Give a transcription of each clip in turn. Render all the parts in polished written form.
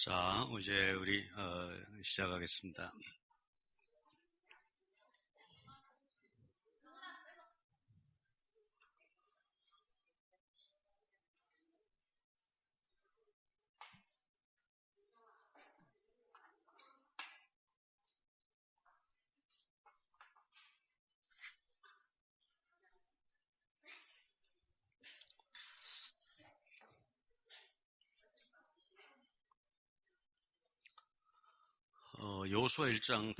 자, 이제 우리 시작하겠습니다. 여호수아 1장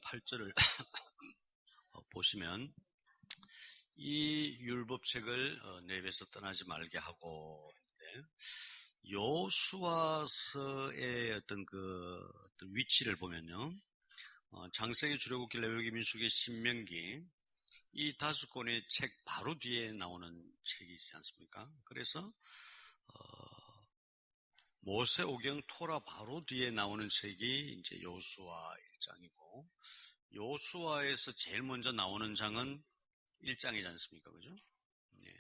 8절을 보시면 이 율법책을 내 입에서 떠나지 말게 하고, 여호수아서의 어떤 위치를 보면요, 창세기, 출애굽기, 레위기, 민수기, 신명기 이 5권의 책 바로 뒤에 나오는 책이지 않습니까? 그래서 모세오경 토라 바로 뒤에 나오는 책이 이제 여호수아 1장이고, 여호수아에서 제일 먼저 나오는 장은 1장이지 않습니까? 그죠? 예.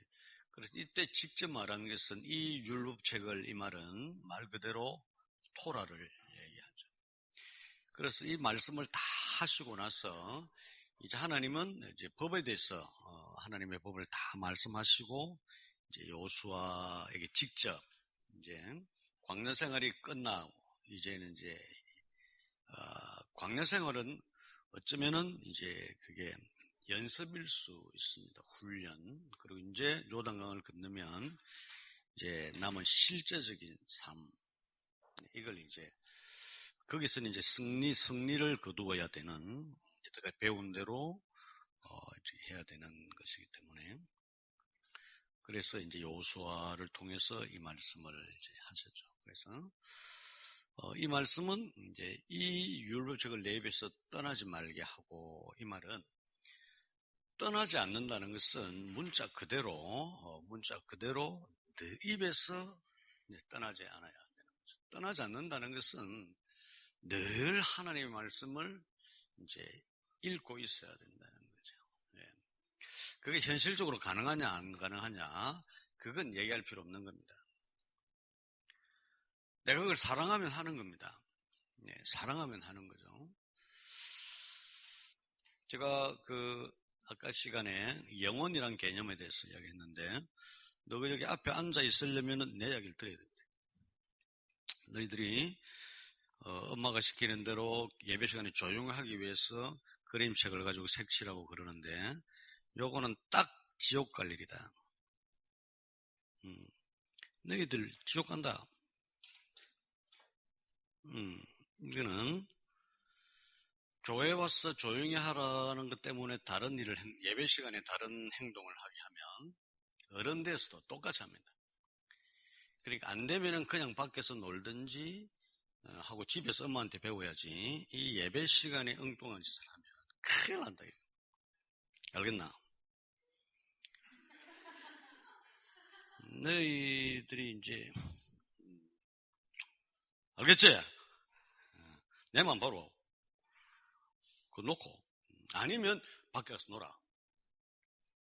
그래서 이때 직접 말하는 것은 이 율법책을, 이 말은 말 그대로 토라를 얘기하죠. 그래서 이 말씀을 다 하시고 나서 이제 하나님은 이제 법에 대해서 하나님의 법을 다 말씀하시고, 이제 여호수아에게 직접 이제 광야 생활이 끝나고, 이제는 이제 광야 생활은 어쩌면은 이제 그게 연습일 수 있습니다. 훈련. 그리고 이제 요단강을 건너면 이제 남은 실제적인 삶. 이걸 이제 거기서는 이제 승리를 거두어야 되는, 이때까지 배운 대로 이제 해야 되는 것이기 때문에, 그래서 이제 여호수아를 통해서 이 말씀을 이제 하셨죠. 그래서 이 말씀은 이제 이 율법책을 내 입에서 떠나지 말게 하고, 이 말은 떠나지 않는다는 것은 문자 그대로 내 입에서 떠나지 않아야 되는 거죠. 떠나지 않는다는 것은 늘 하나님의 말씀을 이제 읽고 있어야 된다는 거죠. 예. 그게 현실적으로 가능하냐 안 가능하냐, 그건 얘기할 필요 없는 겁니다. 내가 그걸 사랑하면 하는 겁니다. 예, 사랑하면 하는 거죠. 제가 아까 시간에 영혼이란 개념에 대해서 이야기했는데, 너가 여기 앞에 앉아 있으려면 내 이야기를 들어야 된다. 너희들이 엄마가 시키는 대로 예배 시간에 조용히 하기 위해서 그림책을 가지고 색칠하고 그러는데, 요거는 딱 지옥 갈 일이다. 너희들 지옥 간다. 이거는 교회 와서 조용히 하라는 것 때문에 다른 일을, 예배 시간에 다른 행동을 하게 하면 어른돼서도 똑같이 합니다. 그러니까 안 되면은 그냥 밖에서 놀든지 하고 집에서 엄마한테 배워야지, 이 예배 시간에 엉뚱한 짓을 하면 큰일 난다. 알겠나? 너희들이 이제 알겠지? 내 맘 바로 그거 놓고, 아니면 밖에 가서 놀아.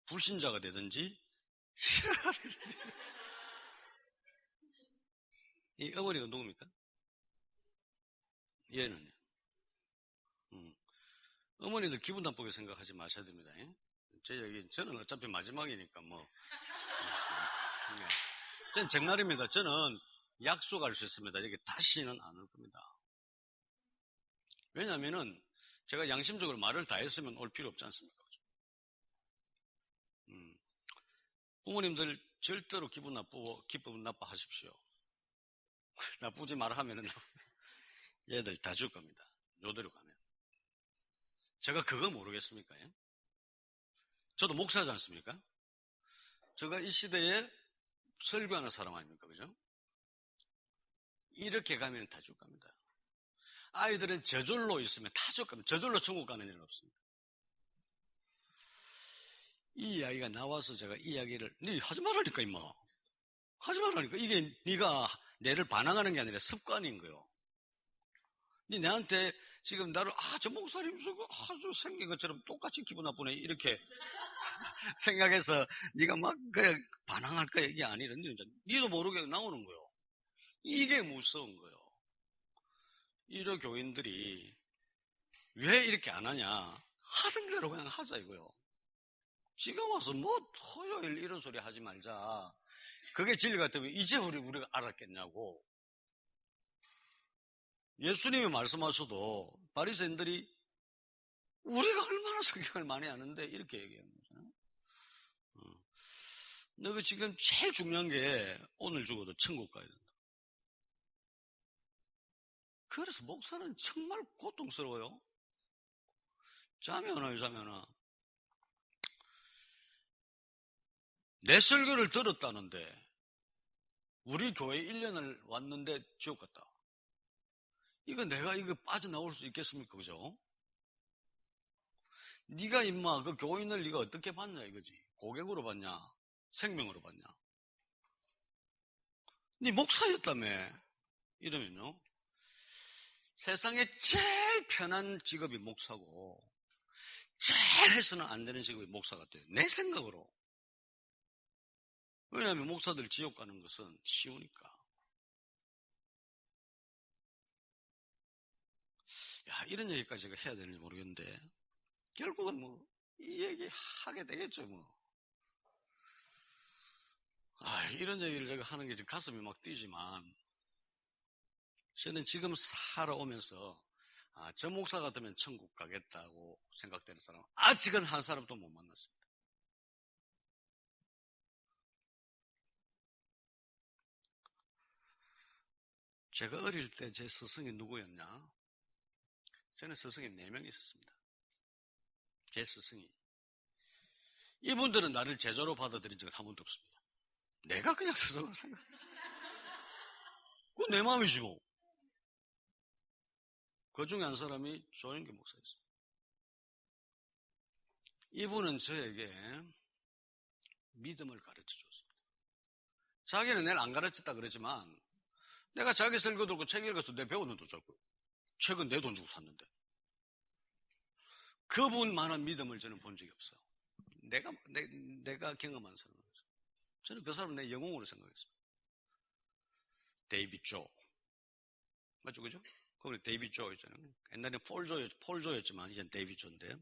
불신자가 되든지 신자가 되든지. 이 어머니가 누굽니까? 얘는요. 어머니들 기분 나쁘게 생각하지 마셔야 됩니다. 저는 어차피 마지막이니까 뭐. 저는 정말입니다. 저는 약속할 수 있습니다. 여기 다시는 안 올 겁니다. 왜냐면은 제가 양심적으로 말을 다 했으면 올 필요 없지 않습니까? 부모님들 절대로 기분 나빠하십시오. 나쁘지 말아 하면은 얘들 다 줄 겁니다. 요대로 가면. 제가 그거 모르겠습니까? 저도 목사지 않습니까? 제가 이 시대에 설교하는 사람 아닙니까? 그죠? 이렇게 가면 다 줄 겁니다. 아이들은 저절로 있으면 다 줄 겁니다. 저절로 천국 가는 일은 없습니다. 이 이야기가 나와서 제가 이 이야기를, 니 하지 말라니까, 임마. 하지 말라니까. 이게 네가 내를 반항하는 게 아니라 습관인 거요. 니 내한테 지금 나를, 저 목사님 아주 생긴 것처럼 똑같이 기분 나쁘네, 이렇게 생각해서 네가 막 그냥 반항할 거야, 이게 아니라 니도 모르게 나오는 거요. 이게 무서운 거예요. 이런 교인들이 왜 이렇게 안 하냐? 하던 대로 그냥 하자 이거요. 지금 와서 뭐 토요일 이런 소리 하지 말자. 그게 진리 같으면 이제 우리가 알았겠냐고. 예수님이 말씀하셔도 바리새인들이 우리가 얼마나 성경을 많이 아는데 이렇게 얘기하는 거잖아요. 너가 지금 제일 중요한 게 오늘 죽어도 천국 가야 된다. 그래서 목사는 정말 고통스러워요. 잠이 안 와요, 잠이 안 와. 내 설교를 들었다는데 우리 교회 1년을 왔는데 지옥 갔다. 이거 내가 이거 빠져나올 수 있겠습니까? 그죠? 네가 임마 그 교인을 네가 어떻게 봤냐 이거지. 고객으로 봤냐? 생명으로 봤냐? 네 목사였다며. 이러면요. 세상에 제일 편한 직업이 목사고 제일 해서는 안 되는 직업이 목사 같아요. 내 생각으로. 왜냐하면 목사들 지옥 가는 것은 쉬우니까. 야, 이런 얘기까지 제가 해야 되는지 모르겠는데 결국은 뭐 이 얘기 하게 되겠죠 뭐. 이런 얘기를 제가 하는 게 지금 가슴이 막 뛰지만 저는 지금 살아오면서 저 목사 같으면 천국 가겠다고 생각되는 사람 아직은 한 사람도 못 만났습니다. 제가 어릴 때 제 스승이 누구였냐? 저는 스승이 4명 있었습니다. 제 스승이. 이분들은 나를 제자로 받아들인 적은 한 번도 없습니다. 내가 그냥 스승으로 생각. 그건 내 마음이지 뭐. 그 중에 한 사람이 조영기 목사였어요. 이분은 저에게 믿음을 가르쳐 줬습니다. 자기는 내가 안 가르쳤다 그러지만 내가 자기 설교 들고 책 읽어서 내 배우는 돈 줬고요. 책은 내 돈 주고 샀는데. 그분만한 믿음을 저는 본 적이 없어요. 내가 경험한 사람은. 저는 그 사람을 내 영웅으로 생각했습니다. 데이빗 조. 맞죠, 그죠? 그분이 데이빗 조였잖아요. 옛날에 폴 조였지만, 이젠 데이빗 조인데.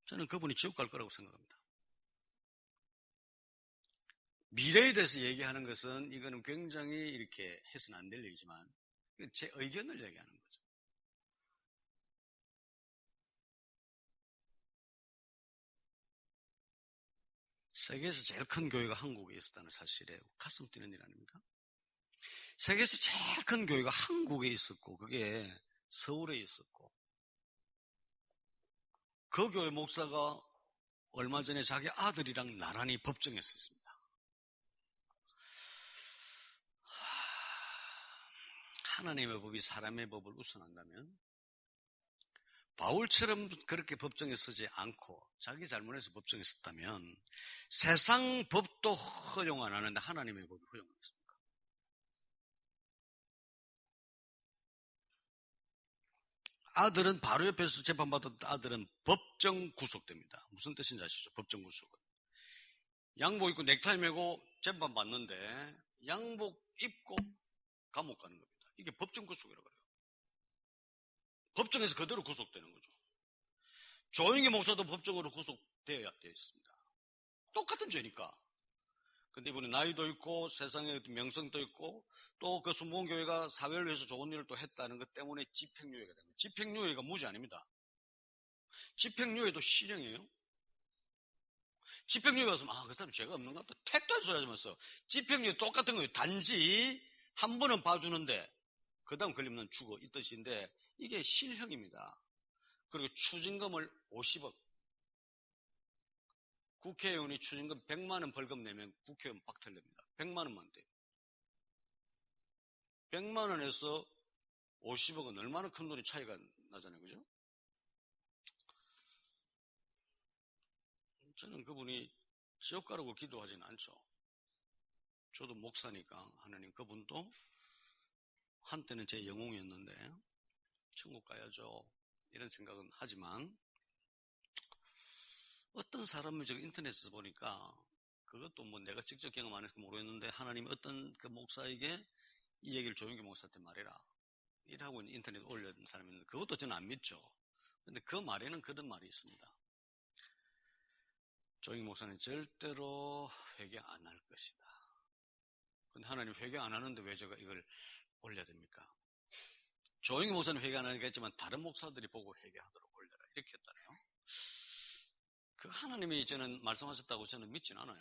저는 그분이 지옥 갈 거라고 생각합니다. 미래에 대해서 얘기하는 것은 이거는 굉장히 이렇게 해서는 안 될 얘기지만, 제 의견을 얘기하는 거죠. 세계에서 제일 큰 교회가 한국에 있었다는 사실에 가슴 뛰는 일 아닙니까? 세계에서 제일 큰 교회가 한국에 있었고 그게 서울에 있었고 그 교회 목사가 얼마 전에 자기 아들이랑 나란히 법정에 섰습니다. 하나님의 법이 사람의 법을 우선한다면 바울처럼 그렇게 법정에 서지 않고 자기 잘못해서 법정에 섰다면 세상 법도 허용 안 하는데 하나님의 법이 허용하겠습니까? 아들은 바로 옆에서 재판받았던 아들은 법정 구속됩니다. 무슨 뜻인지 아시죠? 법정 구속은. 양복 입고 넥타이 메고 재판받는데 양복 입고 감옥 가는 겁니다. 이게 법정 구속이라고 그래요. 법정에서 그대로 구속되는 거죠. 조영기 목사도 법정으로 구속되어야 되어 있습니다. 똑같은 죄니까. 근데 이분은 나이도 있고 세상에 명성도 있고 또 그 순복음교회가 사회를 위해서 좋은 일을 또 했다는 것 때문에 집행유예가 됩니다. 집행유예가 무죄 아닙니다. 집행유예도 실형이에요. 집행유예 왔으면 그 사람 죄가 없는 것 같다. 택도 안 소리 하면서 집행유예 똑같은 거예요. 단지 한 번은 봐주는데 그 다음 걸리면 죽어 이 뜻인데 이게 실형입니다. 그리고 추징금을 50억. 국회의원이 추징금 100만 원 벌금 내면 국회의원 박탈됩니다. 100만 원만 돼요. 100만 원에서 50억은 얼마나 큰 돈이 차이가 나잖아요. 그죠? 저는 그분이 지옥 가라고 기도하지는 않죠. 저도 목사니까 하나님 그분도 한때는 제 영웅이었는데 천국 가야죠. 이런 생각은 하지만 어떤 사람을 제가 인터넷에서 보니까 그것도 뭐 내가 직접 경험 안 해서 모르겠는데 하나님이 어떤 그 목사에게 이 얘기를 조용기 목사한테 말해라. 이라고 인터넷에 올린 사람이 있는데 그것도 저는 안 믿죠. 근데 그 말에는 그런 말이 있습니다. 조용기 목사는 절대로 회개 안 할 것이다. 근데 하나님 회개 안 하는데 왜 제가 이걸 올려야 됩니까? 조용기 목사는 회개 안 하겠지만 다른 목사들이 보고 회개하도록 올려라. 이렇게 했잖아요. 그 하나님이 저는 말씀하셨다고 저는 믿진 않아요.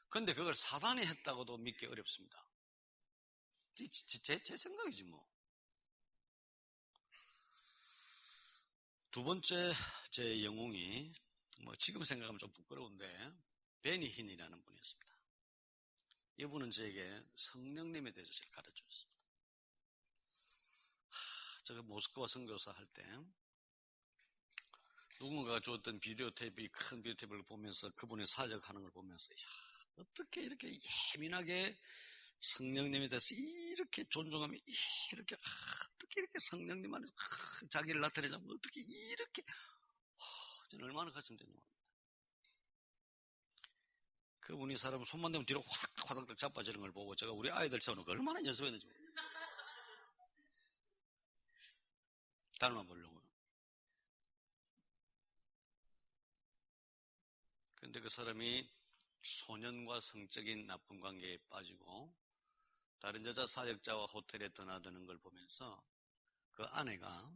근데 그걸 사단이 했다고도 믿기 어렵습니다. 제 생각이지 뭐. 두 번째 제 영웅이 뭐 지금 생각하면 좀 부끄러운데 베니 힌이라는 분이었습니다. 이분은 저에게 성령님에 대해서 잘 가르쳐줬습니다. 제가 모스크바 선교사 할 때 누군가가 줬던 비디오 테이프, 큰 비디오 테이프를 보면서 그분이 사역하는 걸 보면서 어떻게 이렇게 예민하게 성령님에 대해서 이렇게 존중하며 이렇게 어떻게 이렇게 성령님 안에서 자기를 나타내자면 어떻게 이렇게 저는 얼마나 가슴 되는 겁니다. 그분이 사람 손만 대면 뒤로 화닥화닥 자빠지는 걸 보고 제가 우리 아이들 세우는 거 얼마나 연습했는지 닮아보려고요. 근데 그 사람이 소년과 성적인 나쁜 관계에 빠지고 다른 여자 사역자와 호텔에 떠나드는 걸 보면서 그 아내가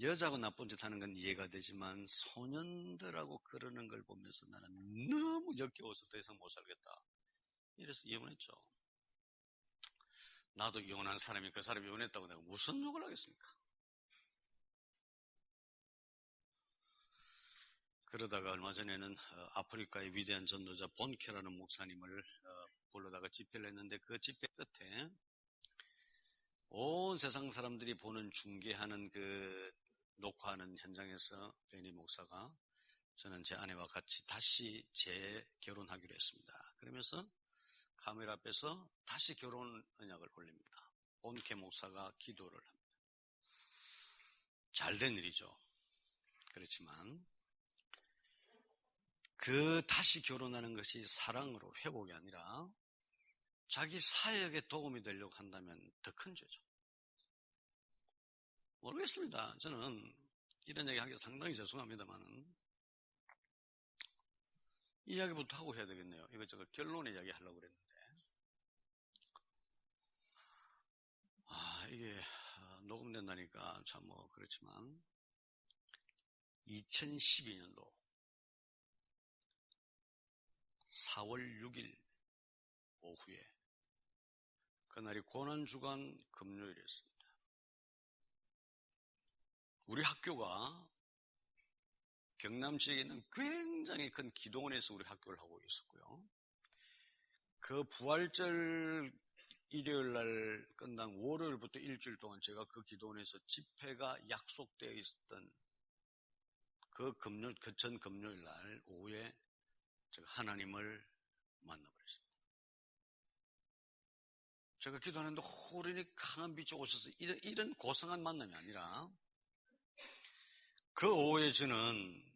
여자하고 나쁜 짓 하는 건 이해가 되지만 소년들하고 그러는 걸 보면서 나는 너무 역겨워서 더 이상 못 살겠다. 이래서 이혼했죠. 나도 이혼한 사람이 그 사람이 이혼했다고 내가 무슨 욕을 하겠습니까? 그러다가 얼마 전에는 아프리카의 위대한 전도자 본케라는 목사님을 불러다가 집회를 했는데 그 집회 끝에 온 세상 사람들이 보는 중계하는 그 녹화하는 현장에서 베니 목사가 저는 제 아내와 같이 다시 재결혼하기로 했습니다. 그러면서 카메라 앞에서 다시 결혼 언약을 올립니다. 본케 목사가 기도를 합니다. 잘된 일이죠. 그렇지만 그 다시 결혼하는 것이 사랑으로 회복이 아니라 자기 사역에 도움이 되려고 한다면 더 큰 죄죠. 모르겠습니다. 저는 이런 얘기 하기 상당히 죄송합니다만은 이야기부터 하고 해야 되겠네요. 이것저것 결론 이야기 하려고 그랬는데 이게 녹음된다니까 참 뭐 그렇지만 2012년도 4월 6일 오후에 그날이 고난주간 금요일이었습니다. 우리 학교가 경남 지역에 있는 굉장히 큰 기도원에서 우리 학교를 하고 있었고요. 그 부활절 일요일 날 끝난 월요일부터 일주일 동안 제가 그 기도원에서 집회가 약속되어 있었던 그 전 금요일 날 오후에 제가 하나님을 만나버렸습니다. 제가 기도하는데 호련히 강한 빛이 오셔서 이런 고상한 만남이 아니라 그 오후에 저는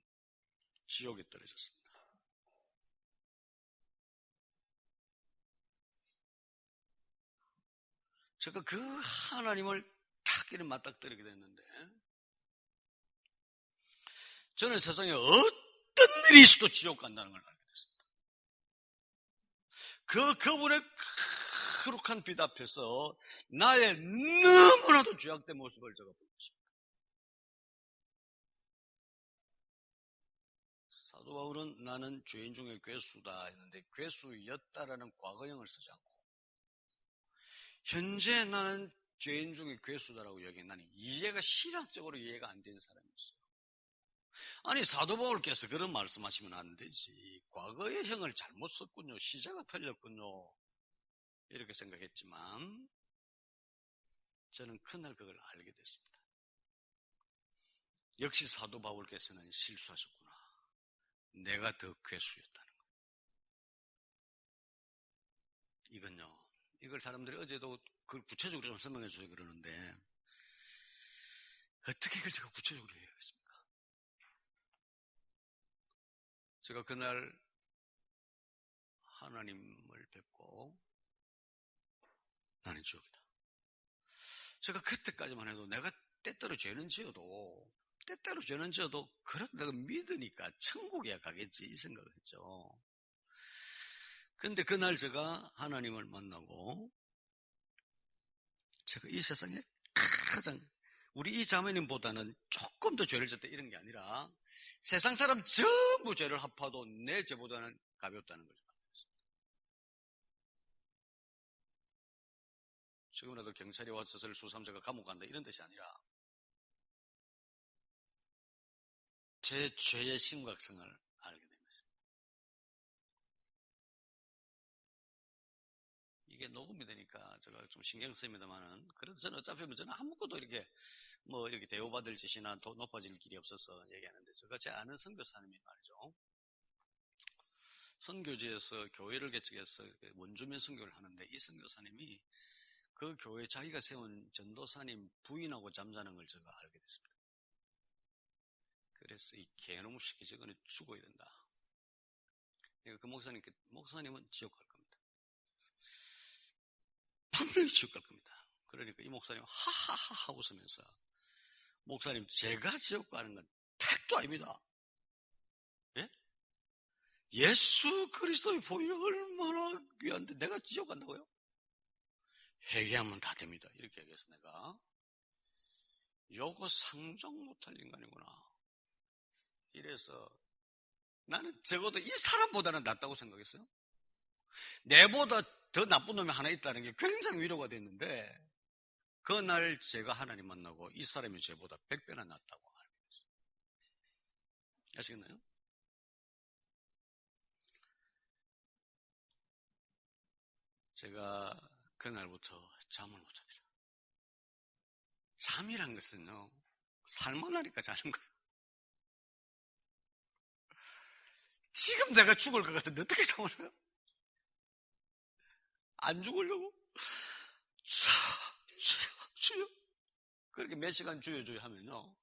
지옥에 떨어졌습니다. 제가 그 하나님을 탁 이렇게 맞닥뜨리게 됐는데 저는 세상에 어떤 일이 있어도 지옥 간다는 걸 알게 됐습니다. 그분의 거룩한 빛 앞에서 나의 너무나도 죄악된 모습을 제가 본 것입니다. 사도 바울은 나는 죄인 중에 괴수다 했는데 괴수였다라는 과거형을 쓰지 않고 현재 나는 죄인 중에 괴수다라고 여기에 나는 신학적으로 이해가 안 되는 사람이었어요. 아니 사도 바울께서 그런 말씀하시면 안 되지. 과거의 형을 잘못 썼군요. 시제가 틀렸군요. 이렇게 생각했지만 저는 그날 그걸 알게 됐습니다. 역시 사도 바울께서는 실수하셨구나. 내가 더 괴수였다는 거예요. 이건요. 이걸 사람들이 어제도 그걸 구체적으로 좀 설명해 주세요 그러는데 어떻게 그걸 제가 구체적으로 해야겠습니까? 제가 그날 하나님을 뵙고 나는 지옥이다. 제가 그때까지만 해도 내가 때때로 죄는 지어도 그래도 내가 믿으니까 천국에 가겠지 이 생각을 했죠. 그런데 그날 제가 하나님을 만나고 제가 이 세상에 가장 우리 이 자매님보다는 조금 더 죄를 졌다 이런 게 아니라 세상 사람 전부 죄를 합하도 내 죄보다는 가볍다는 거죠. 지금이라도 경찰이 와서 저를 수삼자가 감옥 간다 이런 뜻이 아니라 제 죄의 심각성을 알게 된 것입니다. 이게 녹음이 되니까 제가 좀 신경 쓰입니다만은 그래도 저는 어차피 저는 아무것도 이렇게 이렇게 대우받을 짓이나 더 높아질 길이 없어서 얘기하는데 제가 제 아는 선교사님이 말이죠. 선교지에서 교회를 개척해서 원주민 선교를 하는데 이 선교사님이 그 교회 자기가 세운 전도사님 부인하고 잠자는 걸 제가 알게 됐습니다. 그래서 이 개놈의 새끼 저거는 죽어야 된다. 그 목사님은 지옥 갈 겁니다. 분명히 지옥 갈 겁니다. 그러니까 이 목사님 하하하하 웃으면서 목사님 제가 지옥 가는 건 택도 아닙니다. 예? 예수 그리스도의 보혈이 얼마나 귀한데 내가 지옥 간다고요? 회개하면 다 됩니다. 이렇게 얘기해서 내가 요거 상종 못할 인간이구나. 이래서 나는 적어도 이 사람보다는 낫다고 생각했어요. 내보다 더 나쁜 놈이 하나 있다는 게 굉장히 위로가 됐는데 그날 제가 하나님 만나고 이 사람이 저보다 100배나 낫다고 알게 됐어요. 아시겠나요? 제가 그날부터 잠을 못 잡니다. 잠이란 것은요, 살만하니까 자는 거예요. 지금 내가 죽을 것 같은데 어떻게 잠을 자요? 안 죽으려고? 주여. 그렇게 몇 시간 주여 하면요.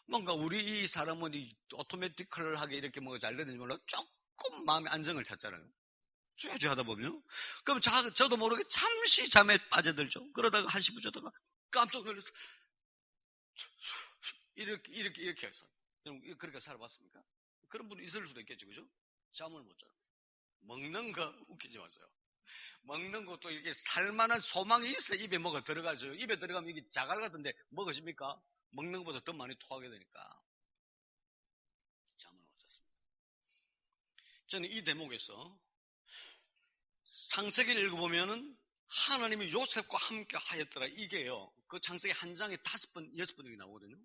뭔가 우리 이 사람은 오토매티컬하게 이렇게 잘 되는지 몰라 조금 마음의 안정을 찾잖아요. 주여 하다 보면요. 그럼 저도 모르게 잠시 잠에 빠져들죠. 그러다가 한 10분 자다가 깜짝 놀라서 이렇게 해서. 그렇게 살아봤습니까? 그런 분이 있을 수도 있겠죠. 그죠? 잠을 못 자요. 먹는 거 웃기지 마세요. 먹는 것도 이렇게 살만한 소망이 있어야 입에 뭐가 들어가죠. 입에 들어가면 이게 자갈 같은데 먹으십니까? 먹는 것보다 더 많이 토하게 되니까 잠을 못 잤습니다. 저는 이 대목에서 창세기를 읽어보면은 하나님이 요셉과 함께 하였더라 이게요. 그 창세기 한 장에 5번, 6번 나오거든요.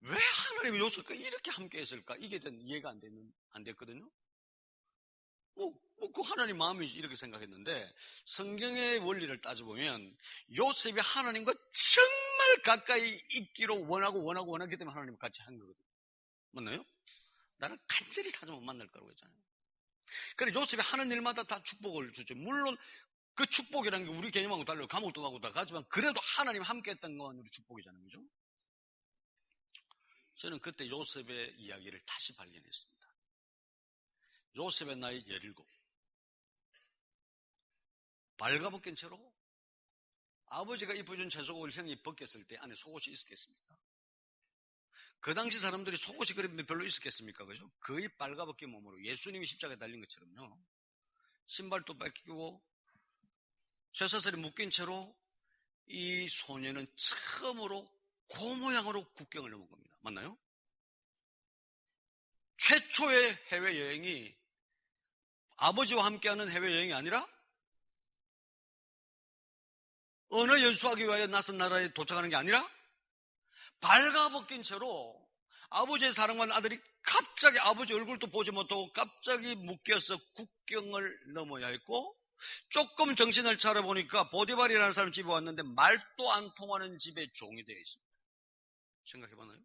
왜 하나님이 요셉과 이렇게 함께 했을까? 이게 이해가 안 됐거든요. 그 하나님 마음이 이렇게 생각했는데 성경의 원리를 따져보면 요셉이 하나님과 정말 가까이 있기로 원하기 때문에 하나님 같이 한 거거든요. 맞나요? 나를 간절히 찾으면 만날 거라고 했잖아요. 그래 요셉이 하는 일마다 다 축복을 주죠. 물론 그 축복이라는 게 우리 개념하고 달라요. 감옥도 가고 다 가지만 그래도 하나님 함께 했던 것만으로 축복이잖아요. 그죠? 저는 그때 요셉의 이야기를 다시 발견했습니다. 요셉의 나이 17. 발가벗긴 채로 아버지가 입어준 채속옷을 형이 벗겼을 때 안에 속옷이 있었겠습니까? 그 당시 사람들이 속옷이 그러면 별로 있었겠습니까? 그죠? 거의 발가벗긴 몸으로 예수님이 십자가에 달린 것처럼요. 신발도 벗기고 쇠사슬이 묶인 채로 이 소녀는 처음으로 그 모양으로 국경을 넘은 겁니다. 맞나요? 최초의 해외여행이 아버지와 함께하는 해외여행이 아니라 언어 연수하기 위하여 낯선 나라에 도착하는 게 아니라 발가벗긴 채로 아버지의 사랑받는 아들이 갑자기 아버지 얼굴도 보지 못하고 갑자기 묶여서 국경을 넘어야 했고 조금 정신을 차려보니까 보디발이라는 사람 집에 왔는데 말도 안 통하는 집에 종이 되어 있습니다. 생각해봤나요?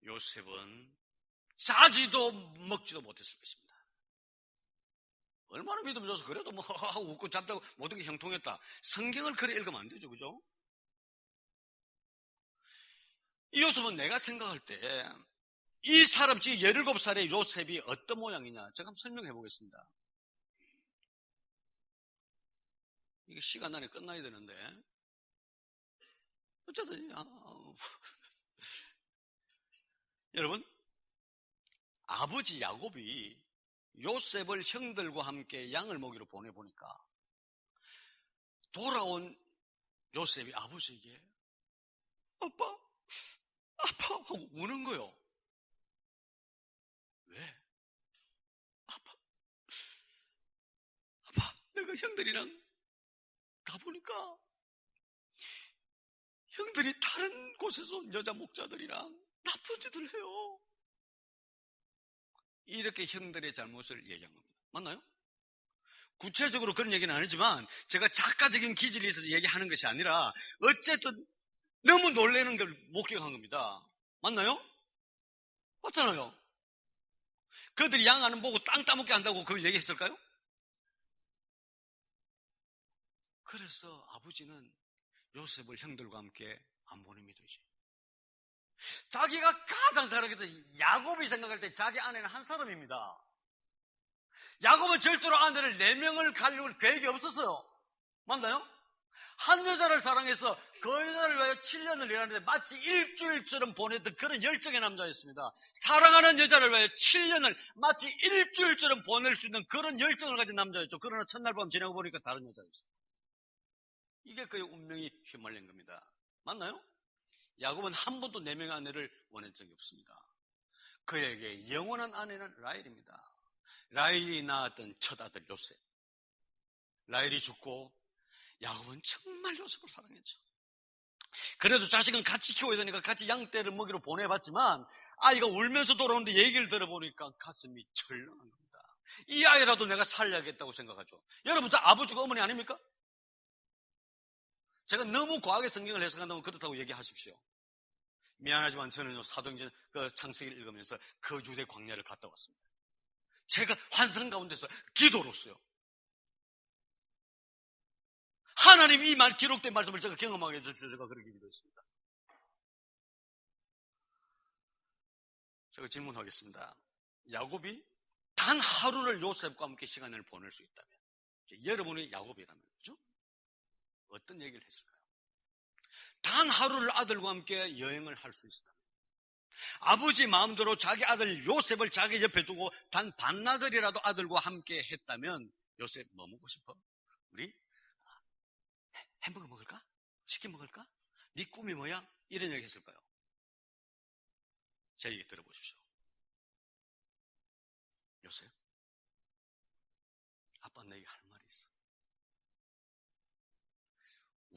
요셉은 자지도 먹지도 못했을 것입니다. 얼마나 믿음이 좋아서 그래도 하고 웃고 잡다고 모든 게 형통했다. 성경을 그래 읽으면 안 되죠. 그죠? 이 요셉은 내가 생각할 때 이 사람, 지금 17살의 요셉이 어떤 모양이냐? 제가 한번 설명해 보겠습니다. 이게 시간 안에 끝나야 되는데. 어쨌든, 여러분, 아버지 야곱이 요셉을 형들과 함께 양을 먹이러 보내보니까 돌아온 요셉이 아버지에게 아빠, 아빠 하고 우는 거요. 왜? 아빠, 아빠, 내가 형들이랑 가보니까 형들이 다른 곳에서 여자 목자들이랑 나쁜 짓을 해요. 이렇게 형들의 잘못을 얘기한 겁니다. 맞나요? 구체적으로 그런 얘기는 아니지만 제가 작가적인 기질이 있어서 얘기하는 것이 아니라 어쨌든 너무 놀라는 걸 목격한 겁니다. 맞나요? 맞잖아요. 그들이 양 안 보고 땅 따먹게 한다고 그걸 얘기했을까요? 그래서 아버지는 요셉을 형들과 함께 안 보냅니다. 이제. 자기가 가장 사랑해서 야곱이 생각할 때 자기 아내는 한 사람입니다. 야곱은 절대로 아내를 4명을 가려고 계획이 없었어요. 맞나요? 한 여자를 사랑해서 그 여자를 위하여 7년을 일하는데 마치 일주일처럼 보냈던 그런 열정의 남자였습니다. 사랑하는 여자를 위하여 7년을 마치 일주일처럼 보낼 수 있는 그런 열정을 가진 남자였죠. 그러나 첫날 밤 지나고 보니까 다른 여자였어요. 이게 그의 운명이 휘말린 겁니다. 맞나요? 야곱은 한 번도 4명의 아내를 원한 적이 없습니다. 그에게 영원한 아내는 라헬입니다. 라헬이 낳았던 첫 아들 요셉. 라헬이 죽고 야곱은 정말 요셉을 사랑했죠. 그래도 자식은 같이 키워야 되니까 같이 양떼를 먹이러 보내봤지만 아이가 울면서 돌아오는데 얘기를 들어보니까 가슴이 철렁한 겁니다. 이 아이라도 내가 살려야겠다고 생각하죠. 여러분 다 아버지가 어머니 아닙니까? 제가 너무 과하게 성경을 해석한다면 그렇다고 얘기하십시오. 미안하지만 저는요 사도행전 그 창세기를 읽으면서 거주대 광야를 갔다 왔습니다. 제가 환상 가운데서 기도로써요. 하나님 이 말 기록된 말씀을 제가 경험하게 해서 제가 그렇게 기도했습니다. 제가 질문하겠습니다. 야곱이 단 하루를 요셉과 함께 시간을 보낼 수 있다면 여러분이 야곱이라면 그죠? 어떤 얘기를 했을까요? 단 하루를 아들과 함께 여행을 할 수 있었다면 아버지 마음대로 자기 아들 요셉을 자기 옆에 두고 단 반나절이라도 아들과 함께 했다면 요셉 뭐 먹고 싶어? 우리 햄버거 먹을까? 치킨 먹을까? 네 꿈이 뭐야? 이런 얘기 했을까요? 제 얘기 들어보십시오. 요셉, 아빠 너에게 할 말이 있어.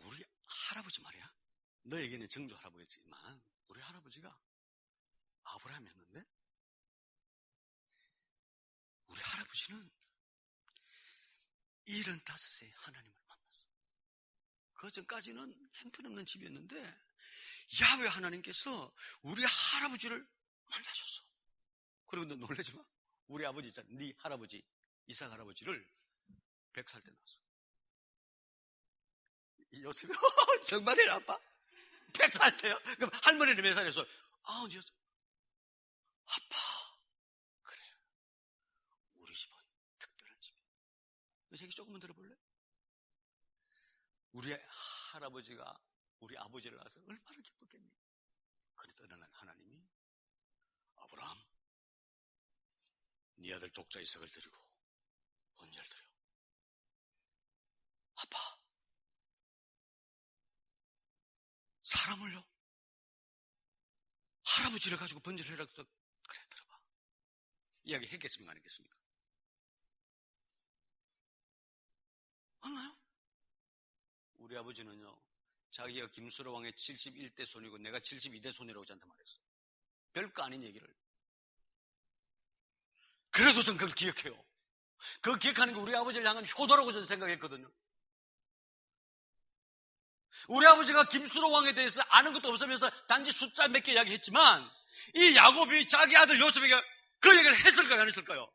우리 할아버지 말이야. 너에게는 정조 할아버지지만 우리 할아버지가 아브라함이었는데 우리 할아버지는 75세에 하나님을 만났어. 그 전까지는 형편없는 집이었는데 야훼 하나님께서 우리 할아버지를 만나셨어. 그리고 너 놀라지 마. 우리 아버지 있잖아. 네 할아버지 이삭 할아버지를 100살 때 낳았어. 요셉이 정말이야 아빠? 100살 때요? 그럼 할머니는 몇 살이었어? 아빠 그래 우리 집은 특별한 집이야. 너 얘기 조금만 들어볼래? 우리 할아버지가 우리 아버지를 낳아서 얼마나 기뻤겠니? 그래도 어느 날 하나님이 아브라함 네 아들 독자 이삭을 드리고 번제를 드려. 아빠 사람을요? 할아버지를 가지고 번제를 해라. 그래 들어봐. 이야기 했겠습니까? 안 했겠습니까? 맞나요? 우리 아버지는요 자기가 김수로 왕의 71대 손이고 내가 72대 손이라고 저한테 말했어. 별거 아닌 얘기를. 그래도 전 그걸 기억해요. 그걸 기억하는 게 우리 아버지를 향한 효도라고 저는 생각했거든요. 우리 아버지가 김수로 왕에 대해서 아는 것도 없으면서 단지 숫자 몇 개 이야기했지만 이 야곱이 자기 아들 요셉에게 그 얘기를 했을까요? 안 했을까요?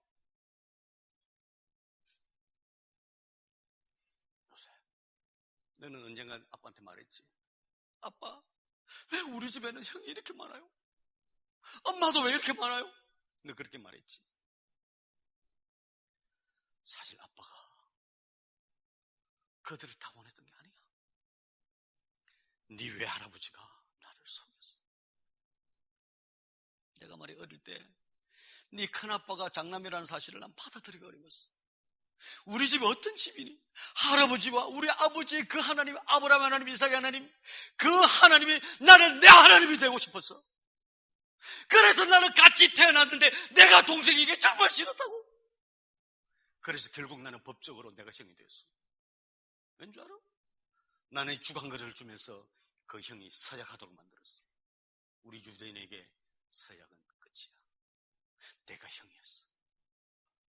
요셉, 너는 언젠가 아빠한테 말했지. 아빠, 왜 우리 집에는 형이 이렇게 많아요? 엄마도 왜 이렇게 많아요? 너 그렇게 말했지. 사실 아빠가 그들을 다 원했던 게 아니야. 네 외할아버지가 나를 속였어. 내가 말이 어릴 때 네 큰아빠가 장남이라는 사실을 난 받아들이기 어려웠어. 우리 집이 어떤 집이니? 할아버지와 우리 아버지의 그 하나님, 아브라함 하나님, 이삭의 하나님, 그 하나님이 나는 내 하나님이 되고 싶었어. 그래서 나는 같이 태어났는데 내가 동생에게 정말 싫었다고. 그래서 결국 나는 법적으로 내가 형이 됐어. 왠 줄 알아? 나는 주간거리를 주면서 그 형이 서약하도록 만들었어. 우리 유대인에게 서약은 끝이야. 내가 형이었어.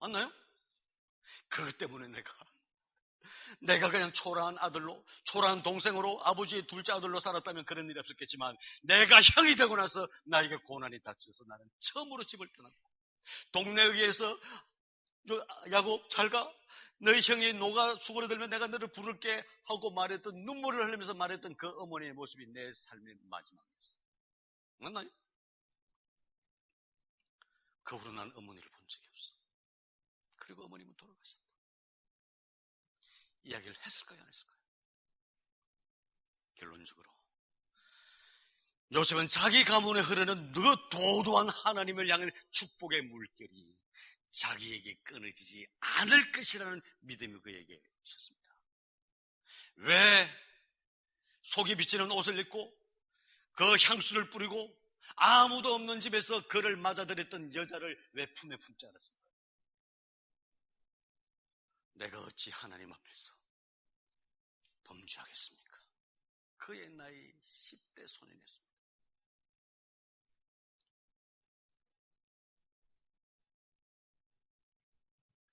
맞나요? 그것 때문에 내가 그냥 초라한 아들로, 초라한 동생으로, 아버지의 둘째 아들로 살았다면 그런 일이 없었겠지만, 내가 형이 되고 나서 나에게 고난이 닥쳐서 나는 처음으로 집을 떠났고, 동네 의회에서 야곱 잘가, 너희 형이 노가 수그러들면 내가 너를 부를게 하고 말했던, 눈물을 흘리면서 말했던 그 어머니의 모습이 내 삶의 마지막이었어. 맞나요? 그 후로 난 어머니를 본 적이 없어. 그리고 어머님은 돌아가셨다. 이야기를 했을까요, 안 했을까요? 결론적으로 요셉은 자기 가문에 흐르는 그 도도한 하나님을 향한 축복의 물결이 자기에게 끊어지지 않을 것이라는 믿음이 그에게 있었습니다. 왜 속이 비치는 옷을 입고 그 향수를 뿌리고 아무도 없는 집에서 그를 맞아들였던 여자를 왜 품에 품지 않았습니까? 내가 어찌 하나님 앞에서 범죄하겠습니까? 그의 나이 10대 소년이었습니다.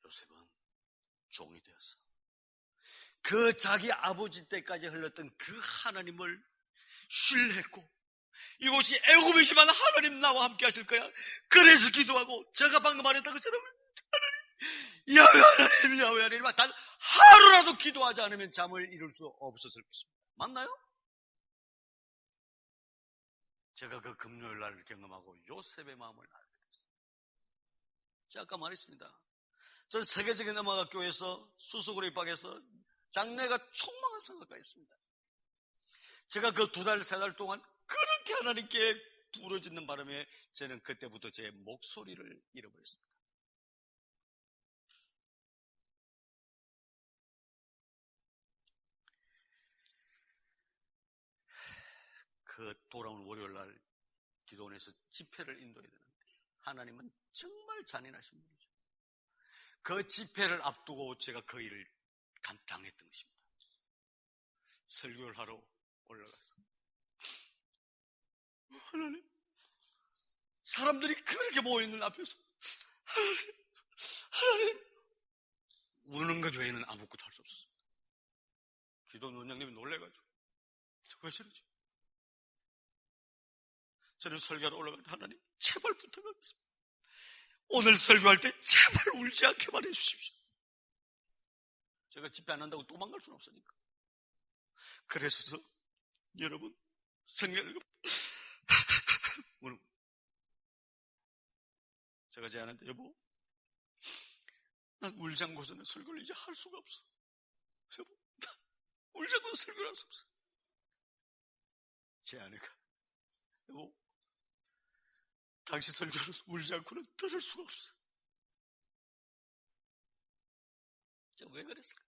요셉은 종이 되어서 그 자기 아버지 때까지 흘렀던 그 하나님을 신뢰했고, 이곳이 애굽이지만 하나님 나와 함께 하실 거야. 그래서 기도하고, 제가 방금 말했던 것처럼 야외 하나님, 야외 하나님, 단 하루라도 기도하지 않으면 잠을 이룰 수 없었을 것입니다. 맞나요? 제가 그 금요일 날 경험하고 요셉의 마음을 알게 됐습니다. 제가 아까 말했습니다. 전 세계적인 음악학교에서 수석으로 입학해서 장래가 촉망한 생각가 있습니다. 제가 그 2달, 3달 동안 그렇게 하나님께 부르짖는 바람에 저는 그때부터 제 목소리를 잃어버렸습니다. 그 돌아온 월요일 날 기도원에서 집회를 인도해야 되는데 하나님은 정말 잔인하신 분이죠. 그 집회를 앞두고 제가 그 일을 감당했던 것입니다. 설교를 하러 올라가서 하나님, 사람들이 그렇게 모여있는 앞에서 하나님, 우는 것 외에는 아무것도 할 수 없었어요. 기도원 원장님이 놀래가지고 왜 저러지? 저는 설교하러 올라갈 때 하나님 제발 부탁하겠습니다. 오늘 설교할 때 제발 울지 않게만 해주십시오. 제가 집회 안 한다고 도망갈 수는 없으니까. 그래서 여러분 성경을 제가 제안한데, 여보, 난 울지 않고서는 설교를 이제 할 수가 없어. 여보, 울지 않고서 설교를 할 수 없어. 제 아내가, 여보, 당신 설교를 울지 않고는 들을 수가 없어. 제가 왜 그랬을까?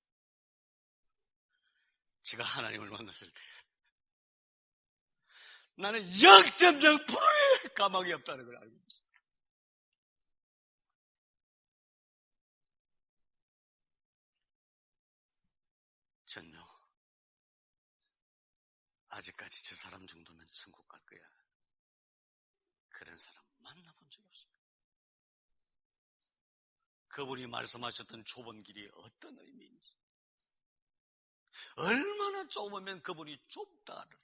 제가 하나님을 만났을 때 나는 0.0%의 까마귀 없다는 걸 알고 있습니다. 전요, 아직까지 저 사람 정도면 천국 갈 거야. 그런 사람 만나본 적이 없습니다. 그분이 말씀하셨던 좁은 길이 어떤 의미인지, 얼마나 좁으면 그분이 좁다는 거.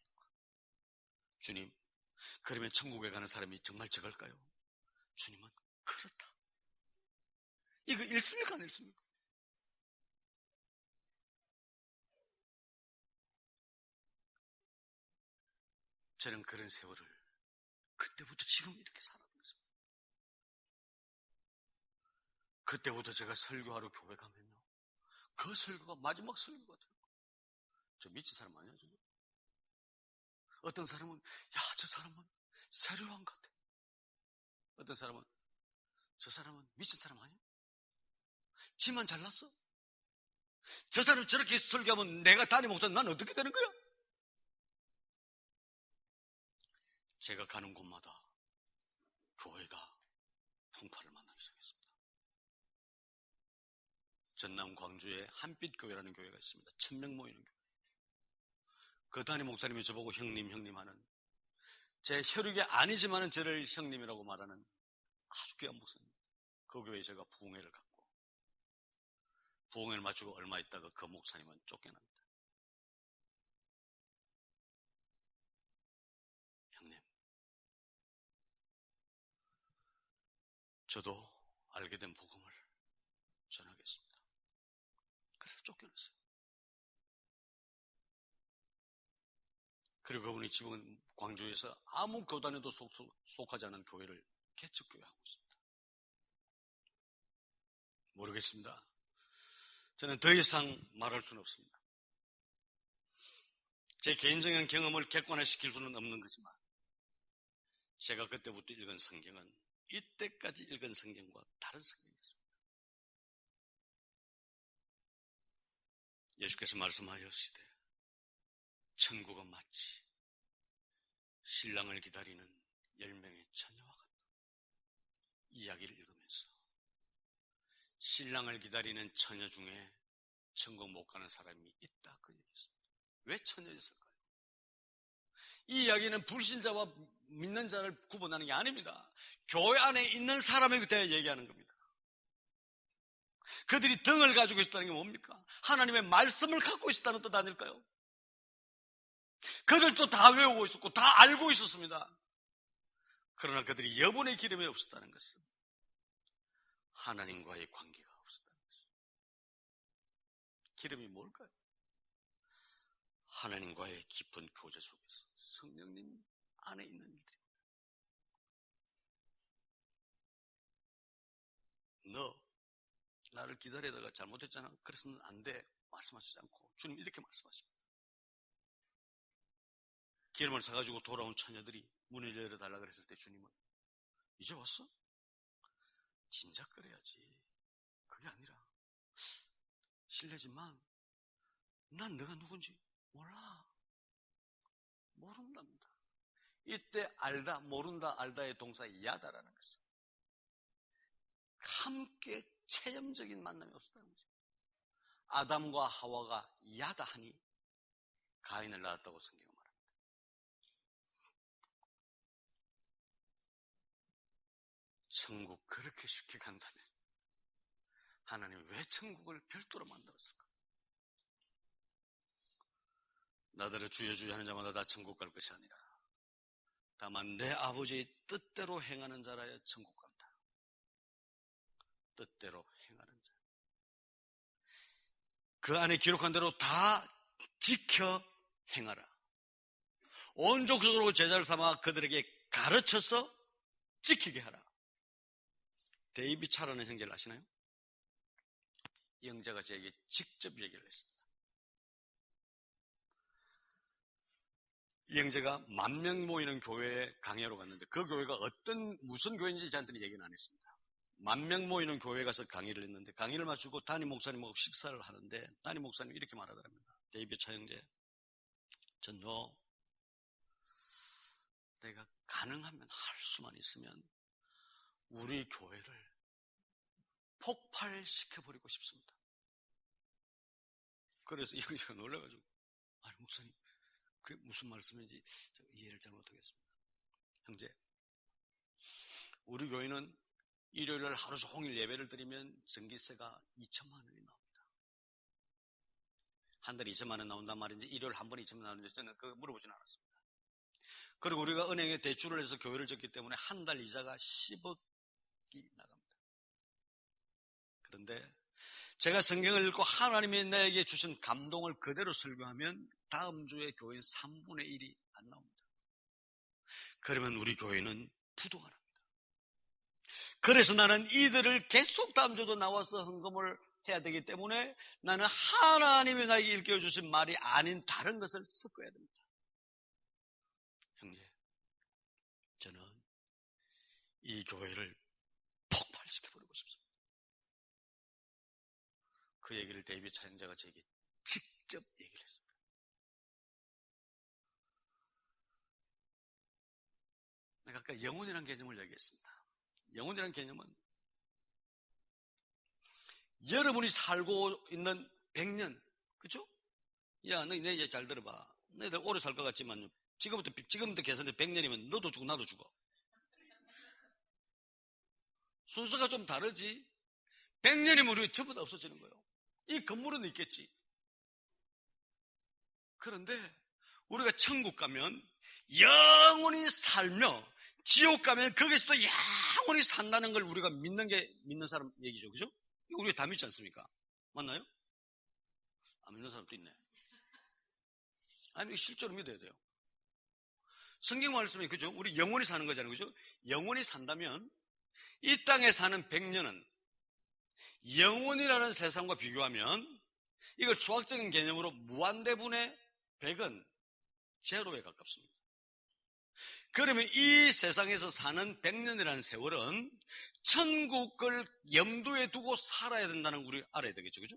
주님, 그러면 천국에 가는 사람이 정말 저걸까요? 주님은 그렇다. 이거 읽습니까, 안 읽습니까? 저는 그런 세월을 그때부터 지금 이렇게 살았던 것입니다. 그때부터 제가 설교하러 교회 가면요, 그 설교가 마지막 설교가 돼요. 저 미친 사람 아니야, 저? 어떤 사람은 저 사람은 세례요한 같아. 어떤 사람은 저 사람은 미친 사람 아니야? 지만 잘났어? 저 사람 저렇게 설교하면 내가 담임 목사 난 어떻게 되는 거야? 제가 가는 곳마다 교회가 풍파를 만나기 시작했습니다. 전남 광주에 한빛교회라는 교회가 있습니다. 1000명 모이는 교회. 그 담임 목사님이 저보고 형님 하는, 제 혈육이 아니지만은 저를 형님이라고 말하는 아주 귀한 목사님. 그 교회에 제가 부흥회를 갔고, 부흥회를 마치고 얼마 있다가 그 목사님은 쫓겨납니다. 형님, 저도 알게 된 복음을 전하겠습니다. 그래서 쫓겨났어요. 그리고 그분이 지금은 광주에서 아무 교단에도 속하지 않은 교회를 개척교회하고 있습니다. 모르겠습니다. 저는 더 이상 말할 수는 없습니다. 제 개인적인 경험을 객관화시킬 수는 없는 거지만, 제가 그때부터 읽은 성경은 이때까지 읽은 성경과 다른 성경이었습니다. 예수께서 말씀하셨으되 천국은 마치 신랑을 기다리는 10명의 처녀와 같다. 이야기를 읽으면서 신랑을 기다리는 처녀 중에 천국 못 가는 사람이 있다, 그 얘기였습니다. 왜 처녀였을까요? 이 이야기는 불신자와 믿는 자를 구분하는 게 아닙니다. 교회 안에 있는 사람에 대해 얘기하는 겁니다. 그들이 등을 가지고 있었다는 게 뭡니까? 하나님의 말씀을 갖고 있었다는 뜻 아닐까요? 그들도 다 외우고 있었고 다 알고 있었습니다. 그러나 그들이 여분의 기름이 없었다는 것은 하나님과의 관계가 없었다는 것입니다. 기름이 뭘까요? 하나님과의 깊은 교제 속에서 성령님 안에 있는 일들입니다. 너 나를 기다리다가 잘못했잖아. 그래서는 안 돼. 말씀하시지 않고 주님 이렇게 말씀하십니다. 기름을 사가지고 돌아온 처녀들이 문을 열어달라 그랬을 때 주님은 이제 왔어? 진작 그래야지. 그게 아니라 실례지만 난 너가 누군지 몰라. 모른답니다. 이때 알다, 모른다, 알다의 동사 야다라는 것은 함께 체험적인 만남이 없었다는 거죠. 아담과 하와가 야다하니 가인을 낳았다고 성경은 말합니다. 천국 그렇게 쉽게 간다면 하나님 왜 천국을 별도로 만들었을까? 나더러 주여 주여 하는 자마다 다 천국 갈 것이 아니라 다만 내 아버지의 뜻대로 행하는 자라야 천국 간다. 뜻대로 행하는 자. 그 안에 기록한 대로 다 지켜 행하라. 온 족속으로 제자를 삼아 그들에게 가르쳐서 지키게 하라. 데이비 차라는 형제를 아시나요? 이 형제가 저에게 직접 얘기를 했습니다. 이 형제가 10,000명 모이는 교회에 강의하러 갔는데 그 교회가 무슨 교회인지 저한테는 얘기는 안 했습니다. 10,000명 모이는 교회에 가서 강의를 했는데 강의를 마치고 담임 목사님하고 식사를 하는데 담임 목사님이 이렇게 말하더랍니다. 데이비 차 형제, 너 내가 가능하면 할 수만 있으면 우리 교회를 폭발시켜버리고 싶습니다. 그래서 이 형제가 놀라가지고 아니 목사님 그게 무슨 말씀인지 이해를 잘 못하겠습니다. 형제, 우리 교회는 일요일날 하루 종일 예배를 드리면 전기세가 2천만 원이 나옵니다. 한 달에 2천만 원 나온단 말인지 일요일 한 번에 2천만 원 나오는지 저는 그거 물어보진 않았습니다. 그리고 우리가 은행에 대출을 해서 교회를 졌기 때문에 한 달 이자가 10억이 나갑니다. 그런데 제가 성경을 읽고 하나님이 나에게 주신 감동을 그대로 설교하면 다음 주에 교인 3분의 1이 안 나옵니다. 그러면 우리 교회는 부도가 납니다. 그래서 나는 이들을 계속 다음 주도 나와서 헌금을 해야 되기 때문에 나는 하나님이 나에게 일깨워주신 말이 아닌 다른 것을 섞어야 됩니다. 형제, 저는 이 교회를 폭발시켜버리고 싶습니다. 그 얘기를 데이비드 찬양자가 제게 직접 얘기를 했습니다. 내가 아까 영혼이라는 개념을 얘기했습니다. 영혼이라는 개념은 여러분이 살고 있는 100년, 그죠? 야, 너희 내 얘기 잘 들어봐. 너희들 오래 살 것 같지만 지금부터 계산해 100년이면 너도 죽고 나도 죽어. 순서가 좀 다르지. 100년이면 우리 전부 다 없어지는 거예요. 이 건물은 있겠지. 그런데 우리가 천국 가면 영원히 살며 지옥 가면 거기서도 영원히 산다는 걸 우리가 믿는 사람 얘기죠. 그죠? 우리가 다 믿지 않습니까? 맞나요? 안 믿는 사람도 있네. 아니, 실제로 믿어야 돼요. 성경 말씀이 그죠? 우리 영원히 사는 거잖아요. 그죠? 영원히 산다면 이 땅에 사는 100년은 영원이라는 세상과 비교하면 이걸 수학적인 개념으로 무한대분의 100은 제로에 가깝습니다. 그러면 이 세상에서 사는 100년이라는 세월은 천국을 염두에 두고 살아야 된다는 걸 우리가 알아야 되겠죠. 그죠?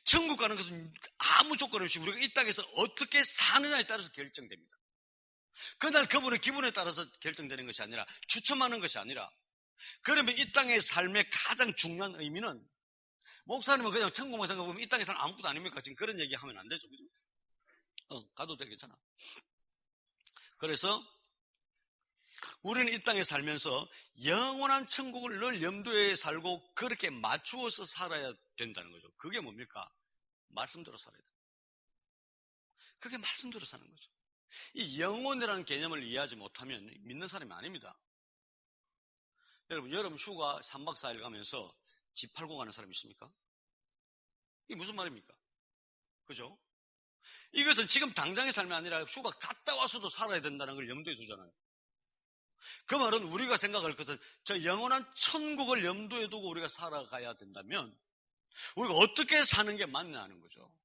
천국 가는 것은 아무 조건 없이 우리가 이 땅에서 어떻게 사느냐에 따라서 결정됩니다. 그날 그분의 기분에 따라서 결정되는 것이 아니라 추첨하는 것이 아니라 그러면 이 땅의 삶의 가장 중요한 의미는 목사님은 그냥 천국만 생각하면 이 땅에 사는 아무것도 아닙니까? 지금 그런 얘기 하면 안 되죠. 그죠? 가도 되겠잖아. 그래서 우리는 이 땅에 살면서 영원한 천국을 늘 염두에 살고 그렇게 맞추어서 살아야 된다는 거죠. 그게 뭡니까? 말씀대로 살아야 돼. 그게 말씀대로 사는 거죠. 이 영혼이라는 개념을 이해하지 못하면 믿는 사람이 아닙니다. 여러분, 여름 휴가 3박 4일 가면서 집 팔고 가는 사람 있습니까? 이게 무슨 말입니까? 그죠? 이것은 지금 당장의 삶이 아니라 휴가 갔다 와서도 살아야 된다는 걸 염두에 두잖아요. 그 말은 우리가 생각할 것은 저 영원한 천국을 염두에 두고 우리가 살아가야 된다면 우리가 어떻게 사는 게 맞냐는 거죠.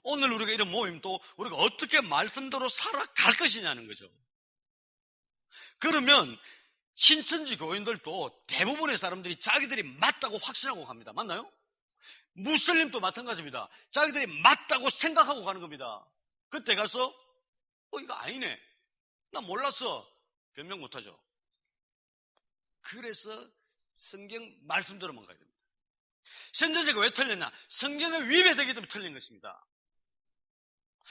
오늘 우리가 이런 모임도 우리가 어떻게 말씀대로 살아갈 것이냐는 거죠. 그러면 신천지 교인들도 대부분의 사람들이 자기들이 맞다고 확신하고 갑니다. 맞나요? 무슬림도 마찬가지입니다. 자기들이 맞다고 생각하고 가는 겁니다. 그때 가서 이거 아니네. 나 몰랐어. 변명 못하죠. 그래서 성경 말씀대로만 가야 됩니다. 선전제가 왜 틀렸냐? 성경에 위배되기 때문에 틀린 것입니다.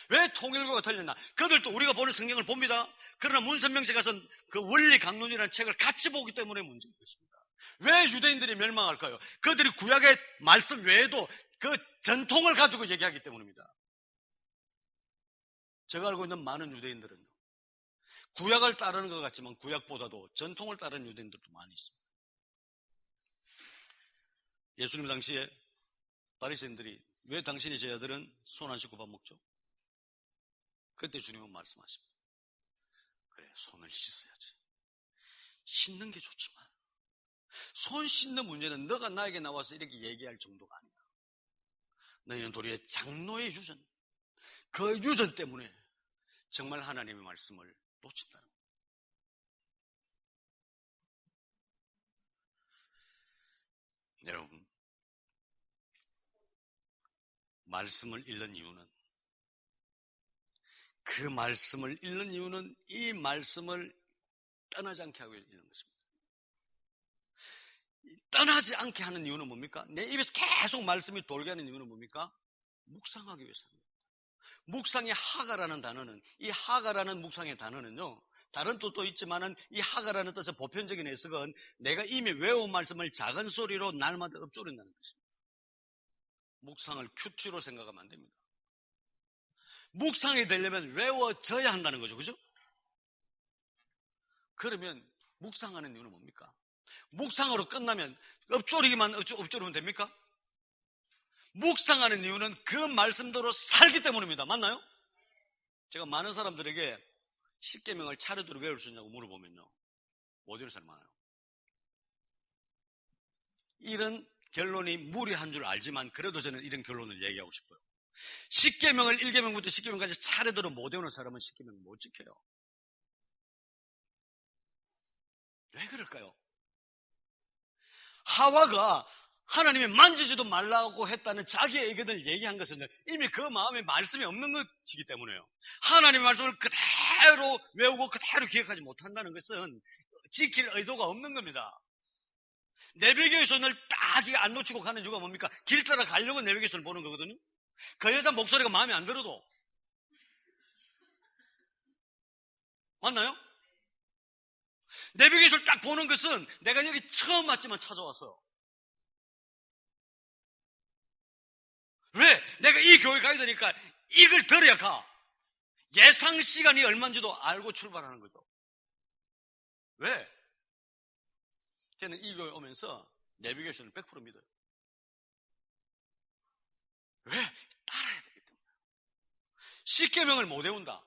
왜 통일교가 틀렸나? 그들도 우리가 보는 성경을 봅니다. 그러나 문선명씨 가서 그 원리 강론이라는 책을 같이 보기 때문에 문제인 것입니다. 왜 유대인들이 멸망할까요? 그들이 구약의 말씀 외에도 그 전통을 가지고 얘기하기 때문입니다. 제가 알고 있는 많은 유대인들은요, 구약을 따르는 것 같지만 구약보다도 전통을 따르는 유대인들도 많이 있습니다. 예수님 당시에 바리새인들이 왜 당신이 제 아들은 손 안 씻고 밥 먹죠? 그때 주님은 말씀하십니다. 그래, 손을 씻어야지. 씻는 게 좋지만 손 씻는 문제는 너가 나에게 나와서 이렇게 얘기할 정도가 아니다. 너희는 도리어 장로의 유전, 그 유전 때문에 정말 하나님의 말씀을 놓친다는 거예요. 여러분, 말씀을 읽는 이유는 그 말씀을 읽는 이유는 이 말씀을 떠나지 않게 하기 위해 읽는 것입니다. 떠나지 않게 하는 이유는 뭡니까? 내 입에서 계속 말씀이 돌게 하는 이유는 뭡니까? 묵상하기 위해서입니다. 묵상의 하가라는 단어는, 이 하가라는 묵상의 단어는요, 다른 뜻도 있지만은 이 하가라는 뜻의 보편적인 해석은 내가 이미 외운 말씀을 작은 소리로 날마다 읊조린다는 뜻입니다. 묵상을 큐티로 생각하면 안 됩니다. 묵상이 되려면 외워져야 한다는 거죠. 그죠? 그러면 묵상하는 이유는 뭡니까? 묵상으로 끝나면 읊조리기만 읊조리면 됩니까? 묵상하는 이유는 그 말씀대로 살기 때문입니다. 맞나요? 제가 많은 사람들에게 십계명을 차례대로 외울 수 있냐고 물어보면요. 못 외우는 사람 많아요. 이런 결론이 무리한 줄 알지만 그래도 저는 이런 결론을 얘기하고 싶어요. 십계명을 1계명부터 10계명까지 차례대로 못 외우는 사람은 십계명 못 지켜요. 왜 그럴까요? 하와가 하나님이 만지지도 말라고 했다는 자기의 의견을 얘기한 것은 이미 그 마음에 말씀이 없는 것이기 때문에요. 하나님의 말씀을 그대로 외우고 그대로 기억하지 못한다는 것은 지킬 의도가 없는 겁니다. 내비게이션을 손을 딱 안 놓치고 가는 이유가 뭡니까? 길 따라 가려고 내비게이션을 보는 거거든요. 그 여자 목소리가 마음에 안 들어도. 맞나요? 내비게이션을 딱 보는 것은 내가 여기 처음 왔지만 찾아왔어. 왜? 내가 이 교회 가야 되니까 이걸 들어야 가. 예상 시간이 얼마인지도 알고 출발하는 거죠. 왜? 저는 이 교회 오면서 내비게이션을 100% 믿어요. 왜? 따라야 되기 때문에. 십계명을 못 외운다.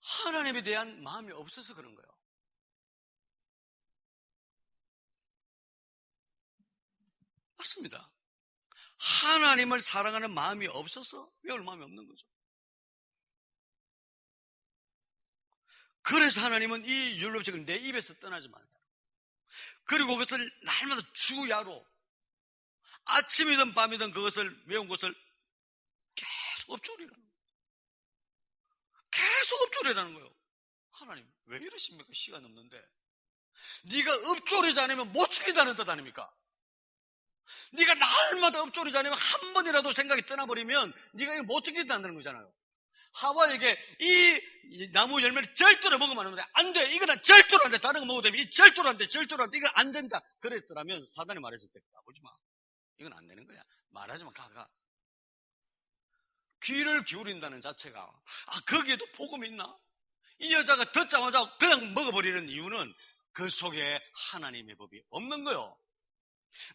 하나님에 대한 마음이 없어서 그런 거예요. 맞습니다. 하나님을 사랑하는 마음이 없어서 외울 마음이 없는 거죠. 그래서 하나님은 이 율법책을 내 입에서 떠나지 말라. 그리고 그것을 날마다 주야로 아침이든 밤이든 그것을 외운 것을 계속 읊조리라는 거예요. 계속 읊조리라는 거예요. 하나님 왜 이러십니까? 시간 없는데. 네가 읊조리지 않으면 못 지킨다는 뜻 아닙니까? 네가 날마다 읊조리지 않으면 한 번이라도 생각이 떠나버리면 네가 이거 못 지킨다는 거잖아요. 하와에게 이 나무 열매를 절대로 먹으면 안 돼. 안 돼. 이거는 절대로 안 돼. 다른 거 먹어도 되면 이 절대로 안 돼. 절대로 안 돼. 이거 안 된다. 그랬더라면 사단이 말했을 때 가보지 마. 이건 안 되는 거야. 말하지 마. 가. 귀를 기울인다는 자체가 거기에도 복음이 있나? 이 여자가 듣자마자 그냥 먹어버리는 이유는 그 속에 하나님의 법이 없는 거예요.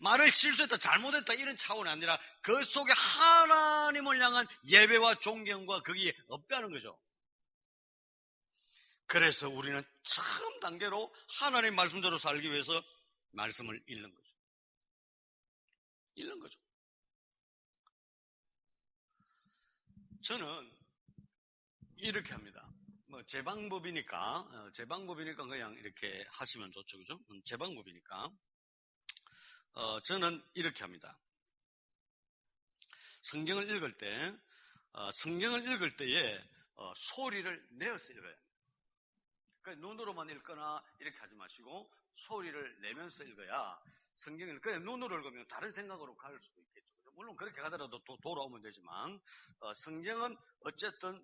말을 실수했다 잘못했다 이런 차원이 아니라 그 속에 하나님을 향한 예배와 존경과 그게 없다는 거죠. 그래서 우리는 처음 단계로 하나님의 말씀대로 살기 위해서 말씀을 읽는 거죠. 읽는 거죠. 저는 이렇게 합니다. 제 방법이니까 그냥 이렇게 하시면 좋죠. 그죠? 제 방법이니까. 저는 이렇게 합니다. 성경을 읽을 때에 소리를 내어서 읽어야 합니다. 그러니까 눈으로만 읽거나 이렇게 하지 마시고 소리를 내면서 읽어야 성경을 그냥 눈으로 읽으면 다른 생각으로 갈 수도 있겠죠. 물론 그렇게 가더라도 돌아오면 되지만 성경은 어쨌든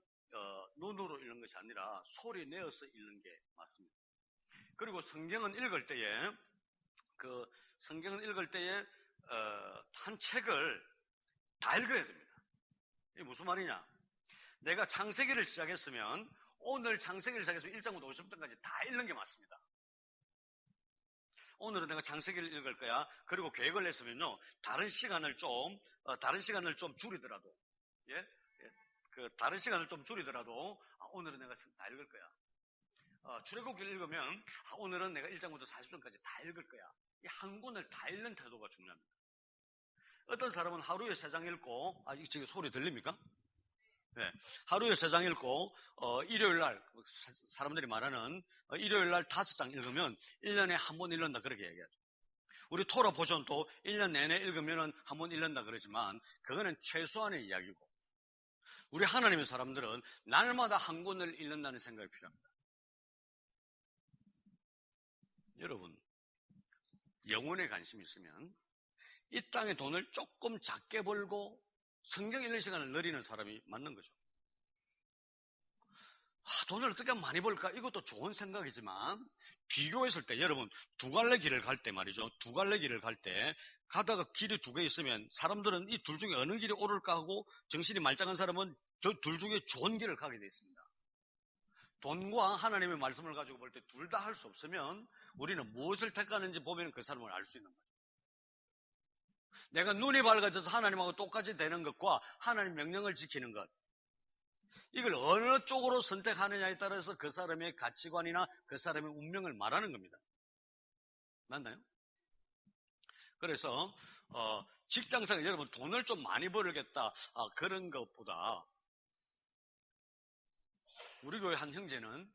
눈으로 읽는 것이 아니라 소리 내어서 읽는 게 맞습니다. 그리고 성경은 읽을 때에 한 책을 다 읽어야 됩니다. 이게 무슨 말이냐? 내가 창세기를 시작했으면 오늘 창세기를 시작했으면 1장부터 50장까지 다 읽는 게 맞습니다. 오늘은 내가 창세기를 읽을 거야. 그리고 계획을 했으면요. 다른 시간을 좀 줄이더라도 다른 시간을 좀 줄이더라도 오늘은 내가 다 읽을 거야. 출애굽기를 읽으면 오늘은 내가 1장부터 40장까지 다 읽을 거야. 이 한 권을 다 읽는 태도가 중요합니다. 어떤 사람은 하루에 3장 읽고 지금 소리 들립니까? 네. 하루에 3장 읽고 일요일날 사람들이 말하는 일요일날 5장 읽으면 1년에 한 번 읽는다 그렇게 얘기하죠. 우리 토라 포션도 1년 내내 읽으면 한 번 읽는다 그러지만 그거는 최소한의 이야기고 우리 하나님의 사람들은 날마다 한 권을 읽는다는 생각이 필요합니다. 여러분 영혼에 관심이 있으면 이 땅의 돈을 조금 작게 벌고 성경 읽는 시간을 늘리는 사람이 맞는 거죠. 돈을 어떻게 하면 많이 벌까? 이것도 좋은 생각이지만 비교했을 때 여러분 두 갈래 길을 갈 때 말이죠. 두 갈래 길을 갈 때 가다가 길이 두 개 있으면 사람들은 이 둘 중에 어느 길이 옳을까 하고 정신이 말짱한 사람은 둘 중에 좋은 길을 가게 되어 있습니다. 돈과 하나님의 말씀을 가지고 볼 때 둘 다 할 수 없으면 우리는 무엇을 택하는지 보면 그 사람을 알 수 있는 거죠. 내가 눈이 밝아져서 하나님하고 똑같이 되는 것과 하나님 명령을 지키는 것 이걸 어느 쪽으로 선택하느냐에 따라서 그 사람의 가치관이나 그 사람의 운명을 말하는 겁니다. 맞나요? 그래서 직장생활 여러분 돈을 좀 많이 벌겠다 그런 것보다 우리 교회 한 형제는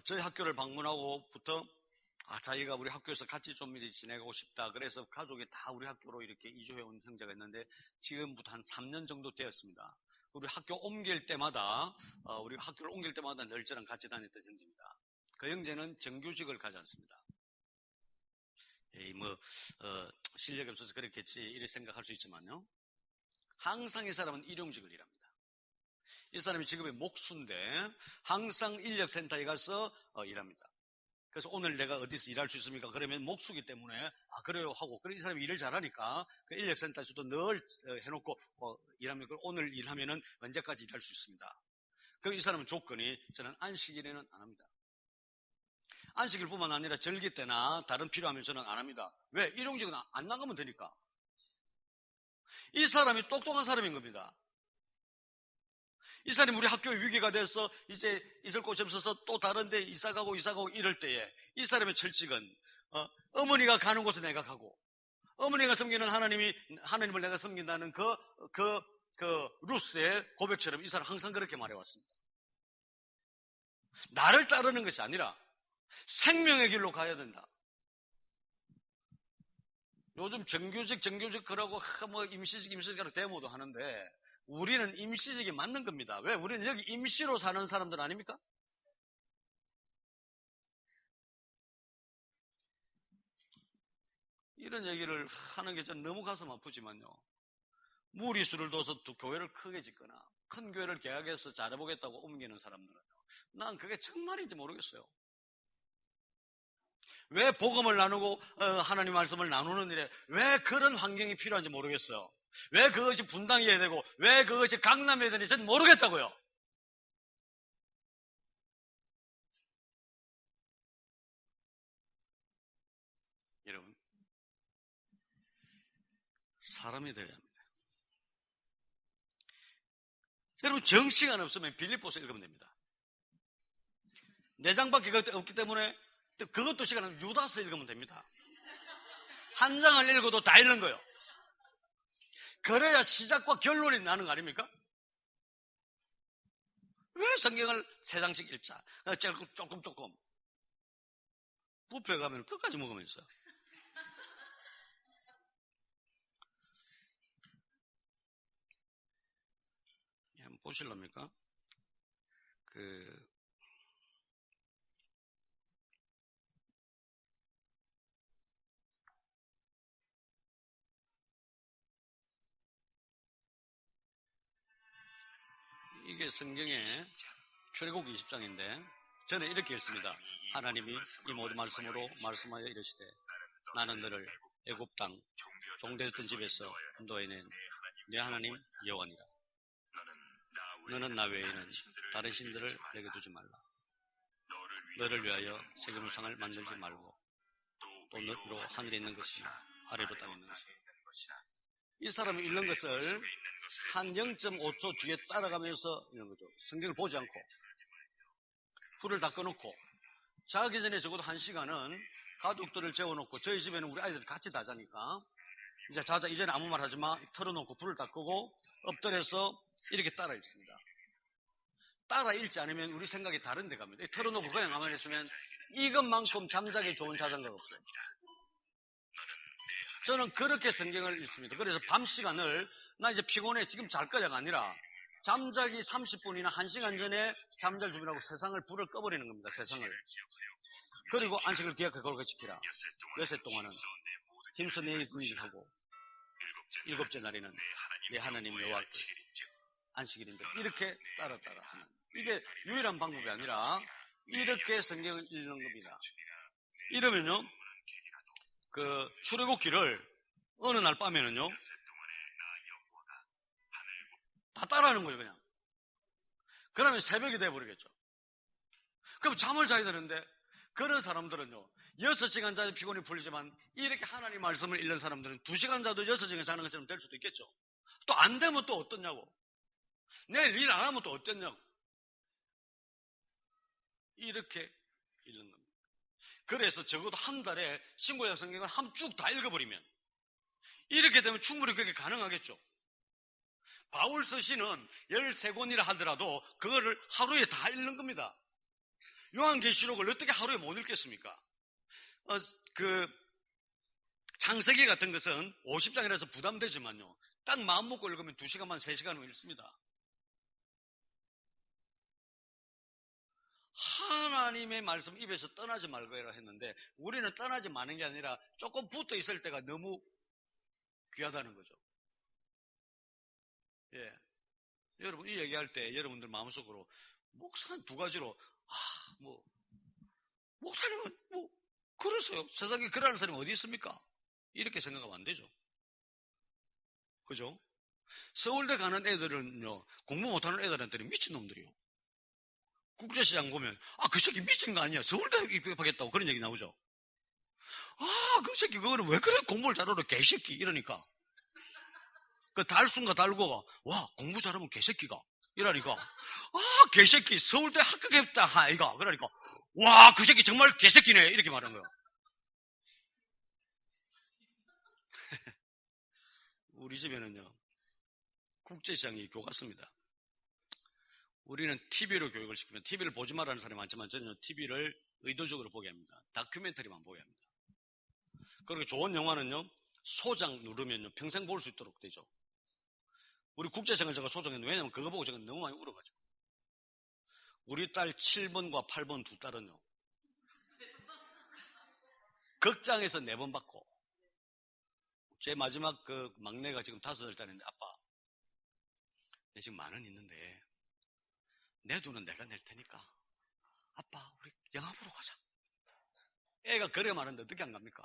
저희 학교를 방문하고부터 자기가 우리 학교에서 같이 좀 이렇게 지내고 싶다. 그래서 가족이 다 우리 학교로 이렇게 이주해온 형제가 있는데 지금부터 한 3년 정도 되었습니다. 우리 학교 옮길 때마다 우리 학교를 옮길 때마다 늘 저랑 같이 다녔던 형제입니다. 그 형제는 정규직을 가지 않습니다. 실력이 없어서 그렇겠지 이렇게 생각할 수 있지만요. 항상 이 사람은 일용직을 일합니다. 이 사람이 직업이 목수인데 항상 인력센터에 가서 일합니다. 그래서 오늘 내가 어디서 일할 수 있습니까? 그러면 목수기 때문에 그래요 하고 이 사람이 일을 잘하니까 그 인력센터에서도 늘 해놓고 일합니다. 오늘 일하면은 언제까지 일할 수 있습니다. 그럼 이 사람은 조건이 저는 안식일에는 안 합니다. 안식일뿐만 아니라 절기 때나 다른 필요하면 저는 안 합니다. 왜? 일용직은 안 나가면 되니까. 이 사람이 똑똑한 사람인 겁니다. 이 사람이 우리 학교에 위기가 돼서 이제 있을 곳이 없어서 또 다른 데 이사가고 이럴 때에 이 사람의 철칙은 어머니가 가는 곳에 내가 가고 어머니가 섬기는 하나님을 내가 섬긴다는 그 루스의 고백처럼 이 사람 항상 그렇게 말해왔습니다. 나를 따르는 것이 아니라 생명의 길로 가야 된다. 요즘 정규직 그러고 임시직이라고 데모도 하는데 우리는 임시직이 맞는 겁니다. 왜? 우리는 여기 임시로 사는 사람들 아닙니까? 이런 얘기를 하는 게 전 너무 가슴 아프지만요. 무리수를 둬서 교회를 크게 짓거나 큰 교회를 계약해서 잘해보겠다고 옮기는 사람들은요. 난 그게 정말인지 모르겠어요. 왜 복음을 나누고 하나님 말씀을 나누는 일에 왜 그런 환경이 필요한지 모르겠어요. 왜 그것이 분당이어야 되고 왜 그것이 강남이어야 되는지 저는 모르겠다고요. 여러분, 사람이 되어야 합니다. 여러분, 정시간 없으면 빌립보서 읽으면 됩니다. 4장밖에 없기 때문에 그것도 시간 없으면 유다서 읽으면 됩니다. 한 장을 읽어도 다 읽는 거예요. 그래야 시작과 결론이 나는 거 아닙니까? 왜 성경을 3장씩 읽자? 조금. 뷔페 가면 끝까지 먹으면서. 한번 보실랍니까? 이게 성경의 출애굽 20장인데 저는 이렇게 읽습니다. 하나님이 이 모든 말씀으로 말씀하여 이르시되 나는 너를 애굽 땅 종되었던 집에서 인도해낸 내 하나님 여호와니라. 너는 나 외에는 다른 신들을 내게 두지 말라. 너를 위하여 세금 우상을 만들지 말고 또 너로 하늘에 있는 것이나 아래로 땅에 있는 것이나. 이 사람이 읽는 것을 한 0.5초 뒤에 따라가면서 읽는 거죠. 성경을 보지 않고 불을 다 꺼놓고 자기 전에 적어도 1시간은 가족들을 재워놓고 저희 집에는 우리 아이들 같이 다 자니까 이제 자자 이제는 아무 말 하지 마 털어놓고 불을 다 끄고 엎드려서 이렇게 따라 읽습니다. 따라 읽지 않으면 우리 생각이 다른 데 갑니다. 털어놓고 그냥 가만히 있으면 이것만큼 잠자기 좋은 자장가가 없어요. 저는 그렇게 성경을 읽습니다. 그래서 밤 시간을 나 이제 피곤해 지금 잘 거야가 아니라 잠자기 30분이나 1시간 전에 잠잘 준비하고 세상을 불을 꺼버리는 겁니다. 세상을. 그리고 안식을 기약하고 그렇게 지키라. 엿새 동안은 힘써 내 일을 하고 7째 날에는 내 하나님 여호와 안식일인데 이렇게 따라 하는 이게 유일한 방법이 아니라 이렇게 성경을 읽는 겁니다. 이러면요 출애굽기를 어느 날 밤에는요 다 따라하는 거예요. 그냥 그러면 새벽이 돼버리겠죠. 그럼 잠을 자야 되는데 그런 사람들은요 6시간 자도 피곤이 풀리지만 이렇게 하나님 말씀을 읽는 사람들은 2시간 자도 6시간 자는 것처럼 될 수도 있겠죠. 또 안 되면 또 어떠냐고. 내일 일 안 하면 또 어땠냐고. 이렇게 읽는 겁니다. 그래서 적어도 한 달에 신구약 성경을 한 쭉 다 읽어버리면 이렇게 되면 충분히 그게 가능하겠죠. 바울 서신은 13권이라 하더라도 그거를 하루에 다 읽는 겁니다. 요한계시록을 어떻게 하루에 못 읽겠습니까? 창세기 같은 것은 50장이라서 부담되지만요. 딱 마음 먹고 읽으면 2시간만 3시간은 읽습니다. 하나님의 말씀 입에서 떠나지 말고 해라 했는데 우리는 떠나지 마는 게 아니라 조금 붙어 있을 때가 너무 귀하다는 거죠. 예. 여러분 이 얘기할 때 여러분들 마음속으로 목사는 두 가지로 목사님은 그러세요. 세상에 그러는 사람이 어디 있습니까? 이렇게 생각하면 안 되죠. 그죠? 서울대 가는 애들은요, 공부 못하는 애들한테는 미친놈들이요. 국제시장 보면, 그 새끼 미친 거 아니야. 서울대 입학했다고 그런 얘기 나오죠. 그 새끼 그거는 왜 그래 공부를 잘하러 개새끼 이러니까. 그 달순가 달고가, 와, 공부 잘하면 개새끼가. 이러니까, 개새끼 서울대 합격했다 하이가. 그러니까, 와, 그 새끼 정말 개새끼네. 이렇게 말하는 거예요. 우리 집에는요, 국제시장이 교과서입니다. 우리는 TV로 교육을 시키면 TV를 보지 말라는 사람이 많지만 저는 TV를 의도적으로 보게 합니다. 다큐멘터리만 보게 합니다. 그리고 좋은 영화는요, 소장 누르면요, 평생 볼 수 있도록 되죠. 우리 국제생을 제가 소장했는데, 왜냐면 그거 보고 제가 너무 많이 울어가지고. 우리 딸 7번과 8번 두 딸은요, 극장에서 4번 받고, 제 마지막 그 막내가 지금 5살짜리인데, 아빠, 내 지금 10,000원 있는데, 내 돈은 내가 낼 테니까, 아빠, 우리 영화 보러 가자. 애가 그래 말하는데 어떻게 안 갑니까?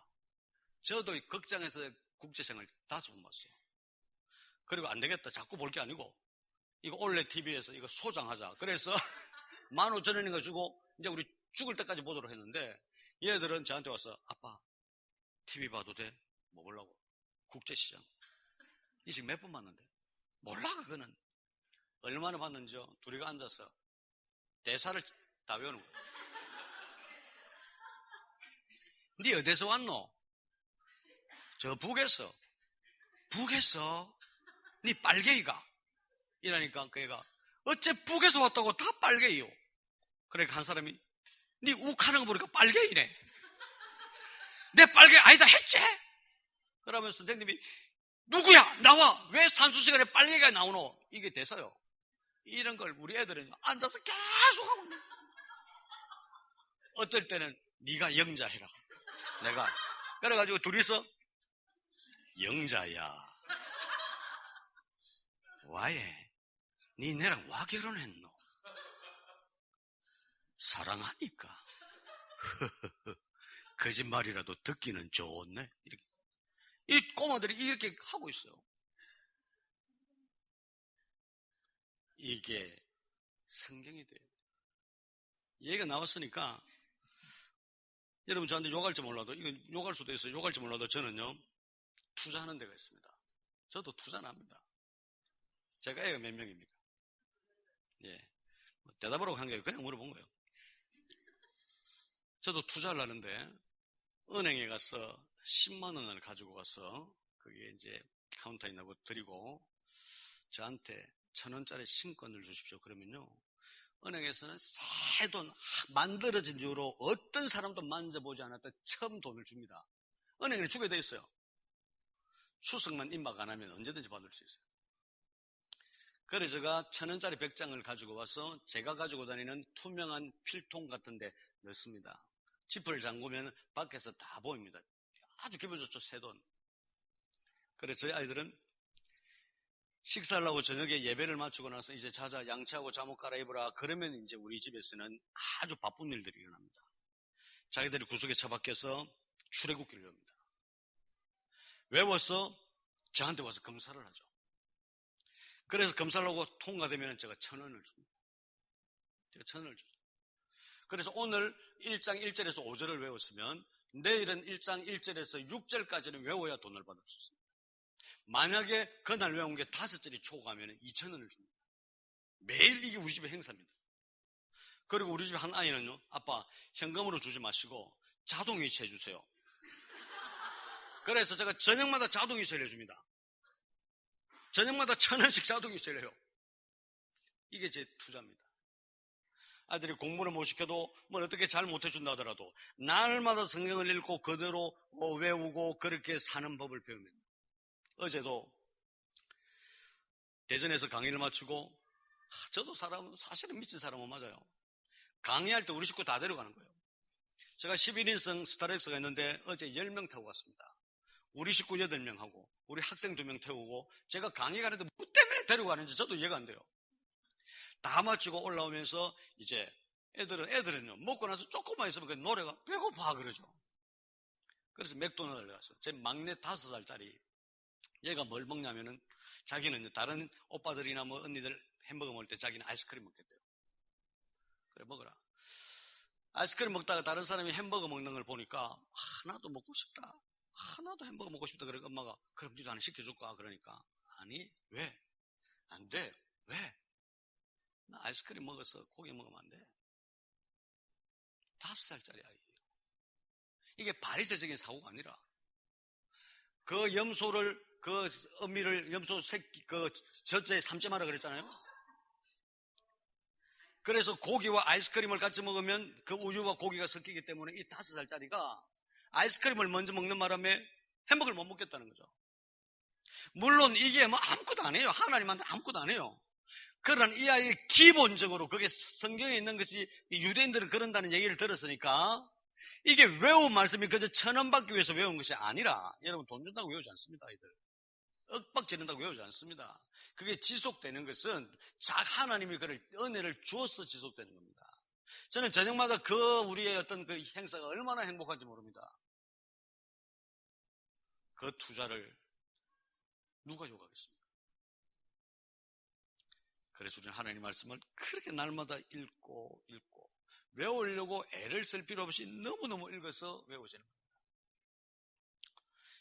저도 극장에서 국제생을 5번 봤어요. 그리고 안 되겠다. 자꾸 볼 게 아니고, 이거 올레 TV에서 이거 소장하자. 그래서 15,000원인가 주고, 이제 우리 죽을 때까지 보도록 했는데, 얘들은 저한테 와서, 아빠, TV 봐도 돼? 뭐 보려고? 국제시장. 이 지금 몇 번 봤는데? 몰라, 그거는. 얼마나 봤는지요? 둘이가 앉아서 대사를 다 외우는 거예요. 니 어디서 왔노? 저 북에서. 북에서? 니 빨개이가? 이러니까 그 애가 어째 북에서 왔다고 다 빨개요. 그러니까 한 사람이 니 욱하는 거 보니까 빨개이네. 내 빨개 아니다 했지? 그러면 선생님이 누구야? 나와. 왜 산수시간에 빨개가 나오노? 이게 대사요. 이런 걸 우리 애들은 앉아서 계속 하고 있는. 어떨 때는 네가 영자해라. 내가 그래가지고 둘이서 영자야. 와예. 니 내랑 와 결혼했노? 사랑하니까. 거짓말이라도 듣기는 좋네. 이렇게. 이 꼬마들이 이렇게 하고 있어요. 이게 성경이 돼요. 얘기가 나왔으니까 여러분 저한테 욕할지 몰라도 이건 욕할 수도 있어요. 욕할지 몰라도 저는요 투자하는 데가 있습니다. 저도 투자는 합니다. 제가 애가 몇 명입니까? 예, 대답으로 한 게 그냥 물어본 거예요. 저도 투자를 하는데 은행에 가서 10만 원을 가지고 가서 그게 이제 카운터에 나고 드리고 저한테 1,000원짜리 신권을 주십시오. 그러면요 은행에서는 새 돈 만들어진 이후로 어떤 사람도 만져보지 않았던 처음 돈을 줍니다. 은행에 주게 돼 있어요. 추석만 임박 안 하면 언제든지 받을 수 있어요. 그래서 제가 1,000원짜리 100장을 가지고 와서 제가 가지고 다니는 투명한 필통 같은 데 넣습니다. 지퍼를 잠그면 밖에서 다 보입니다. 아주 기분 좋죠, 새 돈. 그래서 저희 아이들은 식사를 하고 저녁에 예배를 마치고 나서 이제 자자 양치하고 잠옷 갈아입으라. 그러면 이제 우리 집에서는 아주 바쁜 일들이 일어납니다. 자기들이 구석에 처박혀서 출애굽기를 외웁니다. 외워서 저한테 와서 검사를 하죠. 그래서 검사를 하고 통과되면 제가 1,000원을 줍니다. 제가 1,000원을 주죠. 그래서 오늘 1장 1절에서 5절을 외웠으면 내일은 1장 1절에서 6절까지는 외워야 돈을 받을 수 있습니다. 만약에 그날 외운 게 5절이 초과하면 2,000원을 줍니다. 매일 이게 우리 집의 행사입니다. 그리고 우리 집 한 아이는요, 아빠 현금으로 주지 마시고 자동이체 해주세요. 그래서 제가 저녁마다 자동이체를 해줍니다. 저녁마다 1,000원씩 자동이체를 해요. 이게 제 투자입니다. 아들이 공부를 못 시켜도 뭘 어떻게 잘 못해준다 하더라도 날마다 성경을 읽고 그대로 외우고 그렇게 사는 법을 배웁니다. 어제도 대전에서 강의를 마치고 저도 사실은 미친 사람은 맞아요. 강의할 때 우리 식구 다 데려가는 거예요. 제가 11인승 스타렉스가 있는데 어제 10명 타고 갔습니다. 우리 식구 8명하고 우리 학생 2명 태우고 제가 강의 가는데 뭐 때문에 데려가는지 저도 이해가 안 돼요. 다 마치고 올라오면서 이제 애들은요 먹고 나서 조금만 있으면 그 노래가 배고파 그러죠. 그래서 맥도날드를 갔어요. 제 막내 5살짜리 얘가 뭘 먹냐면은 자기는 다른 오빠들이나 뭐 언니들 햄버거 먹을 때 자기는 아이스크림 먹겠대요. 그래 먹어라. 아이스크림 먹다가 다른 사람이 햄버거 먹는 걸 보니까 하나도 먹고 싶다. 하나도 햄버거 먹고 싶다. 그러니까 엄마가 그럼 니도 하나 시켜줄까? 그러니까 아니 왜? 안 돼. 왜? 나 아이스크림 먹어서 고기 먹으면 안 돼. 5살짜리 아이예요. 이게 바리새적인 사고가 아니라 그 염소를 그 어미를 염소 새끼 그 젖에 삼지 마라 그랬잖아요. 그래서 고기와 아이스크림을 같이 먹으면 그 우유와 고기가 섞이기 때문에 이 5살짜리가 아이스크림을 먼저 먹는 바람에 햄버거를 못 먹겠다는 거죠. 물론 이게 뭐 아무것도 안 해요. 하나님한테 아무것도 안 해요. 그러나 이 아이 기본적으로 그게 성경에 있는 것이 유대인들은 그런다는 얘기를 들었으니까 이게 외운 말씀이 그저 1,000원 받기 위해서 외운 것이 아니라 여러분 돈 준다고 외우지 않습니다. 아이들. 윽박 지른다고 외우지 않습니다. 그게 지속되는 것은 하나님이 그를 은혜를 주어서 지속되는 겁니다. 저는 저녁마다 우리의 어떤 그 행사가 얼마나 행복한지 모릅니다. 그 투자를 누가 요구하겠습니까? 그래서 우리는 하나님 말씀을 그렇게 날마다 읽고 외우려고 애를 쓸 필요 없이 너무너무 읽어서 외워지는 겁니다.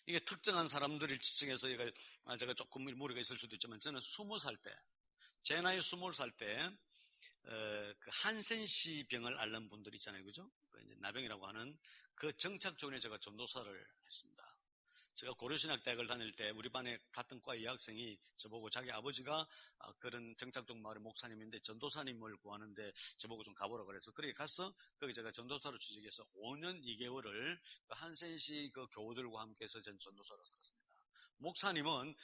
이게 특정한 사람들을 지칭해서 제가 조금 무리가 있을 수도 있지만 저는 20살 때, 제 나이 20살 때 그 한센시 병을 앓는 분들 있잖아요. 그죠? 이제 나병이라고 하는 그 정착존에 제가 전도사를 했습니다. 제가 고려신학대학을 다닐 때 우리 반에 같은 과의 여학생이 저보고 자기 아버지가 그런 정착종 마을의 목사님인데 전도사님을 구하는데 저보고 좀 가보라 그래서 그렇게 가서 거기 제가 전도사로 취직해서 5년 2개월을 그 한센시 그 교우들과 함께 해서 전 전도사로 살았습니다. 목사님은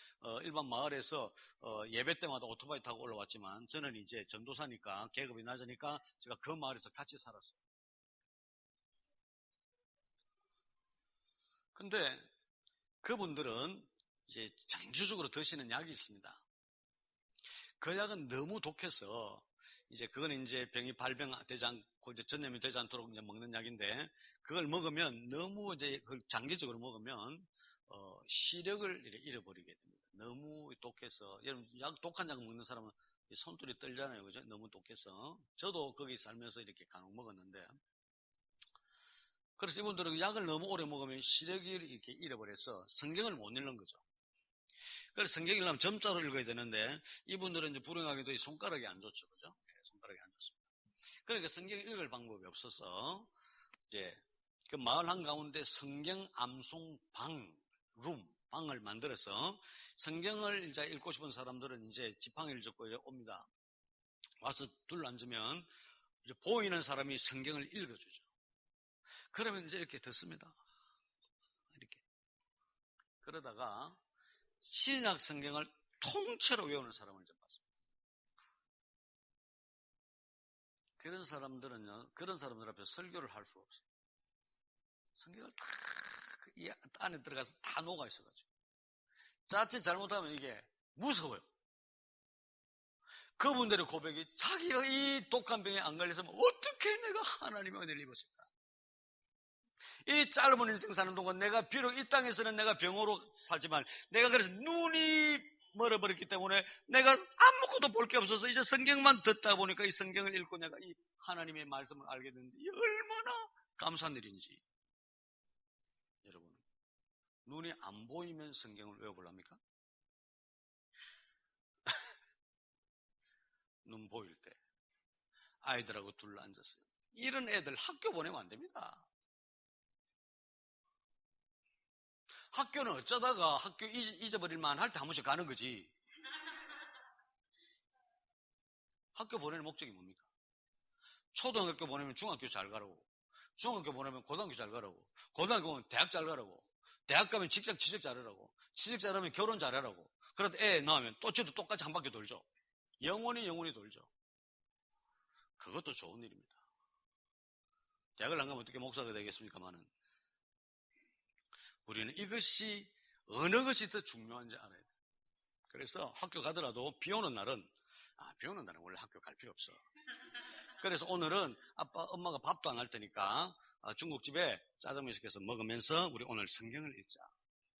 일반 마을에서 예배 때마다 오토바이 타고 올라왔지만 저는 이제 전도사니까 계급이 낮으니까 제가 그 마을에서 같이 살았어요. 근데 그분들은 이제 장기적으로 드시는 약이 있습니다. 그 약은 너무 독해서 이제 그건 이제 병이 발병되지 않고 이제 전염이 되지 않도록 이제 먹는 약인데 그걸 먹으면 너무 이제 그걸 장기적으로 먹으면 시력을 잃어버리게 됩니다. 너무 독해서 여러분 독한 약 먹는 사람은 손들이 떨잖아요, 그죠? 너무 독해서 저도 거기 살면서 이렇게 간혹 먹었는데. 그래서 이분들은 약을 너무 오래 먹으면 시력이 이렇게 잃어버려서 성경을 못 읽는 거죠. 그래서 성경 읽으려면 점자로 읽어야 되는데 이분들은 이제 불행하게도 이 손가락이 안 좋죠. 그죠? 네, 손가락이 안 좋습니다. 그러니까 성경 읽을 방법이 없어서 이제 그 마을 한가운데 성경 암송 방을 만들어서 성경을 이제 읽고 싶은 사람들은 이제 지팡이를 젓고 이제 옵니다. 와서 둘러앉으면 이제 보이는 사람이 성경을 읽어주죠. 그러면 이제 이렇게 듣습니다. 이렇게. 그러다가 신약 성경을 통째로 외우는 사람을 이제 봤습니다. 그런 사람들 앞에 설교를 할 수가 없어요. 성경을 다 이 안에 들어가서 다 녹아 있어가지고. 자칫 잘못하면 이게 무서워요. 그분들의 고백이 자기가 이 독한 병에 안 걸렸으면 어떻게 내가 하나님의 은혜를 입었을까? 이 짧은 인생 사는 동안 내가 비록 이 땅에서는 내가 병으로 살지만 내가 그래서 눈이 멀어버렸기 때문에 내가 아무것도 볼 게 없어서 이제 성경만 듣다 보니까 이 성경을 읽고 내가 이 하나님의 말씀을 알게 됐는데 얼마나 감사한 일인지. 여러분, 눈이 안 보이면 성경을 외워보랍니까? 눈 보일 때 아이들하고 둘러 앉았어요. 이런 애들 학교 보내면 안 됩니다. 학교는 어쩌다가 학교 잊어버릴 만할 때 한 번씩 가는 거지. 학교 보내는 목적이 뭡니까? 초등학교 보내면 중학교 잘 가라고, 중학교 보내면 고등학교 잘 가라고, 고등학교 보면 대학 잘 가라고, 대학 가면 직장 취직 잘하라고, 취직 잘하면 결혼 잘하라고. 그런데 애 낳으면 또 쟤도 똑같이 한 바퀴 돌죠. 영원히 돌죠. 그것도 좋은 일입니다. 대학을 안 가면 어떻게 목사가 되겠습니까마는 우리는 이것이 어느 것이 더 중요한지 알아야 돼요. 그래서 학교 가더라도 비 오는 날은 원래 학교 갈 필요 없어. 그래서 오늘은 아빠, 엄마가 밥도 안 할 테니까 중국집에 짜장면 시켜서 먹으면서 우리 오늘 성경을 읽자.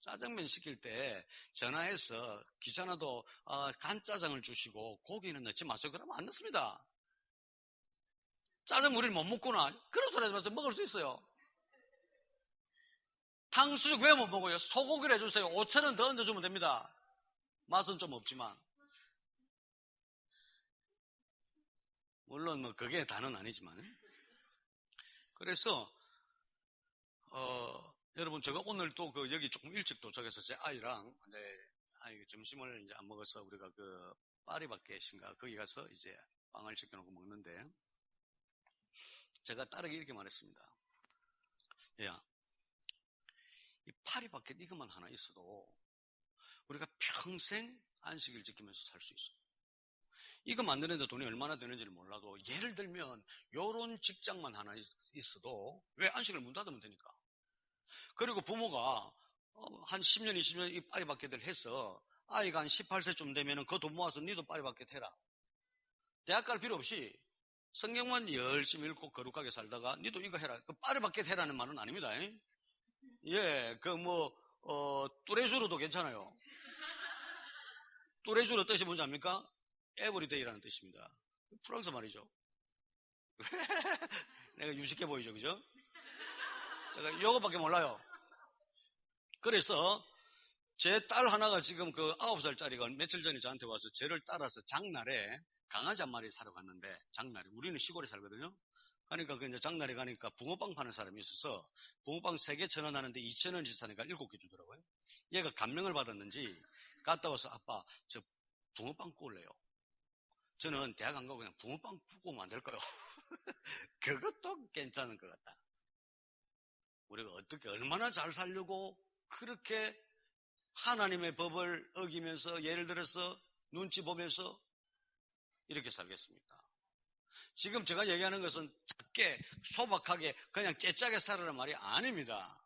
짜장면 시킬 때 전화해서 귀찮아도 간짜장을 주시고 고기는 넣지 마세요. 그러면 안 넣습니다. 짜장 우리는 못 먹구나. 그런 소리 하지 마세요. 먹을 수 있어요. 탕수육 왜 못 먹어요? 소고기를 해주세요. 5,000원 더 얹어주면 됩니다. 맛은 좀 없지만. 물론 뭐 그게 다는 아니지만. 그래서 여러분 제가 오늘 또 여기 조금 일찍 도착해서 제 아이랑 아이 점심을 이제 안 먹어서 우리가 파리바게트인가 거기 가서 이제 빵을 시켜놓고 먹는데 제가 딸에게 이렇게 말했습니다. 야, 이 파리바게트 이것만 하나 있어도 우리가 평생 안식일 지키면서 살 수 있어. 이거 만드는데 돈이 얼마나 되는지를 몰라도 예를 들면 요런 직장만 하나 있어도 왜 안식을 문 닫으면 되니까. 그리고 부모가 한 10년, 20년 이 파리바게트를 해서 아이가 한 18세쯤 되면은 그 돈 모아서 니도 파리바게트 해라. 대학 갈 필요 없이 성경만 열심히 읽고 거룩하게 살다가 니도 이거 해라. 그 파리바게트 해라는 말은 아닙니다. 예, 뚜레쥬르도 괜찮아요. 뚜레쥬르 뜻이 뭔지 압니까? 에브리데이라는 뜻입니다. 프랑스 말이죠. 내가 유식해 보이죠, 그죠? 제가 이거밖에 몰라요. 그래서 제 딸 하나가 지금 9살짜리가 며칠 전에 저한테 와서 저를 따라서 장날에 강아지 한 마리 사러 갔는데, 장날에 우리는 시골에 살거든요. 그러니까 이제 장날에 가니까 붕어빵 파는 사람이 있어서 붕어빵 3개 1,000원 하는데 2,000원씩 사니까 7개 주더라고요. 얘가 감명을 받았는지 갔다 와서 아빠 저 붕어빵 구울래요. 저는 대학 안 가고 그냥 붕어빵 구우면 안 될까요? 그것도 괜찮은 것 같다. 우리가 어떻게 얼마나 잘 살려고 그렇게 하나님의 법을 어기면서 예를 들어서 눈치 보면서 이렇게 살겠습니까? 지금 제가 얘기하는 것은 작게 소박하게 그냥 째짜게 살아라는 말이 아닙니다.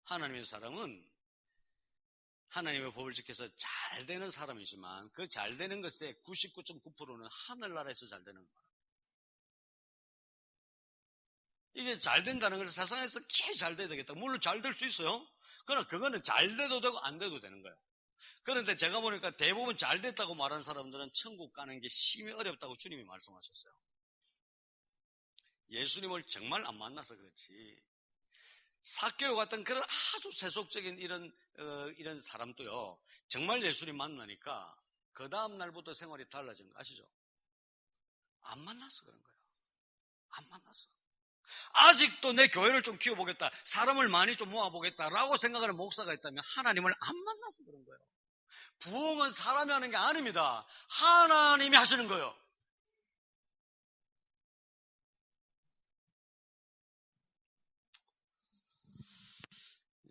하나님의 사람은 하나님의 법을 지켜서 잘 되는 사람이지만 그 잘 되는 것의 99.9%는 하늘나라에서 잘 되는 거예요. 이게 잘 된다는 것은 세상에서 제일 잘 돼야 되겠다. 물론 잘 될 수 있어요. 그러나 그거는 잘 돼도 되고 안 돼도 되는 거예요. 그런데 제가 보니까 대부분 잘 됐다고 말하는 사람들은 천국 가는 게 심히 어렵다고 주님이 말씀하셨어요. 예수님을 정말 안 만나서 그렇지. 삭개오 같은 그런 아주 세속적인 이런 사람도요. 정말 예수님 만나니까 그 다음 날부터 생활이 달라진 거 아시죠? 안 만나서 그런 거예요. 안 만나서. 아직도 내 교회를 좀 키워보겠다. 사람을 많이 좀 모아보겠다라고 생각하는 목사가 있다면 하나님을 안 만나서 그런 거예요. 부흥은 사람이 하는 게 아닙니다. 하나님이 하시는 거예요.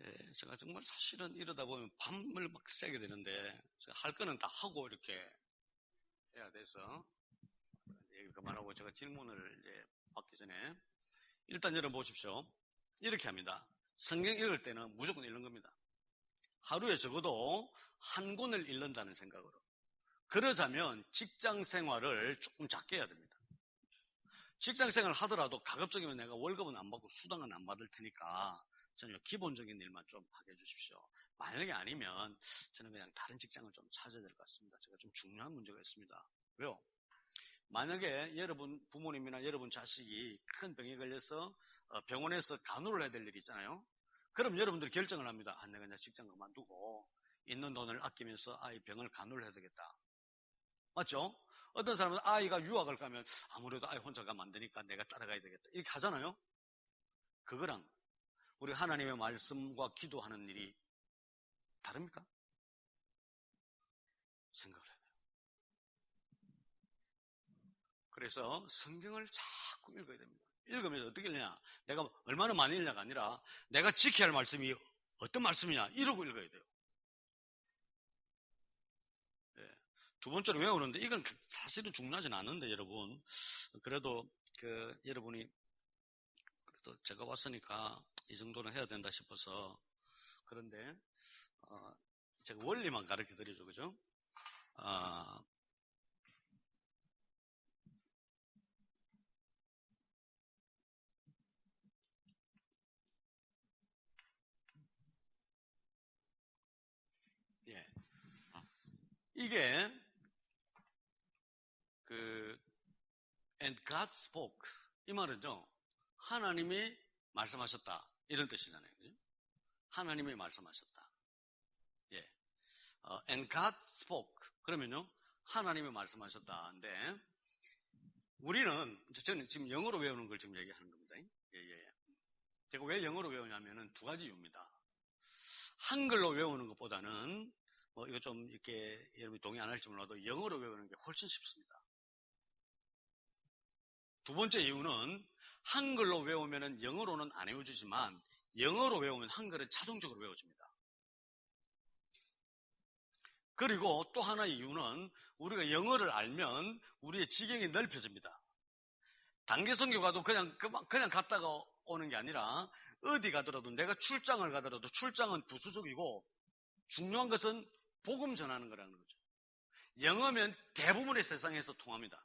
예, 제가 정말 사실은 이러다 보면 밤을 막 새게 되는데 할 거는 다 하고 이렇게 해야 돼서 얘기 그만하고 제가 질문을 이제 받기 전에 일단 여러분 보십시오. 이렇게 합니다. 성경 읽을 때는 무조건 읽는 겁니다. 하루에 적어도 한 권을 읽는다는 생각으로. 그러자면 직장 생활을 조금 작게 해야 됩니다. 직장 생활을 하더라도 가급적이면 내가 월급은 안 받고 수당은 안 받을 테니까 저는 기본적인 일만 좀 하게 해주십시오. 만약에 아니면 저는 그냥 다른 직장을 좀 찾아야 될 것 같습니다. 제가 좀 중요한 문제가 있습니다. 왜요? 만약에 여러분 부모님이나 여러분 자식이 큰 병에 걸려서 병원에서 간호를 해야 될 일이 있잖아요. 그럼 여러분들이 결정을 합니다. 내가 그냥 직장 그만두고 있는 돈을 아끼면서 아이 병을 간호를 해야 되겠다. 맞죠? 어떤 사람은 아이가 유학을 가면 아무래도 아이 혼자 가면 안 되니까 내가 따라가야 되겠다. 이렇게 하잖아요. 그거랑 우리 하나님의 말씀과 기도하는 일이 다릅니까? 생각을 해야 돼요. 그래서 성경을 자꾸 읽어야 됩니다. 읽으면서 어떻게 읽냐? 내가 얼마나 많이 읽냐가 아니라 내가 지켜야 할 말씀이 어떤 말씀이냐? 이러고 읽어야 돼요. 예. 두 번째로 외우는데 이건 사실은 중요하진 않은데 여러분 그래도 여러분이 그래도 제가 왔으니까 이 정도는 해야 된다 싶어서 그런데 제가 원리만 가르쳐 드리죠, 그죠? 예. 이게 and God spoke 이 말은요 하나님이 말씀하셨다 이런 뜻이잖아요. 그죠? 하나님이 말씀하셨다. 예. and God spoke 그러면요 하나님이 말씀하셨다인데 저는 지금 영어로 외우는 걸 지금 얘기하는 겁니다. 예. 제가 왜 영어로 외우냐면은 두 가지 이유입니다. 한글로 외우는 것보다는 이거 좀 이렇게 여러분이 동의 안 할지 몰라도 영어로 외우는 게 훨씬 쉽습니다. 두 번째 이유는 한글로 외우면은 영어로는 안 외워지지만 영어로 외우면 한글은 자동적으로 외워집니다. 그리고 또 하나의 이유는 우리가 영어를 알면 우리의 지경이 넓혀집니다. 단기 선교가도 그냥 갔다가 오는 게 아니라 어디 가더라도 내가 출장을 가더라도 출장은 부수적이고 중요한 것은 복음 전하는 거라는 거죠. 영어면 대부분의 세상에서 통합니다.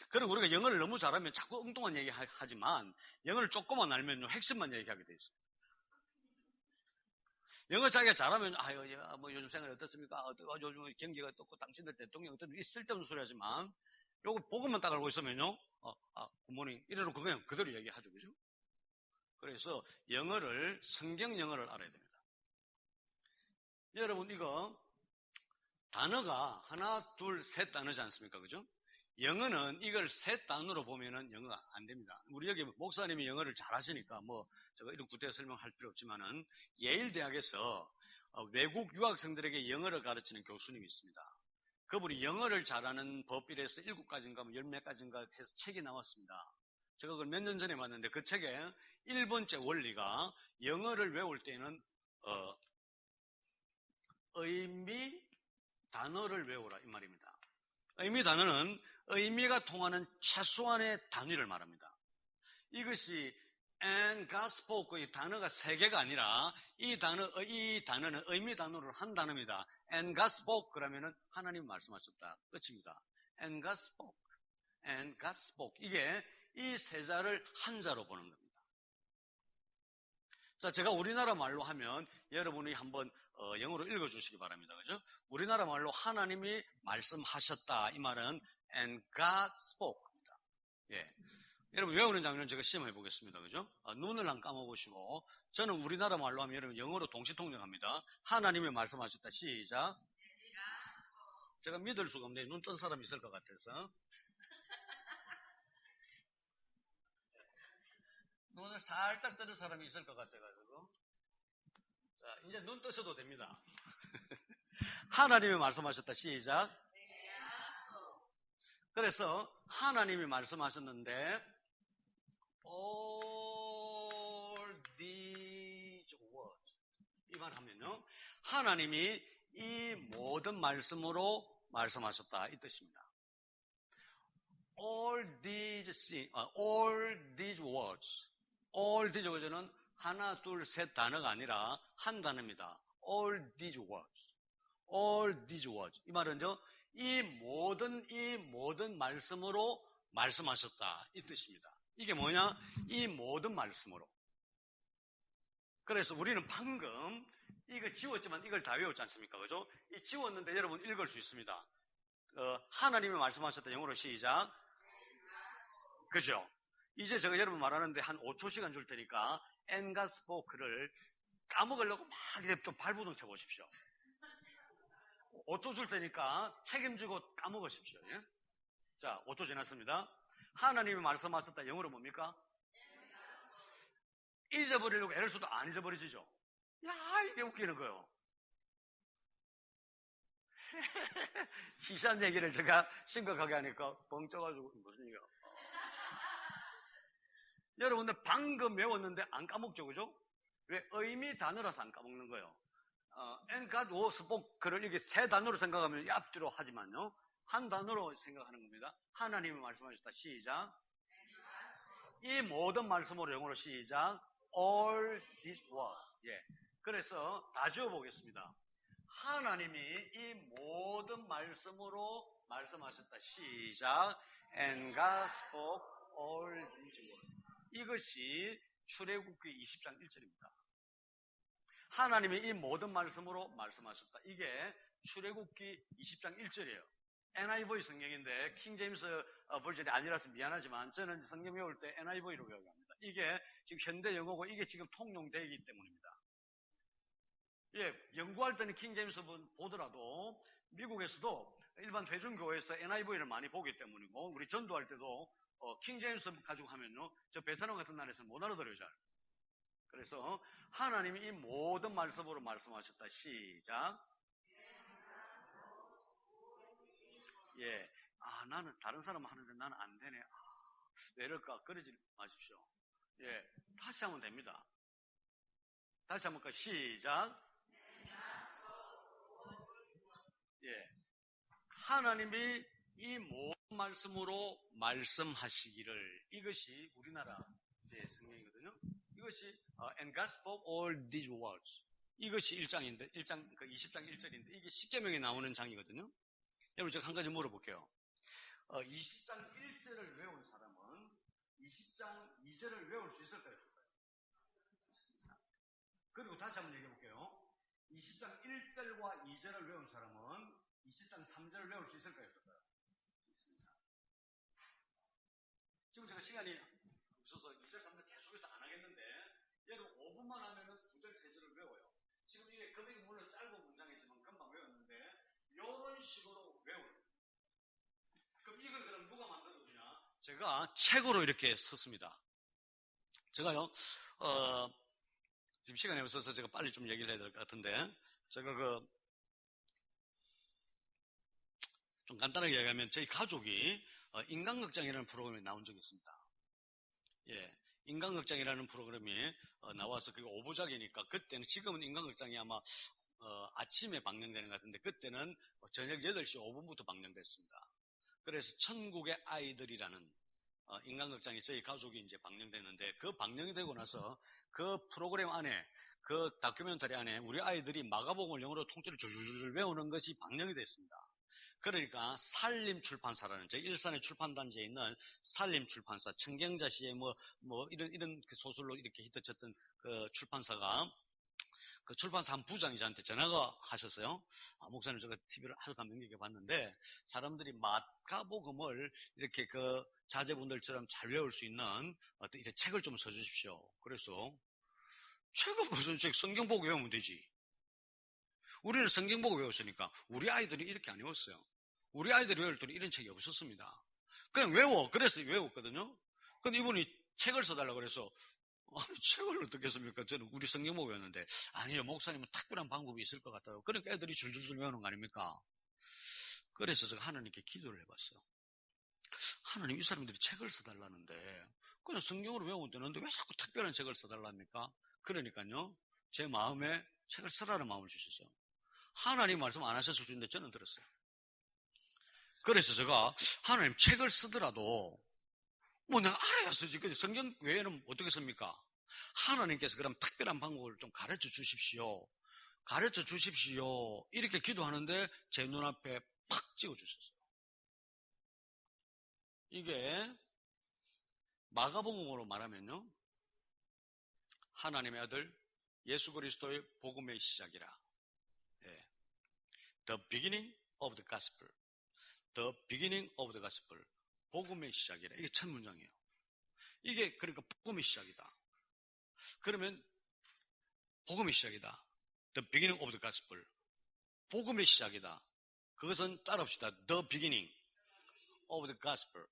그리고 우리가 영어를 너무 잘하면 자꾸 엉뚱한 얘기 하지만 영어를 조금만 알면 핵심만 얘기하게 돼 있어요. 영어 자기가 잘하면 뭐 요즘 생활이 어떻습니까? 요즘 경기가 어떻고 당신들 대통령 어떻고 쓸데없는 소리 하지만 요거 복음만 딱 알고 있으면요. 굿모닝 이래놓고 그냥 그대로 얘기하죠. 그죠? 그래서 성경 영어를 알아야 됩니다. 여러분 이거 단어가 하나, 둘, 셋 단어지 않습니까? 그죠? 영어는 이걸 셋 단어로 보면은 영어가 안 됩니다. 우리 여기 목사님이 영어를 잘 하시니까 제가 이런 구태여 설명할 필요 없지만은 예일 대학에서 외국 유학생들에게 영어를 가르치는 교수님이 있습니다. 그분이 영어를 잘하는 법이라서 7가지인가 10몇 가지인가 해서 책이 나왔습니다. 제가 그걸 몇 년 전에 봤는데 그 책에 1번째 원리가 영어를 외울 때는 의미 단어를 외우라 이 말입니다. 의미 단어는 의미가 통하는 최소한의 단위를 말합니다. 이것이 and God spoke 이 단어가 3개가 아니라 이 단어는 의미 단어를 한 단어입니다. and God spoke 그러면은 하나님 말씀하셨다. 끝입니다. and God spoke. and God spoke. 이게 이 세 자를 한자로 보는 겁니다. 자, 제가 우리나라 말로 하면 여러분이 한번 영어로 읽어주시기 바랍니다. 그죠? 우리나라 말로 하나님이 말씀하셨다. 이 말은 and God spoke입니다. 예. 여러분 외우는 장면 제가 시험해 보겠습니다. 그죠? 눈을 안 감아보시고 저는 우리나라 말로 하면 여러분 영어로 동시통역합니다. 하나님이 말씀하셨다. 시작. 제가 믿을 수가 없네. 눈 뜬 사람 있을 것 같아서. 눈을 살짝 뜨는 사람이 있을 것 같아가지고. 자, 이제 눈 뜨셔도 됩니다. 하나님이 말씀하셨다. 시작. 그래서 하나님이 말씀하셨는데 all these words 이 말 하면요. 하나님이 이 모든 말씀으로 말씀하셨다. 이 뜻입니다. all these words all these words는 하나, 둘, 셋 단어가 아니라 한 단어입니다. all these words. 이 말은요, 이 모든 말씀으로 말씀하셨다. 이 뜻입니다. 이게 뭐냐? 이 모든 말씀으로. 그래서 우리는 방금 이거 지웠지만 이걸 다 외웠지 않습니까? 그죠? 이 지웠는데 여러분 읽을 수 있습니다. 하나님이 말씀하셨다. 영어로 시작. 그죠? 이제 제가 여러분 말하는데 한 5초 시간 줄 테니까 and God spoke를 까먹으려고 막 좀 발부둥 쳐보십시오. 5초 줄 테니까 책임지고 까먹으십시오. 예? 자, 5초 지났습니다. 하나님이 말씀하셨다. 영어로 뭡니까? 잊어버리려고 애를 써도 안 잊어버리시죠? 야, 이게 웃기는 거예요. 시시한 얘기를 제가 심각하게 하니까 뻥 쪄가지고 무슨 얘기야. 여러분들 방금 외웠는데 안 까먹죠, 그죠? 왜? 의미 단어라서 안 까먹는 거예요. And God spoke. 그를 이게 세 단어로 생각하면 앞뒤로 하지만요. 한 단어로 생각하는 겁니다. 하나님이 말씀하셨다. 시작. 이 모든 말씀으로 영어로 시작. All this word. 예. 그래서 다 지어보겠습니다. 하나님이 이 모든 말씀으로 말씀하셨다. 시작. And God spoke all these words. 이것이 출애굽기 20장 1절입니다. 하나님이 이 모든 말씀으로 말씀하셨다. 이게 출애굽기 20장 1절이에요. NIV 성경인데 킹제임스 버전이 아니라서 미안하지만 저는 성경 외울 때 NIV로 외워갑니다. 이게 지금 현대 영어고 이게 지금 통용되기 때문입니다. 예, 연구할 때는 킹제임스 보더라도 미국에서도 일반 회중교회에서 NIV를 많이 보기 때문이고 우리 전도할 때도 킹제임스 가지고 하면요 저 베트남 같은 나라에서는 못 알아들어요 잘. 그래서 하나님이 이 모든 말씀으로 말씀하셨다. 시작. 예. 나는 다른 사람 하는데 나는 안 되네. 왜 이럴까? 그러지 마십시오. 예. 다시 하면 됩니다. 다시 한번 시작. 예. 하나님이 이 모든 말씀으로 말씀하시기를 이것이 우리나라 성경이거든요. 이것이 and God spoke all these words. 이것이 1장인데 1장 그 20장 1절인데 이게 십계명에 나오는 장이거든요. 여러분 제가 한 가지 물어볼게요. 20장 1절을 외운 사람은 20장 2절을 외울 수 있을까요? 그리고 다시 한번 얘기해 볼게요. 20장 1절과 2절을 외운 사람은 20장 3절을 외울 수 있을까요? 지금 제가 시간이 없어서 2절, 3절 계속해서 안 하겠는데 여러분 5분만 하면은 2절, 3절을 외워요. 지금 이게 금액이 물론 짧은 문장이지만 금방 외웠는데 이런 식으로 외워요. 그럼 이걸 그럼 누가 만들어주냐? 제가 책으로 이렇게 썼습니다. 제가요, 지금 시간이 없어서 제가 빨리 좀 얘기를 해야 될 것 같은데, 제가 좀 간단하게 얘기하면 저희 가족이 인간극장이라는 프로그램에 나온 적이 있습니다. 예, 인간극장이라는 프로그램이 나와서 그게 5부작이니까 그때는 지금은 인간극장이 아마 아침에 방영되는 것 같은데 그때는 저녁 8시 5분부터 방영됐습니다. 그래서 천국의 아이들이라는 인간극장이 저희 가족이 이제 방영됐는데 그 방영이 되고 나서 그 프로그램 안에 그 다큐멘터리 안에 우리 아이들이 마가복음을 영어로 통째로 줄줄줄 외우는 것이 방영이 됐습니다. 그러니까 산림출판사라는 제 일산의 출판단지에 있는 산림출판사 청경자시의 이런 그 소설로 이렇게 히트쳤던 그 출판사가 그 출판사 한 부장이 저한테 전화가 하셨어요. 목사님 제가 TV를 아주 감명 깊게 봤는데 사람들이 마가복음을 이렇게 그 자제분들처럼 잘 외울 수 있는 어떤 이런 책을 좀 써주십시오. 그래서 책은 무슨 책? 성경 보고 외우면 되지. 우리는 성경 보고 외웠으니까 우리 아이들이 이렇게 안 외웠어요. 우리 아이들이 외울 때는 이런 책이 없었습니다. 그냥 외워. 그래서 외웠거든요. 근데 이분이 책을 써달라고 그래서 책을 어떻게 씁니까? 저는 우리 성경 보고 외웠는데 아니요. 목사님은 특별한 방법이 있을 것 같아요. 그러니까 애들이 줄줄줄 외우는 거 아닙니까? 그래서 제가 하나님께 기도를 해봤어요. 하나님 이 사람들이 책을 써달라는데 그냥 성경으로 외우면 되는데 왜 자꾸 특별한 책을 써달랍니까? 그러니까요. 제 마음에 책을 쓰라는 마음을 주셨어요. 하나님 말씀 안 하셨을 텐데 저는 들었어요. 그래서 제가 하나님 책을 쓰더라도 내가 알아야 쓰지. 성경 외에는 어떻게 씁니까? 하나님께서 그럼 특별한 방법을 좀 가르쳐 주십시오. 가르쳐 주십시오. 이렇게 기도하는데 제 눈앞에 팍 찍어 주셨어요. 이게 마가복음으로 말하면요. 하나님의 아들 예수 그리스도의 복음의 시작이라. 예. The beginning of the gospel. The beginning of the gospel. 복음의 시작이라. 이게 첫 문장이에요. 이게 그러니까 복음의 시작이다. 그러면 복음의 시작이다. The beginning of the gospel. 복음의 시작이다. 그것은 따라합시다. The beginning of the gospel.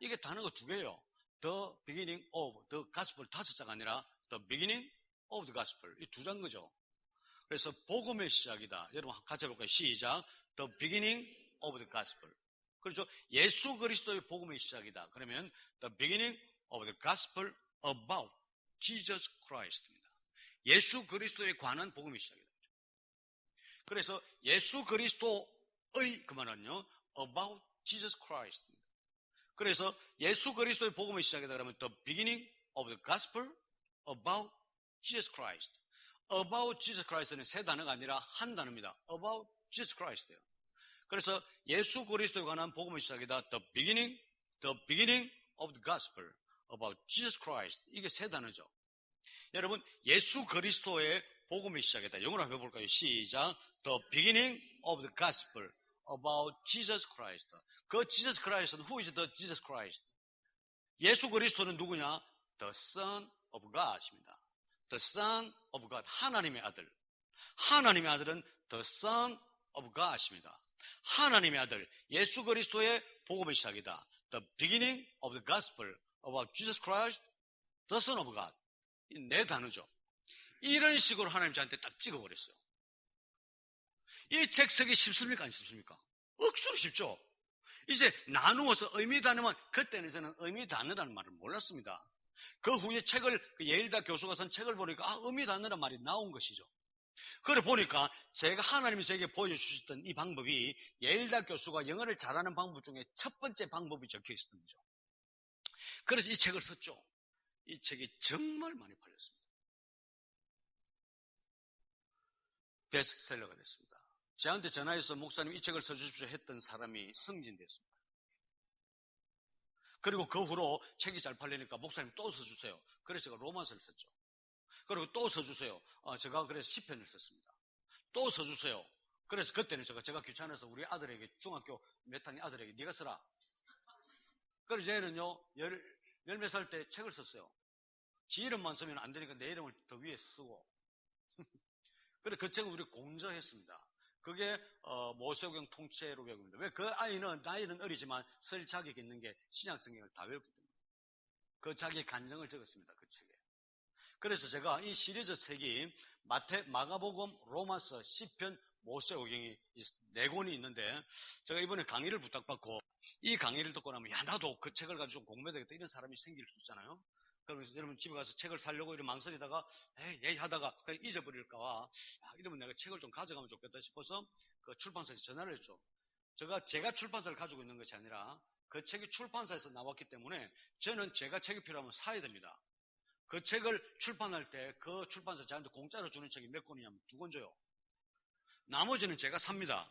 이게 단어가 두 개예요. The beginning of the gospel 5자가 아니라 the beginning of the gospel. 이 두 자인 거죠. 그래서 복음의 시작이다. 여러분 같이 해볼까요? 시작. The beginning of the gospel. 그렇죠? 예수 그리스도의 복음의 시작이다. 그러면 the beginning of the gospel about Jesus Christ입니다. 예수 그리스도에 관한 복음의 시작이다. 그래서 예수 그리스도의 그 말은요, about Jesus Christ입니다. 그래서 예수 그리스도의 복음의 시작이다 그러면 the beginning of the gospel about Jesus Christ. About Jesus Christ는 세 단어가 아니라 한 단어입니다. About Jesus Christ예요. 그래서 예수 그리스도에 관한 복음의 시작이다. The beginning of the gospel about Jesus Christ. 이게 세 단어죠. 여러분, 예수 그리스도의 복음의 시작이다. 영어로 한번 해볼까요? 시작. The beginning of the gospel about Jesus Christ. 그 Jesus Christ는 who is the Jesus Christ? 예수 그리스도는 누구냐? The Son of God입니다. The Son of God. 하나님의 아들. 하나님의 아들은 The Son of God입니다. 하나님의 아들, 예수 그리스도의 복음의 시작이다. The beginning of the gospel about Jesus Christ, the Son of God. 이 네 단어죠. 이런 식으로 하나님 저한테 딱 찍어버렸어요. 이 책 쓰기 쉽습니까? 안 쉽습니까? 억수로 쉽죠? 이제 나누어서 의미 단어만, 그때는 저는 의미 단어라는 말을 몰랐습니다. 그 후에 책을, 예일대 교수가 쓴 책을 보니까, 의미 단어란 말이 나온 것이죠. 그래 보니까 제가 하나님이 저에게 보여주셨던 이 방법이 예일대 교수가 영어를 잘하는 방법 중에 첫 번째 방법이 적혀 있었던 거죠. 그래서 이 책을 썼죠. 이 책이 정말 많이 팔렸습니다. 베스트셀러가 됐습니다. 저한테 전화해서 목사님 이 책을 써주십시오 했던 사람이 승진됐습니다. 그리고 그 후로 책이 잘 팔리니까 목사님 또 써주세요. 그래서 제가 로마서를 썼죠. 그리고 또 써주세요. 제가 그래서 시편을 썼습니다. 또 써주세요. 그래서 그때는 제가 귀찮아서 우리 아들에게, 중학교 몇 학년 아들에게 네가 써라. 그래서 얘는요, 열 몇 살 때 책을 썼어요. 지 이름만 쓰면 안 되니까 내 이름을 더 위에 쓰고. 그래서 그 책을 우리 공저했습니다. 그게 모세오경 통째로 배웁니다. 왜? 그 아이는 나이는 어리지만 쓸 자격이 있는 게 신약 성경을 다 배웠기 때문에. 그 자기 간증을 적었습니다. 그 책에. 그래서 제가 이 시리즈 책이 마가복음, 로마서, 시편, 모세오경이 네 권이 있는데 제가 이번에 강의를 부탁받고 이 강의를 듣고 나면 야 나도 그 책을 가지고 공부해야 되겠다 이런 사람이 생길 수 있잖아요. 그러면서 여러분 집에 가서 책을 사려고 이런 망설이다가 에이 하다가 그냥 잊어버릴까봐 이러면 내가 책을 좀 가져가면 좋겠다 싶어서 그 출판사에서 전화를 했죠. 제가 출판사를 가지고 있는 것이 아니라 그 책이 출판사에서 나왔기 때문에 저는 제가 책이 필요하면 사야 됩니다. 그 책을 출판할 때 그 출판사 저한테 공짜로 주는 책이 몇 권이냐면 2권 줘요. 나머지는 제가 삽니다.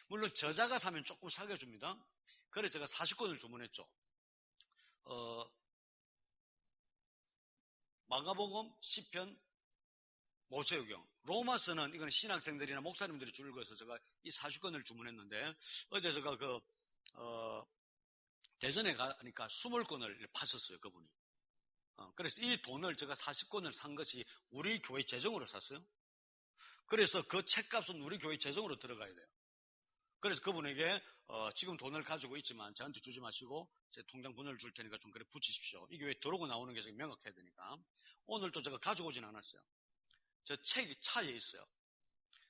물론 저자가 사면 조금 사게 줍니다. 그래서 제가 40권을 주문했죠. 마가복음, 시편, 모세오경, 로마서는 이건 신학생들이나 목사님들이 줄 거여서 제가 이 40권을 주문했는데 어제 제가 대전에 가니까 20권을 팠었어요. 그분이. 그래서 이 돈을 제가 40권을 산 것이 우리 교회 재정으로 샀어요. 그래서 그 책값은 우리 교회 재정으로 들어가야 돼요. 그래서 그분에게 지금 돈을 가지고 있지만 저한테 주지 마시고 제 통장 번호를 줄 테니까 좀 그래 붙이십시오. 이게 왜 들어오고 나오는 게 명확해야 되니까. 오늘 또 제가 가지고 오진 않았어요. 저 책이 차에 있어요.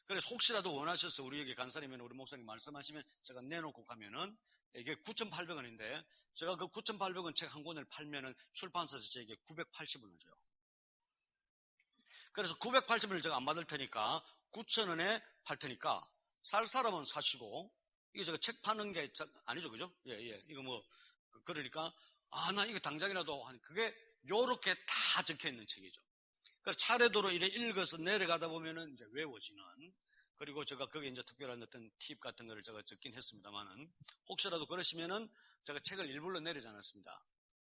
그래서 혹시라도 원하셔서 우리에게 간사님이나 우리 목사님 말씀하시면 제가 내놓고 가면은 이게 9,800원인데 제가 그 9,800원 책 한 권을 팔면은 출판사에서 저에게 980원을 줘요. 그래서 980원을 제가 안 받을 테니까 9,000원에 팔 테니까 살 사람은 사시고 이게 제가 책 파는 게 아니죠, 그죠? 예. 이거 뭐 그러니까 나 이거 당장이라도 그게 요렇게 다 적혀 있는 책이죠. 그래서 차례대로 이래 읽어서 내려가다 보면은 이제 외워지는. 그리고 제가 거기에 이제 특별한 어떤 팁 같은 거를 제가 적긴 했습니다만은 혹시라도 그러시면은 제가 책을 일부러 내리지 않았습니다.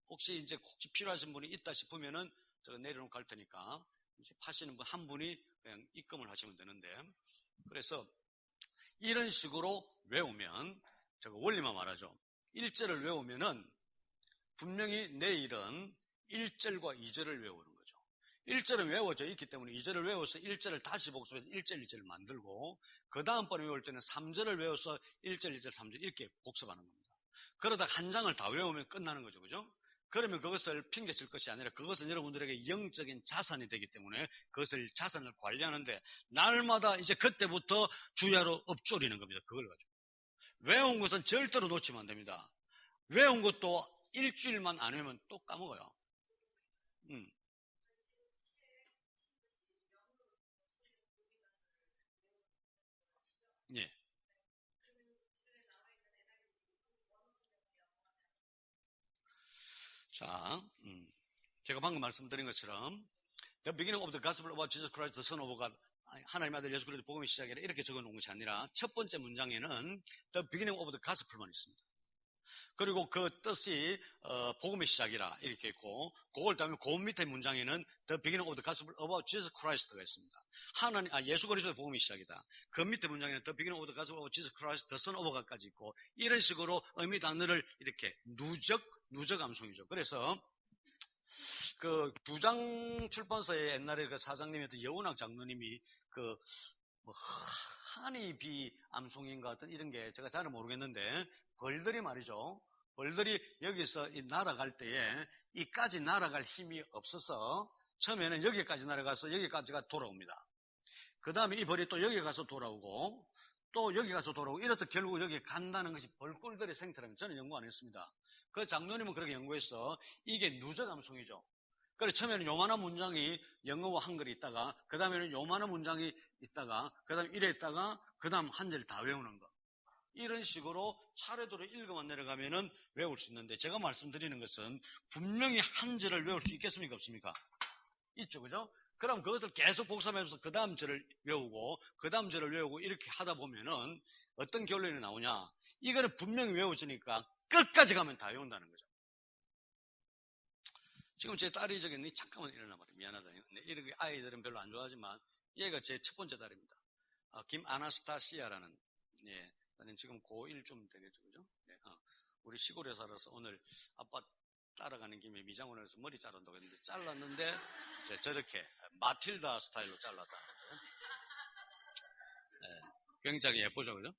혹시 필요하신 분이 있다 싶으면은 제가 내려놓고 갈 테니까 이제 파시는 분 한 분이 그냥 입금을 하시면 되는데 그래서 이런 식으로 외우면 제가 원리만 말하죠. 1절을 외우면은 분명히 내일은 1절과 2절을 외우는 거죠. 1절은 외워져 있기 때문에 2절을 외워서 1절을 다시 복습해서 1절, 2절을 만들고 그 다음번에 외울 때는 3절을 외워서 1절, 2절, 3절 이렇게 복습하는 겁니다. 그러다 한 장을 다 외우면 끝나는 거죠. 그죠? 그러면 그것을 핑계칠 것이 아니라 그것은 여러분들에게 영적인 자산이 되기 때문에 그것을 자산을 관리하는데 날마다 이제 그때부터 주야로 읊조리는 겁니다. 그걸 가지고. 외운 것은 절대로 놓치면 안 됩니다. 외운 것도 일주일만 안 외우면 또 까먹어요. 예. 자, 제가 방금 말씀드린 것처럼 The beginning of the gospel about Jesus Christ, the Son of God. 하나님 아들 예수 그리스도 복음의 시작이라 이렇게 적어놓은 것이 아니라 첫 번째 문장에는 The beginning of the gospel만 있습니다. 그리고 그 뜻이 복음의 시작이라 이렇게 있고 그걸 다음에 그 밑에 문장에는 The beginning of the gospel about Jesus Christ가 있습니다. 예수 그리스도의 복음의 시작이다. 그 밑에 문장에는 The beginning of the gospel about Jesus Christ, the Son of God까지 있고 이런 식으로 의미 단어를 이렇게 누적 암송이죠. 그래서 그 두장 출판사의 옛날에 그 사장님이었던 여운학 장로님이 그 뭐 한이비 암송인가 어떤 이런 게 제가 잘은 모르겠는데 벌들이 말이죠. 벌들이 여기서 날아갈 때에 이까지 날아갈 힘이 없어서 처음에는 여기까지 날아가서 여기까지가 돌아옵니다. 그 다음에 이 벌이 또 여기 가서 돌아오고 또 여기 가서 돌아오고 이렇듯 결국 여기 간다는 것이 벌꿀들의 생태라면 저는 연구 안 했습니다. 그 장로님은 그렇게 연구해서 이게 누적 암송이죠. 그래서 처음에는 요만한 문장이 영어와 한글이 있다가 그 다음에는 요만한 문장이 있다가 그 다음에 이래 있다가 그 다음 한 절 다 외우는 거. 이런 식으로 차례대로 읽어만 내려가면은 외울 수 있는데 제가 말씀드리는 것은 분명히 한 절을 외울 수 있겠습니까? 없습니까? 있죠. 그죠? 그럼 그것을 계속 복습하면서 그 다음 절을 외우고 그 다음 절을 외우고 이렇게 하다 보면은 어떤 결론이 나오냐? 이거는 분명히 외워지니까 끝까지 가면 다 외운다는 거죠. 지금 제 딸이 저기 잠깐만 일어나 말이에요. 미안하다. 이렇게 아이들은 별로 안 좋아하지만 얘가 제 첫 번째 딸입니다. 김아나스타시아라는 예, 지금 고1쯤 되겠죠, 그죠? 예, 우리 시골에 살아서 오늘 아빠 따라가는 김에 미장원에서 머리 자른다고 했는데 잘랐는데 저렇게 마틸다 스타일로 잘랐다는 거죠. 예, 굉장히 예쁘죠, 그죠?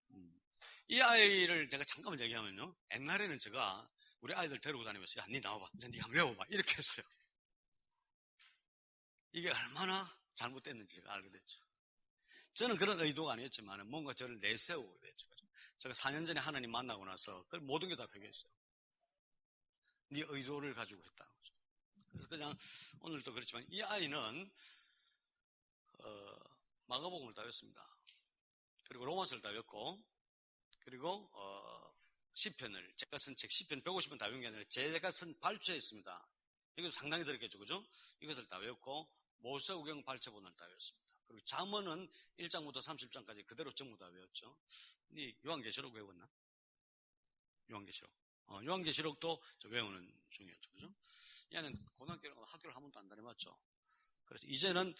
이 아이를 제가 잠깐만 얘기하면요. 옛날에는 제가 우리 아이들 데리고 다니면서 야, 니 나와봐. 니 한번 외워봐. 이렇게 했어요. 이게 얼마나 잘못됐는지 제가 알게 됐죠. 저는 그런 의도가 아니었지만 뭔가 저를 내세우게 됐죠. 제가 4년 전에 하나님 만나고 나서 모든 게 다 배경했어요. 네 의도를 가지고 했다는 거죠. 그래서 그냥 오늘도 그렇지만 이 아이는 마가복음을 다 외웠습니다. 그리고 로마서를 다 외웠고 그리고 시편을 제가 쓴 책 시편 150편 다 외운 게 아니라 제가 쓴 발췌했습니다. 이것도 상당히 들었겠죠. 그죠? 이것을 다 외웠고 모세오경 발췌본을 다 외웠습니다. 그리고 잠언은 1장부터 30장까지 그대로 전부 다 외웠죠. 네 요한계시록 외웠나? 요한계시록. 요한계시록도 외우는 중이었죠. 그죠? 얘는 학교를 한 번도 안 다녀봤죠. 그래서 이제는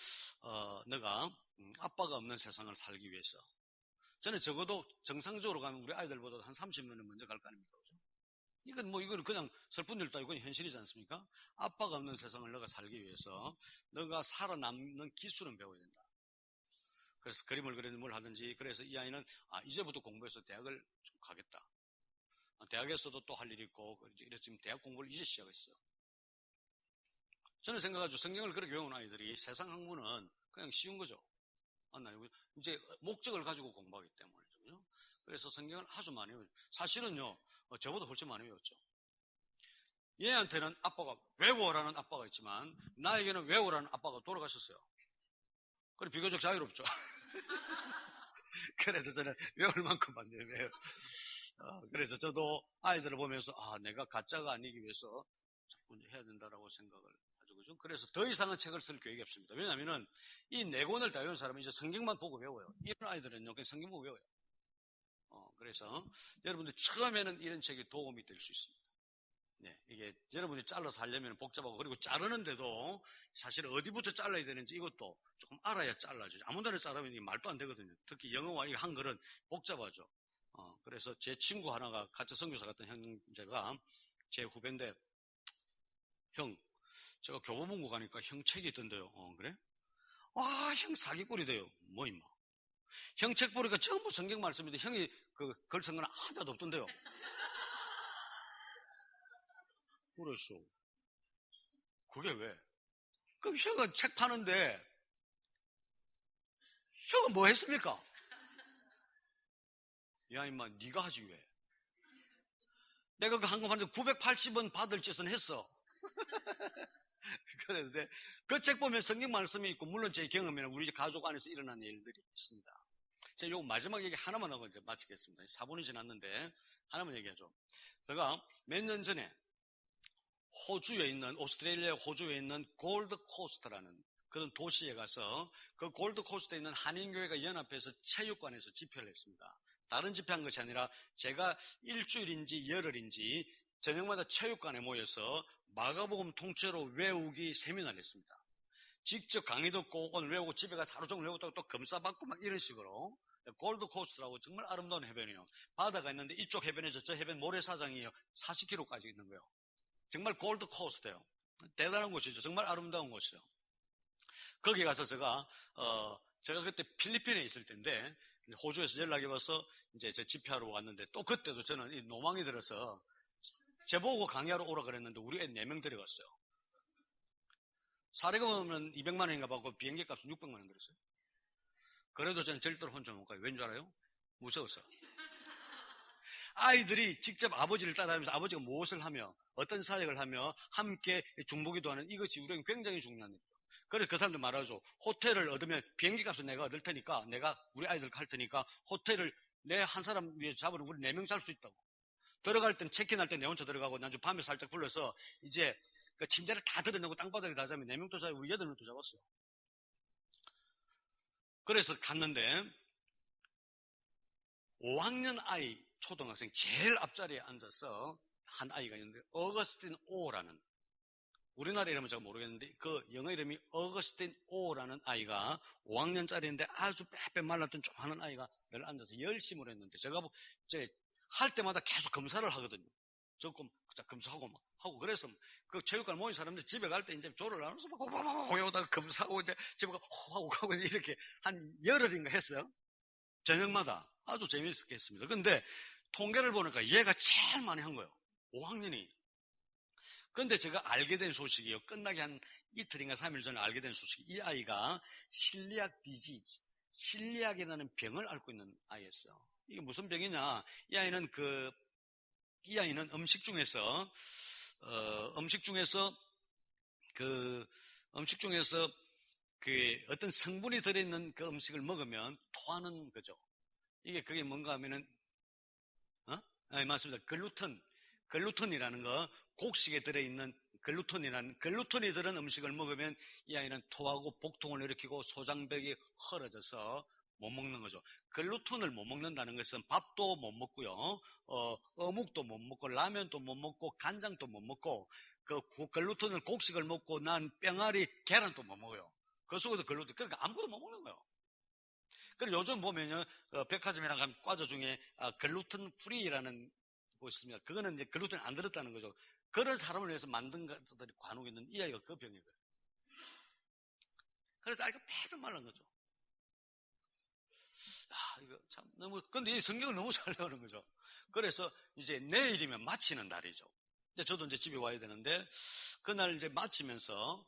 너가 아빠가 없는 세상을 살기 위해서 저는 적어도 정상적으로 가면 우리 아이들보다 한 30년은 먼저 갈 거 아닙니까? 그죠? 이건 그냥 슬픈 일도 아니고 현실이지 않습니까? 아빠가 없는 세상을 너가 살기 위해서 너가 살아남는 기술은 배워야 된다. 그래서 그림을 그리든 뭘 하든지 그래서 이 아이는 이제부터 공부해서 대학을 좀 가겠다. 대학에서도 또 할 일이 있고 이래서 지금 대학 공부를 이제 시작했어요. 저는 생각하죠. 성경을 그렇게 외운 아이들이 세상 학문은 그냥 쉬운 거죠. 맞나요? 이제 목적을 가지고 공부하기 때문이죠. 그래서 성경을 아주 많이 외워요. 사실은요, 저보다 훨씬 많이 외웠죠. 얘한테는 아빠가 외워라는 아빠가 있지만 나에게는 외워라는 아빠가 돌아가셨어요. 그래 비교적 자유롭죠. 그래서 저는 외울 만큼 안 돼요. 그래서 저도 아이들을 보면서 내가 가짜가 아니기 위해서 자꾸 해야 된다라고 생각을 하죠. 그죠? 그래서 더 이상은 책을 쓸 계획이 없습니다. 왜냐하면은 이 네 권을 다 외운 사람은 이제 성경만 보고 외워요. 이런 아이들은요, 그냥 성경 보고 외워요. 그래서 여러분들 처음에는 이런 책이 도움이 될 수 있습니다. 네, 이게 여러분이 잘라서 하려면 복잡하고 그리고 자르는데도 사실 어디부터 잘라야 되는지 이것도 조금 알아야 잘라죠. 아무데나 자르면 이게 말도 안 되거든요. 특히 영어와 이 한글은 복잡하죠. 그래서 제 친구 하나가 같이 선교사 같은 형제가 제 후배인데 형 제가 교보문고 가니까 형 책이 있던데요. 그래? 와, 형 사기꾼이 돼요. 뭐 임마. 형 책 보니까 전부 성경 말씀인데 형이 글 쓴 건 하나도 없던데요. 그랬어. 그게 왜? 그럼 형은 책 파는데 형은 뭐 했습니까? 야 임마 네가 하지 왜? 내가 그 한권 하는데 980원 받을 짓은 했어. 그런데 그 책 보면 성경 말씀이 있고 물론 제 경험에는 우리 가족 안에서 일어난 일들이 있습니다. 제가 요 마지막 얘기 하나만 하고 이제 마치겠습니다. 4분이 지났는데 하나만 얘기하죠. 제가 몇 년 전에 오스트레일리아 호주에 있는 골드 코스트라는 그런 도시에 가서 그 골드 코스트에 있는 한인교회가 연합해서 체육관에서 집회를 했습니다. 다른 집회한 것이 아니라 제가 일주일인지 열흘인지 저녁마다 체육관에 모여서 마가복음 통째로 외우기 세미나를 했습니다. 직접 강의 듣고 오늘 외우고 집에 가서 하루 종일 외우다가 또 검사받고 막 이런 식으로 골드 코스트라고 정말 아름다운 해변이에요. 바다가 있는데 이쪽 해변에서 저 해변 모래사장이에요. 40km까지 있는 거예요. 정말 골드 코스트예요. 대단한 곳이죠. 정말 아름다운 곳이죠. 거기 가서 제가 그때 필리핀에 있을 때인데 호주에서 연락이 와서 이제 제 집회하러 왔는데 또 그때도 저는 노망이 들어서 제보고 강의하러 오라 그랬는데 우리 애 4명 데려갔어요. 사례금은 200만 원인가 받고 비행기 값은 600만 원 들었어요. 그래도 저는 절대로 혼자 못 가요. 왠 줄 알아요? 무서워서. 아이들이 직접 아버지를 따라하면서 아버지가 무엇을 하며 어떤 사역을 하며 함께 중보기도 하는 이것이 우리에게 굉장히 중요한 일이에요. 그래서 그 사람들 말하죠. 호텔을 얻으면 비행기 값은 내가 얻을 테니까 내가 우리 아이들 갈 테니까 호텔을 내 한 사람 위해 잡으면 우리 4명 살 수 있다고. 들어갈 땐 체크인할 때 내 혼자 들어가고 나중에 밤에 살짝 불러서 이제 그 침대를 다 들어내고 땅바닥에 다 잡으면 4명도 잡고 우리 8명도 잡았어요. 그래서 갔는데 5학년 아이 초등학생 제일 앞자리에 앉아서 한 아이가 있는데 어거스틴 오라는 우리나라 이름은 제가 모르겠는데 그 영어 이름이 어거스틴 오라는 아이가 5학년짜리인데 아주 빼빼 말랐던 조그마한 아이가 늘 앉아서 열심을 했는데 제가 이제 할 때마다 계속 검사를 하거든요. 조금 검사하고 막 하고 그래서 그 체육관 모인 사람들 집에 갈 때 이제 조를 나눠서 막 호호호호호호다가 검사하고 이제 집에 하고 가고 이렇게 한 열흘인가 했어요. 저녁마다 아주 재미있게 했습니다. 근데 통계를 보니까 얘가 제일 많이 한 거예요. 5학년이. 근데 제가 알게 된 소식이요. 끝나기 한 이틀인가 3일 전에 알게 된 소식이 이 아이가 실리악 디지즈, 실리악이라는 병을 앓고 있는 아이였어요. 이게 무슨 병이냐? 이 아이는 음식 중에서 그 음식 중에서 그 어떤 성분이 들어있는 그 음식을 먹으면 토하는 거죠. 그게 뭔가 하면은 네, 맞습니다. 글루텐이라는 거, 곡식에 들어있는 글루텐이 들은 음식을 먹으면 이 아이는 토하고 복통을 일으키고 소장벽이 헐어져서 못 먹는 거죠. 글루텐을 못 먹는다는 것은 밥도 못 먹고요, 어묵도 못 먹고, 라면도 못 먹고, 간장도 못 먹고, 그 글루텐을 곡식을 먹고 난 뺑아리 계란도 못 먹어요. 그 속에서 그러니까 아무것도 못 먹는 거예요. 그리고 요즘 보면요, 백화점이랑 한 과자 중에 글루텐 프리라는 곳이 있습니다. 그거는 이제 글루텐 안 들었다는 거죠. 그런 사람을 위해서 만든 것들이 관혹 있는 이 아이가 그 병이거든요. 그래서 아이가 패를 말란 거죠. 이거 참 근데 이 성경을 너무 잘 배우는 거죠. 그래서 이제 내일이면 마치는 날이죠. 저도 이제 집에 와야 되는데, 그날 이제 마치면서,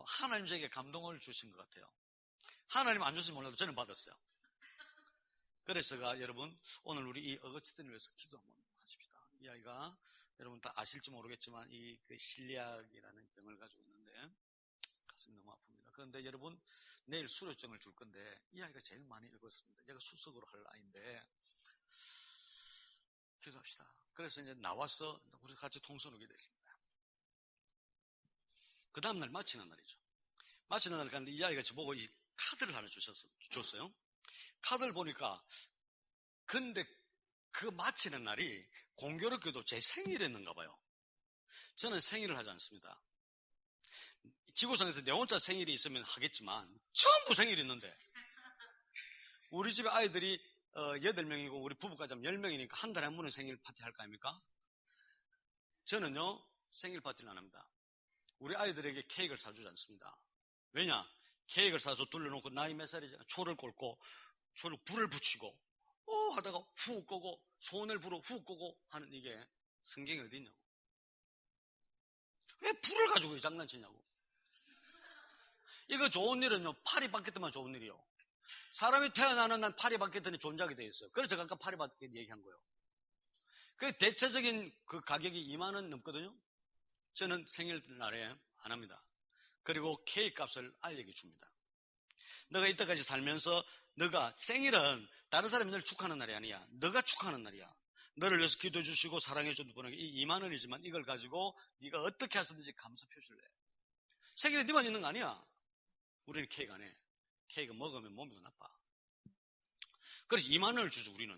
하나님 저에게 감동을 주신 것 같아요. 하나님 안 주시면 몰라도 저는 받았어요. 그래서 여러분 오늘 우리 이 어거스틴을 위해서 기도 한번 하십시다. 이 아이가 여러분 다 아실지 모르겠지만 그 실리악이라는 병을 가지고 있는데 가슴이 너무 아픕니다. 그런데 여러분 내일 수료증을 줄 건데 이 아이가 제일 많이 읽었습니다. 얘가 수석으로 할 아이인데 기도합시다. 그래서 이제 나와서 우리 같이 통성하게 됐습니다. 그 다음날 마치는 날이죠. 마치는 날 갔는데 이 아이가 저보고 이 카드를 하나 줬어요. 카드를 보니까 근데 그 마치는 날이 공교롭게도 제 생일이었는가 봐요. 저는 생일을 하지 않습니다. 지구상에서 내 혼자 생일이 있으면 하겠지만 전부 생일이 있는데 우리 집에 아이들이 8명이고 우리 부부까지 하면 10명이니까 한 달에 한 번은 생일 파티 할까 아닙니까? 저는요 생일 파티를 안 합니다. 우리 아이들에게 케이크를 사주지 않습니다. 왜냐? 케이크를 사서 둘러놓고 나이 몇 살이잖아. 초를 꽂고 초를 불을 붙이고 하다가 훅 끄고 손을 불어 훅 끄고 하는 이게 성경이 어디 있냐고. 왜 불을 가지고 장난치냐고. 이거 좋은 일은요, 파리바게트만 좋은 일이요. 사람이 태어나는 난 파리바게트는 존재하게 되어 있어요. 그래서 제가 아까 파리바게트 얘기한 거예요. 그 대체적인 그 가격이 2만 원 넘거든요. 저는 생일날에 안 합니다. 그리고 케이크 값을 아이에게 줍니다. 너가 이때까지 살면서 너가 생일은 다른 사람이 너를 축하하는 날이 아니야. 너가 축하하는 날이야. 너를 위해서 기도해 주시고 사랑해 주는 분에게 이 2만 원이지만 이걸 가지고 네가 어떻게 하든지 감사 표시를 해. 생일에 네만 있는 거 아니야. 우리는 케이크 안 해. 케이크 먹으면 몸이 더 나빠. 그래서 2만 원을 주죠, 우리는.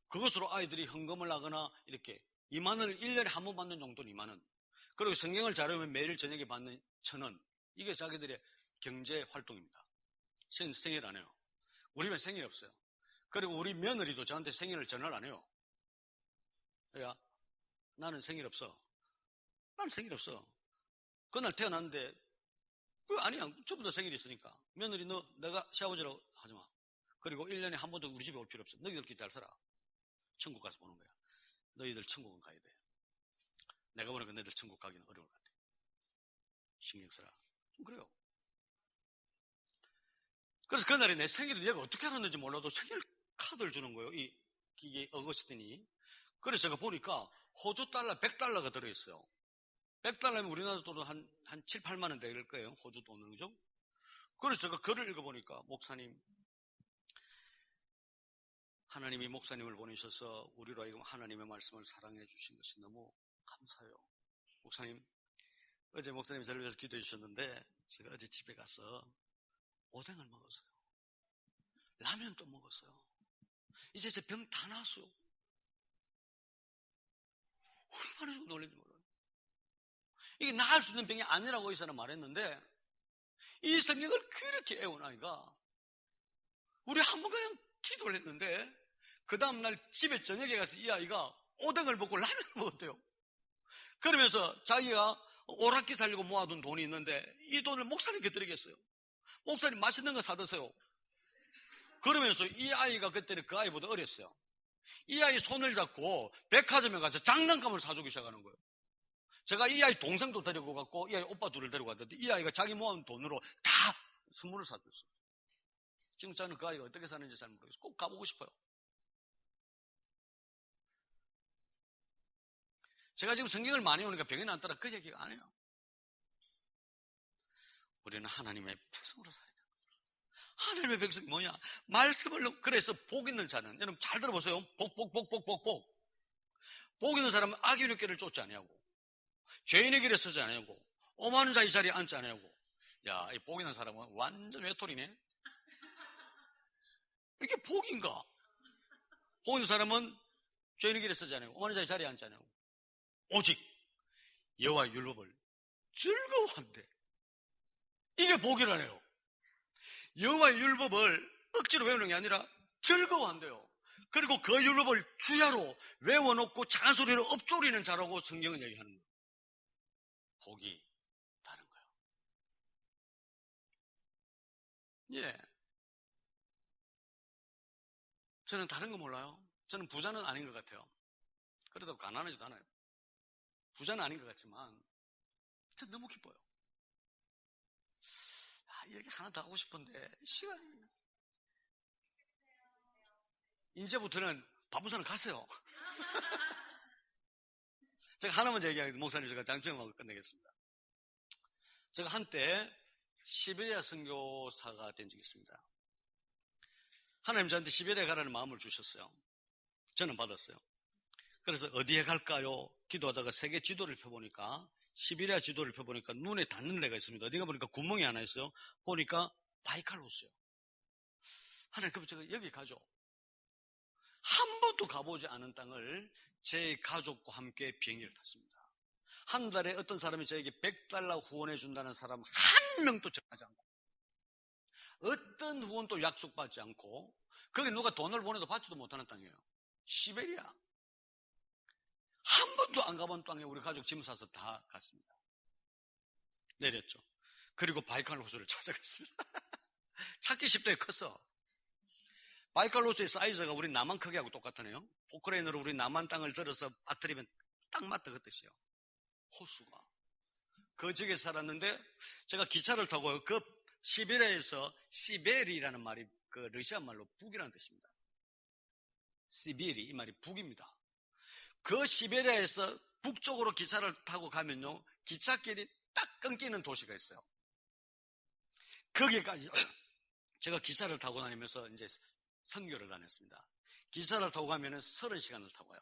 그것으로 아이들이 헌금을 하거나 이렇게 2만 원을 1년에 한 번 받는 정도는 2만 원. 그리고 성경을 잘 읽으면 매일 저녁에 받는 1,000원. 이게 자기들의 경제 활동입니다. 생일 안 해요. 우리는 생일 없어요. 그리고 우리 며느리도 저한테 생일을 전화를 안 해요. 야, 나는 생일 없어. 나는 생일 없어. 그날 태어났는데, 아니야. 저보다 생일이 있으니까. 며느리 너 내가 시아버지라고 하지 마. 그리고 1년에 한 번도 우리 집에 올 필요 없어. 너희들끼리 잘 살아. 천국 가서 보는 거야. 너희들 천국은 가야 돼. 내가 보니까 너희들 천국 가기는 어려울 것 같아. 신경 써라. 좀 그래요. 그래서 그날이 내 생일을 얘가 어떻게 알았는지 몰라도 생일 카드를 주는 거예요. 이게 어거스틴이. 그래서 제가 보니까 호주 달러 100달러가 들어있어요. 100달러면 우리나라 돈으로 한 7, 8만 원 될 거예요. 호주 돈은, 그죠? 그래서 제가 글을 읽어보니까, 목사님, 하나님이 목사님을 보내셔서 우리로 하여금 하나님의 말씀을 사랑해 주신 것이 너무 감사해요. 목사님, 어제 목사님이 저를 위해서 기도해 주셨는데 제가 어제 집에 가서 오뎅을 먹었어요. 라면도 먹었어요. 이제 제 병 다 나았어요. 얼마나 좀 놀랐는지 몰라요. 이게 나을 수 있는 병이 아니라고 의사는 말했는데 이 성경을 그렇게 애원하니까 우리 한 번 그냥 기도를 했는데 그 다음날 집에 저녁에 가서 이 아이가 오뎅을 먹고 라면을 먹었대요. 그러면서 자기가 오락기 살려고 모아둔 돈이 있는데 이 돈을 목사님께 드리겠어요. 목사님 맛있는 거 사드세요. 그러면서 이 아이가 그때는 그 아이보다 어렸어요. 이 아이 손을 잡고 백화점에 가서 장난감을 사주기 시작하는 거예요. 제가 이 아이 동생도 데리고 갔고 이 아이 오빠 둘을 데리고 갔는데 이 아이가 자기 모은 돈으로 다 선물을 사줬어요. 지금 저는 그 아이가 어떻게 사는지 잘 모르겠어요. 꼭 가보고 싶어요. 제가 지금 성경을 많이 오니까 병이 난다라 그 얘기가 아니에요. 우리는 하나님의 백성으로 살아야 돼요. 하나님의 백성이 뭐냐? 말씀을, 그래서 복 있는 자는, 여러분 잘 들어보세요. 복. 복 있는 사람은 악인의 길을 쫓지 아니하고, 죄인의 길에 서지 아니하고, 오만한 자의 자리에 앉지 아니하고. 야, 이 복 있는 사람은 완전 외톨이네. 이게 복인가? 복 있는 사람은 죄인의 길에 서지 아니하고, 오만한 자의 자리에 앉지 아니하고, 오직 여호와의 율법을 즐거워한대. 이게 복이라네요. 여호와의 율법을 억지로 외우는 게 아니라 즐거워한대요. 그리고 그 율법을 주야로 외워놓고 작은 소리로 읊조리는 자라고 성경은 얘기하는 거예요. 복이 다른 거예요. 예. 저는 다른 거 몰라요. 저는 부자는 아닌 것 같아요. 그래도 가난하지도 않아요. 부자는 아닌 것 같지만 전 너무 기뻐요. 얘기 하나 더 하고 싶은데 시간이. 이제부터는 바쁘서는 가세요. 제가 하나만 얘기하겠습니다. 목사님, 제가 장평하고 끝내겠습니다. 제가 한때 시베리아 선교사가 된 적이 있습니다. 하나님 저한테 시베리아 가라는 마음을 주셨어요. 저는 받았어요. 그래서 어디에 갈까요? 기도하다가 세계 지도를 펴보니까, 시베리아 지도를 펴보니까 눈에 닿는 데가 있습니다. 어디가 보니까 구멍이 하나 있어요. 보니까 바이칼로스요. 하나님, 그럼 제가 여기 가죠. 한 번도 가보지 않은 땅을 제 가족과 함께 비행기를 탔습니다. 한 달에 어떤 사람이 저에게 100달러 후원해 준다는 사람 한 명도 전하지 않고, 어떤 후원도 약속받지 않고, 거기 누가 돈을 보내도 받지도 못하는 땅이에요. 시베리아. 한 번도 안 가본 땅에 우리 가족 짐 싸서 다 갔습니다. 내렸죠. 그리고 바이칼 호수를 찾아갔습니다. 찾기 쉽게 컸어. 바이칼 호수의 사이즈가 우리 남한 크기하고 똑같으네요. 포크레인으로 우리 남한 땅을 들어서 빠뜨리면 딱 맞다 그 뜻이에요. 호수가. 그 지역에 살았는데 제가 기차를 타고 그 시베리아에서 시베리라는 말이 그 러시아 말로 북이라는 뜻입니다. 시베리 이 말이 북입니다. 그 시베리아에서 북쪽으로 기차를 타고 가면요 기찻길이 딱 끊기는 도시가 있어요. 거기까지 제가 기차를 타고 다니면서 이제 선교를 다녔습니다. 기차를 타고 가면은 30시간을 타고 가요.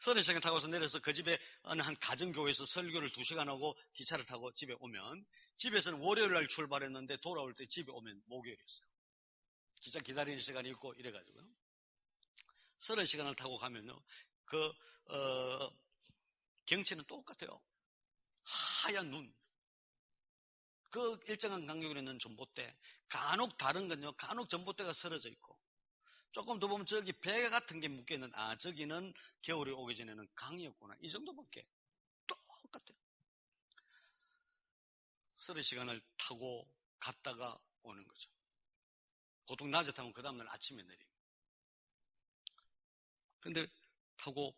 30시간 타고서 내려서 그 집에 어느 한 가정교회에서 설교를 2시간 하고 기차를 타고 집에 오면 집에서는 월요일 날 출발했는데 돌아올 때 집에 오면 목요일이었어요. 기차 기다리는 시간이 있고 이래가지고요. 30시간을 타고 가면요. 경치는 똑같아요. 하얀 눈. 그 일정한 간격에 있는 전봇대. 간혹 다른 건요. 간혹 전봇대가 쓰러져 있고. 조금 더 보면 저기 배 같은 게 묶여있는, 저기는 겨울이 오기 전에는 강이었구나. 이 정도밖에. 똑같아요. 30시간을 타고 갔다가 오는 거죠. 보통 낮에 타면 그 다음날 아침에 내리고. 근데 타고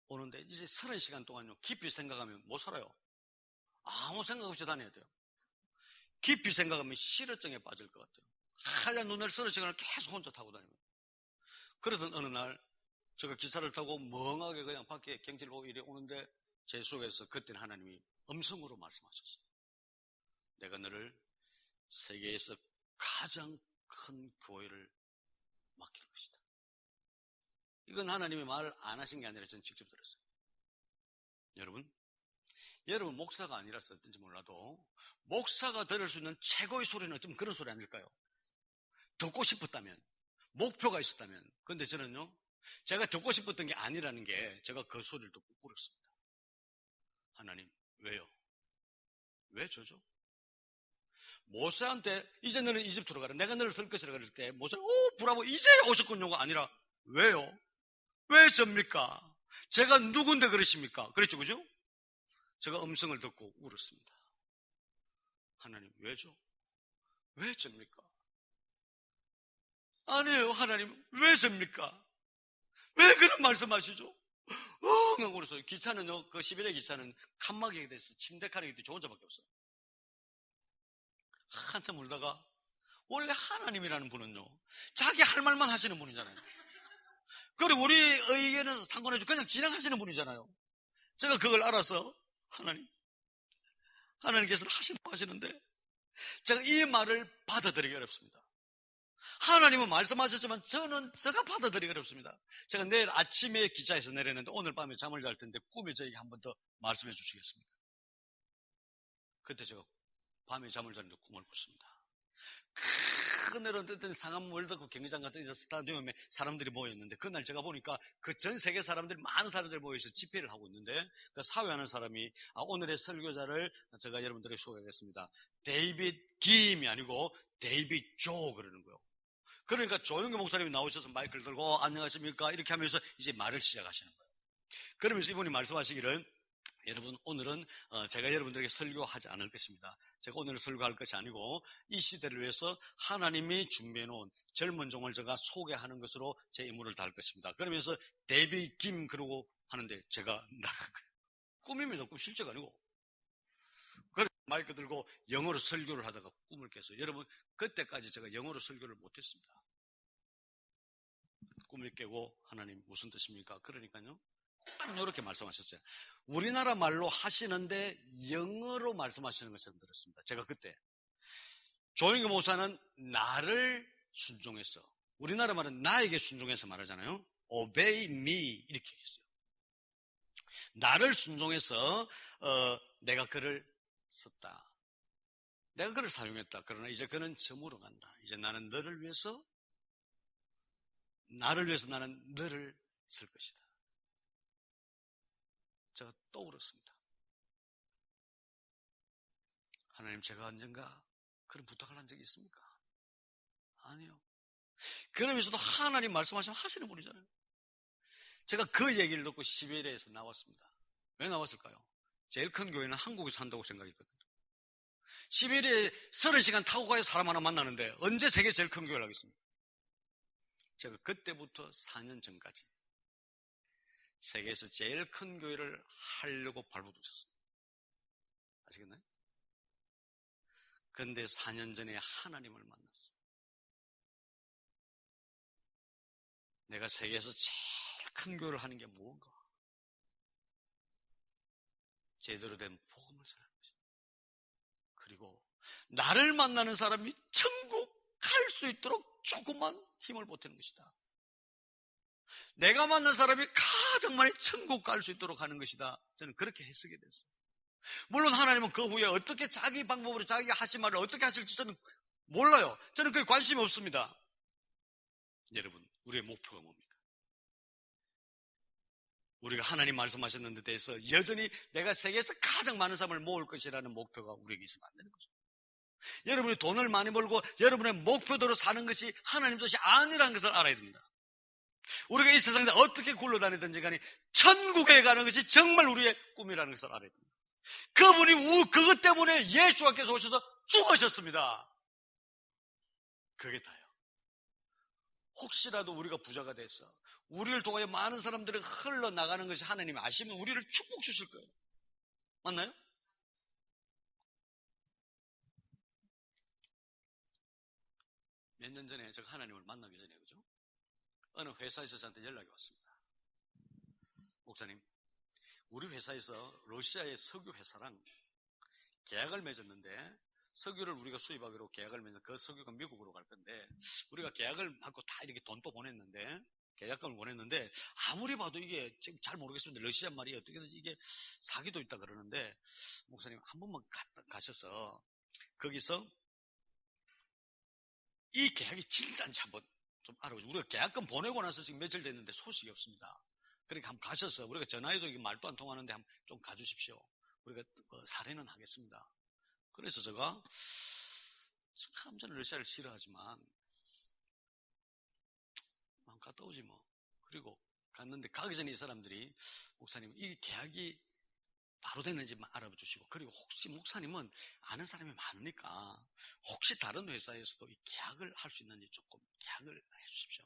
오는데 이제 30시간 동안요. 깊이 생각하면 못 살아요. 아무 생각 없이 다녀야 돼요. 깊이 생각하면 실어증에 빠질 것 같아요. 하얀 눈을 30시간을 계속 혼자 타고 다니면. 그러던 어느 날 제가 기차를 타고 멍하게 그냥 밖에 경치를 보고 이래 오는데 제 속에서 그때는 하나님이 음성으로 말씀하셨어요. 내가 너를 세계에서 가장 큰 교회를 맡길 것이다. 이건 하나님이 말 안 하신 게 아니라 저는 직접 들었어요. 여러분 목사가 아니라서 어떤지 몰라도 목사가 들을 수 있는 최고의 소리는 좀 그런 소리 아닐까요? 듣고 싶었다면, 목표가 있었다면. 근데 저는요, 제가 듣고 싶었던 게 아니라는 게 제가 그 소리를 듣고 울었습니다. 하나님, 왜요? 왜 저죠? 모세한테 이제 너는 이집트로 가라. 내가 너를 쓸 것이라 그럴 때 모세는 브라보 이제 오셨군요가 아니라 왜요? 왜 접니까? 제가 누군데 그러십니까? 그랬죠, 그죠? 제가 음성을 듣고 울었습니다. 하나님, 왜죠? 왜 접니까? 아니에요, 하나님, 왜 접니까? 왜 그런 말씀하시죠? 하고 울었어요. 기차는요, 그 시베리아 기차는 칸막이가 돼서 침대 칸이 저 혼자밖에 없어요. 한참 울다가 원래 하나님이라는 분은요, 자기 할 말만 하시는 분이잖아요. 그리고 우리 의견은 상관없이 그냥 진행하시는 분이잖아요. 제가 그걸 알아서 하나님께서 하신다고 하시는데 제가 이 말을 받아들이기 어렵습니다. 하나님은 말씀하셨지만 저는 제가 받아들이기 어렵습니다. 제가 내일 아침에 기차에서 내렸는데 오늘 밤에 잠을 잘 텐데 꿈에 저에게 한 번 더 말씀해 주시겠습니까? 그때 제가 밤에 잠을 자는데 꿈을 꿨습니다. 그늘은 어떤 상암 월드컵 경기장 같은 데서 스타디움에 사람들이 모였는데 그날 제가 보니까 그 전 세계 사람들이 많은 사람들이 모여서 집회를 하고 있는데 그 사회하는 사람이 오늘의 설교자를 제가 여러분들에게 소개하겠습니다. 데이빗 김이 아니고 데이빗 조 그러는 거예요. 그러니까 조영규 목사님이 나오셔서 마이크를 들고 안녕하십니까 이렇게 하면서 이제 말을 시작하시는 거예요. 그러면서 이분이 말씀하시기를 여러분 오늘은 제가 여러분들에게 설교하지 않을 것입니다. 제가 오늘 설교할 것이 아니고 이 시대를 위해서 하나님이 준비해 놓은 젊은 종을 제가 소개하는 것으로 제 임무를 다할 것입니다. 그러면서 데이빗 김 그러고 하는데 제가 꿈입니다. 꿈 실제가 아니고. 그래서 마이크 들고 영어로 설교를 하다가 꿈을 깼어요. 여러분 그때까지 제가 영어로 설교를 못했습니다. 꿈을 깨고 하나님 무슨 뜻입니까? 그러니까요. 딱 이렇게 말씀하셨어요. 우리나라 말로 하시는데 영어로 말씀하시는 것처럼 들었습니다. 제가 그때 조영규 목사는 나를 순종해서 우리나라 말은 나에게 순종해서 말하잖아요. Obey me 이렇게 했어요. 나를 순종해서 내가 그를 썼다. 내가 그를 사용했다. 그러나 이제 그는 저물어 간다. 이제 나는 나를 위해서 나는 너를 쓸 것이다. 제가 또 울었습니다. 하나님 제가 언젠가 그런 부탁을 한 적이 있습니까? 아니요. 그러면서도 하나님 말씀하시면 하시는 분이잖아요. 제가 그 얘기를 듣고 시베리아에서 나왔습니다. 왜 나왔을까요? 제일 큰 교회는 한국에서 한다고 생각했거든요. 시베리아에 30시간 타고 가야 사람 하나 만나는데 언제 세계 제일 큰 교회를 하겠습니까? 제가 그때부터 4년 전까지 세계에서 제일 큰 교회를 하려고 발버둥쳤습니다. 아시겠나요? 그런데 4년 전에 하나님을 만났어요. 내가 세계에서 제일 큰 교회를 하는 게 뭔가? 제대로 된 복음을 전하는 것입니다. 그리고 나를 만나는 사람이 천국 갈 수 있도록 조금만 힘을 보태는 것이다. 내가 만난 사람이 가장 많이 천국 갈 수 있도록 하는 것이다. 저는 그렇게 해석이 됐어요. 물론 하나님은 그 후에 어떻게 자기 방법으로 자기가 하신 말을 어떻게 하실지 저는 몰라요. 저는 그게 관심이 없습니다. 여러분, 우리의 목표가 뭡니까? 우리가 하나님 말씀하셨는 데 대해서 여전히 내가 세계에서 가장 많은 사람을 모을 것이라는 목표가 우리에게 있으면 안 되는 거죠. 여러분이 돈을 많이 벌고 여러분의 목표대로 사는 것이 하나님 뜻이 아니라는 것을 알아야 됩니다. 우리가 이 세상에서 어떻게 굴러다니든지 간에 천국에 가는 것이 정말 우리의 꿈이라는 것을 알아야 됩니다. 그분이 그것 때문에 예수께서 오셔서 죽으셨습니다. 그게 다요. 혹시라도 우리가 부자가 돼서 우리를 통하여 많은 사람들이 흘러나가는 것이 하나님이 아시면 우리를 축복 주실 거예요. 맞나요? 몇 년 전에 제가 하나님을 만나기 전에, 그죠? 어느 회사에서 저한테 연락이 왔습니다. 목사님, 우리 회사에서 러시아의 석유 회사랑 계약을 맺었는데 석유를 우리가 수입하기로 계약을 맺어서 그 석유가 미국으로 갈 건데 우리가 계약을 받고 다 이렇게 돈도 보냈는데 계약금을 보냈는데 아무리 봐도 이게 지금 잘 모르겠습니다. 러시아 말이 어떻게든지 이게 사기도 있다 그러는데 목사님 한 번만 가셔서 거기서 이 계약이 진짜인지 한번 좀 알아보죠. 우리가 계약금 보내고 나서 지금 며칠 됐는데 소식이 없습니다. 그러니까 한번 가셔서 우리가 전화해도 이게 말도 안 통하는데 한번 좀 가주십시오. 우리가 사례는 하겠습니다. 그래서 제가 참 저는 러시아를 싫어하지만 갔다 오지 뭐. 그리고 갔는데 가기 전에 이 사람들이 목사님 이 계약이 바로 됐는지만 알아주시고 그리고 혹시 목사님은 아는 사람이 많으니까 혹시 다른 회사에서도 이 계약을 할 수 있는지 조금 계약을 해주십시오.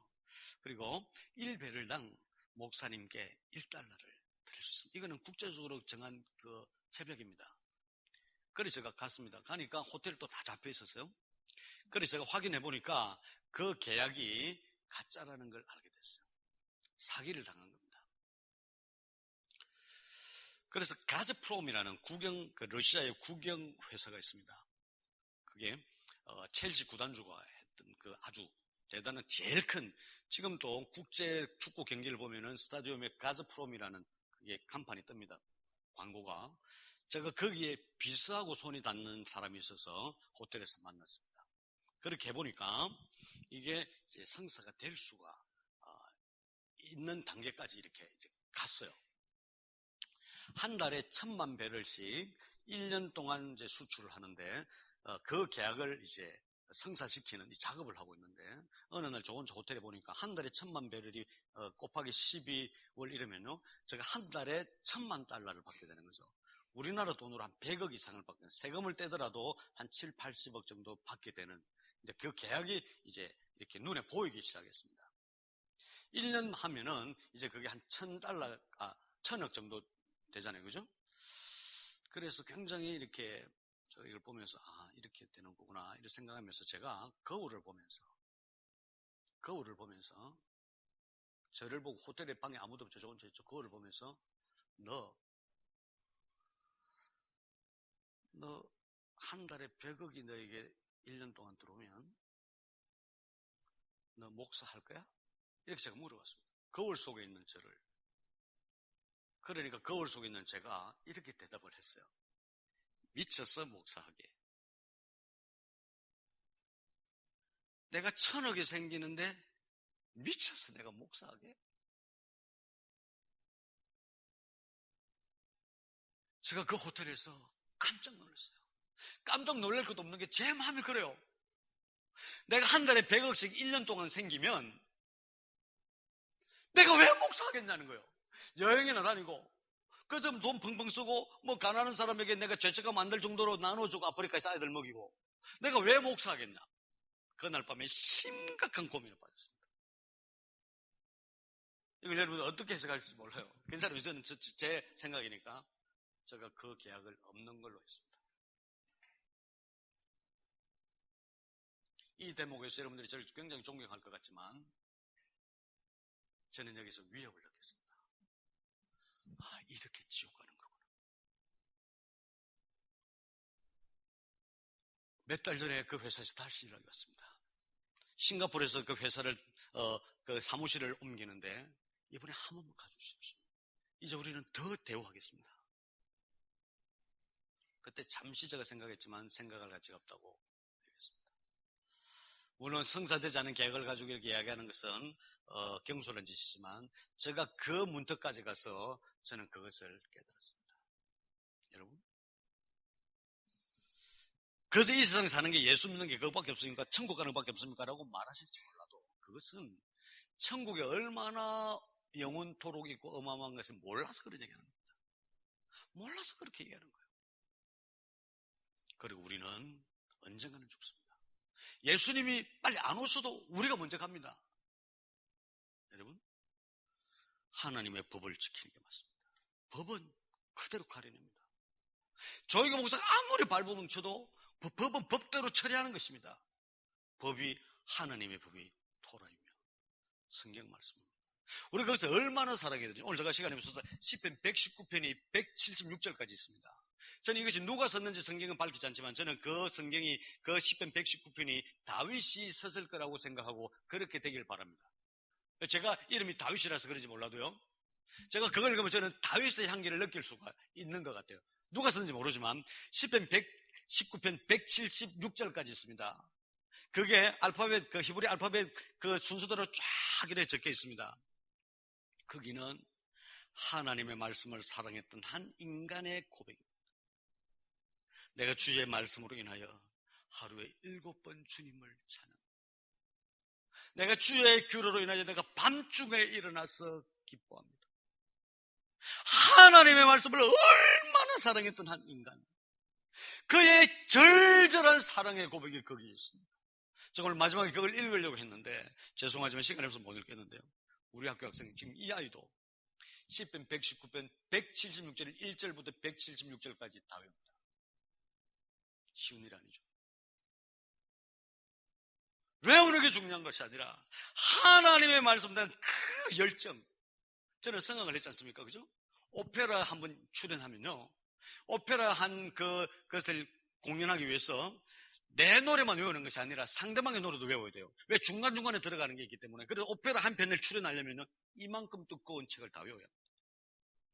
그리고 1배럴당 목사님께 1달러를 드릴 수 있습니다. 이거는 국제적으로 정한 그 협약입니다. 그래서 제가 갔습니다. 가니까 호텔도 다 잡혀 있었어요. 그래서 제가 확인해 보니까 그 계약이 가짜라는 걸 알게 됐어요. 사기를 당한 겁니다. 그래서 가즈프롬이라는 러시아의 국영 회사가 있습니다. 그게 첼시 구단주가 했던 그 아주 대단한 제일 큰 지금도 국제 축구 경기를 보면은 스타디움에 가즈프롬이라는 그게 간판이 뜹니다. 광고가. 제가 거기에 비서하고 손이 닿는 사람이 있어서 호텔에서 만났습니다. 그렇게 해보니까 이게 이제 성사가 될 수가 있는 단계까지 이렇게 이제 갔어요. 한 달에 1000만 배럴씩 1년 동안 이제 수출을 하는데 그 계약을 이제 성사시키는 이 작업을 하고 있는데 어느 날 좋은 호텔에 보니까 한 달에 1000만 배럴이 곱하기 12월 이러면요 제가 한 달에 1000만 달러를 받게 되는 거죠. 우리나라 돈으로 한 100억 이상을 받게 세금을 떼더라도 한 7, 80억 정도 받게 되는 이제 그 계약이 이제 이렇게 눈에 보이기 시작했습니다. 1년 하면은 이제 그게 한 1000달러, 1000억 정도 되잖아요. 그죠? 그래서 굉장히 이렇게 이걸 보면서 이렇게 되는 거구나 이렇게 생각하면서 제가 거울을 보면서 저를 보고 호텔의 방에 아무도 없죠. 저 혼자 있죠. 거울을 보면서 너 한 달에 100억이 너에게 1년 동안 들어오면 너 목사할 거야? 이렇게 제가 물어봤습니다. 거울 속에 있는 저를. 그러니까 거울 속에 있는 제가 이렇게 대답을 했어요. 미쳐서 목사하게. 내가 1000억이 생기는데 미쳐서 내가 목사하게? 제가 그 호텔에서 깜짝 놀랐어요. 깜짝 놀랄 것도 없는 게 제 마음이 그래요. 내가 한 달에 100억씩 1년 동안 생기면 내가 왜 목사하겠냐는 거예요. 여행이나 다니고 그좀 돈 펑펑 쓰고 뭐 가난한 사람에게 내가 죄책감 만들 정도로 나눠주고 아프리카에서 아이들 먹이고 내가 왜 목사하겠냐. 그날 밤에 심각한 고민에 빠졌습니다. 이걸 여러분 어떻게 해석할지 몰라요. 괜찮아요. 저는 제 생각이니까 제가 그 계약을 없는 걸로 했습니다. 이 대목에서 여러분들이 저를 굉장히 존경할 것 같지만 저는 여기서 위협을 느꼈습니다. 아, 이렇게 지옥 가는 거구나. 몇 달 전에 그 회사에서 다시 연락이 왔습니다. 싱가포르에서 그 회사를 그 사무실을 옮기는데 이번에 한 번만 가주십시오. 이제 우리는 더 대우하겠습니다. 그때 잠시 제가 생각했지만 생각할 가치가 없다고 얘기했습니다. 물론 성사되지 않은 계획을 가지고 이렇게 이야기하는 것은 경솔한 짓이지만 제가 그 문턱까지 가서 저는 그것을 깨달았습니다. 여러분, 그래서 이 세상에 사는 게 예수 믿는 게 그것밖에 없으니까 천국 가는 것밖에 없습니까? 라고 말하실지 몰라도 그것은 천국에 얼마나 영원토록 있고 어마어마한 것을 몰라서 그런 얘기하는 겁니다. 몰라서 그렇게 얘기하는 거예요. 그리고 우리는 언젠가는 죽습니다. 예수님이 빨리 안 오셔도 우리가 먼저 갑니다. 여러분, 하나님의 법을 지키는 게 맞습니다. 법은 그대로 가려냅니다. 조이가 목사가 아무리 발버둥 쳐도 법은 법대로 처리하는 것입니다. 법이 하나님의 법이 토라이며 성경 말씀입니다. 우리가 거기서 얼마나 사랑해야 되지? 오늘 제가 시간이 없어서 시편 119편이 176절까지 있습니다. 저는 이것이 누가 썼는지 성경은 밝히지 않지만 저는 그 성경이 그 시편 119편이 다윗이 썼을 거라고 생각하고 그렇게 되길 바랍니다. 제가 이름이 다윗이라서 그런지 몰라도요. 제가 그걸 읽으면 저는 다윗의 향기를 느낄 수가 있는 것 같아요. 누가 썼는지 모르지만 시편 119편 176절까지 있습니다. 그게 알파벳, 그 히브리 알파벳 그 순서대로 쫙 이렇게 적혀 있습니다. 거기는 하나님의 말씀을 사랑했던 한 인간의 고백입니다. 내가 주의 말씀으로 인하여 하루에 7번 주님을 찬양. 내가 주의 규례로 인하여 내가 밤중에 일어나서 기뻐합니다. 하나님의 말씀을 얼마나 사랑했던 한 인간. 그의 절절한 사랑의 고백이 거기에 있습니다. 제가 오늘 마지막에 그걸 읽으려고 했는데 죄송하지만 시간이 없어서 못 읽겠는데요. 우리 학교 학생 지금 이 아이도 시편 119편 176절 1절부터 176절까지 다 외웁니다. 쉬운 일 아니죠. 외우는 게 중요한 것이 아니라 하나님의 말씀에 대한 그 열정. 저는 성악을 했지 않습니까? 그죠? 오페라 한번 출연하면요. 오페라 한 그것을 공연하기 위해서 내 노래만 외우는 것이 아니라 상대방의 노래도 외워야 돼요. 왜? 중간중간에 들어가는 게 있기 때문에. 그래서 오페라 한 편을 출연하려면 이만큼 두꺼운 책을 다 외워야 합니다.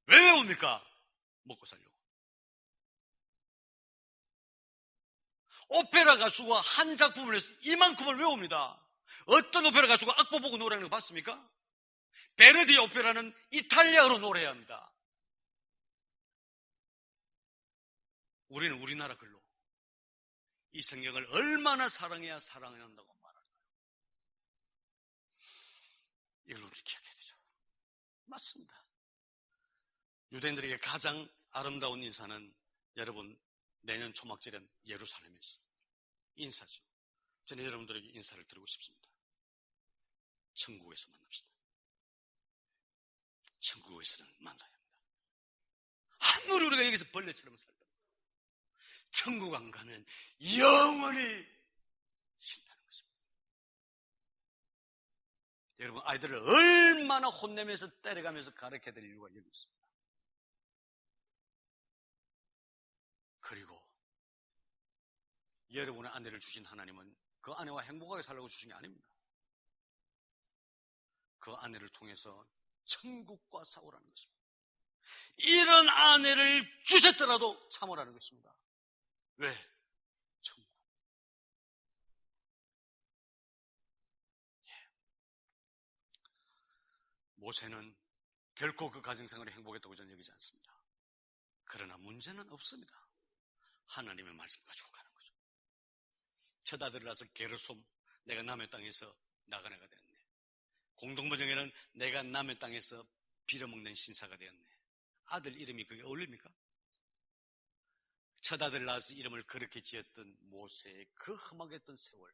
왜 외웁니까? 먹고 살려고. 오페라 가수가 한 작품을 해서 이만큼을 외웁니다. 어떤 오페라 가수가 악보 보고 노래하는 거 봤습니까? 베르디 오페라는 이탈리아어로 노래해야 합니다. 우리는 우리나라 글로 이 성경을 얼마나 사랑해야 사랑해야 한다고 말할까요? 이걸 우리 기억해야 되죠. 맞습니다. 유대인들에게 가장 아름다운 인사는 여러분 내년 초막절엔 예루살렘에서 인사죠. 저는 여러분들에게 인사를 드리고 싶습니다. 천국에서 만납시다. 천국에서는 만나야 합니다. 아무리 우리가 여기서 벌레처럼 살다 천국 안 가는 영원히 싫다는 것입니다. 여러분 아이들을 얼마나 혼내면서 때려가면서 가르쳐야 될 이유가 여기 있습니다. 그리고 여러분의 아내를 주신 하나님은 그 아내와 행복하게 살라고 주신 게 아닙니다. 그 아내를 통해서 천국과 싸우라는 것입니다. 이런 아내를 주셨더라도 참으라는 것입니다. 왜? 천국. 모세는 결코 그 가정생활이 행복했다고 저는 여기지 않습니다. 그러나 문제는 없습니다. 하나님의 말씀 가지고 가는 거죠. 첫 아들을 낳아서 게르솜, 내가 남의 땅에서 나그네가 되었네. 공동번역에는 내가 남의 땅에서 빌어먹는 신사가 되었네. 아들 이름이 그게 어울립니까? 첫 아들 낳아서 이름을 그렇게 지었던 모세의 그 험악했던 세월.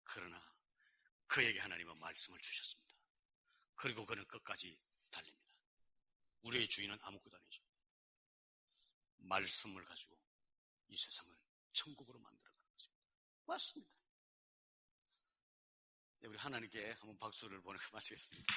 그러나 그에게 하나님은 말씀을 주셨습니다. 그리고 그는 끝까지 달립니다. 우리의 주인은 아무것도 아니죠. 말씀을 가지고 이 세상을 천국으로 만들어가는 것입니다. 맞습니다. 우리 하나님께 한번 박수를 보내고 마치겠습니다.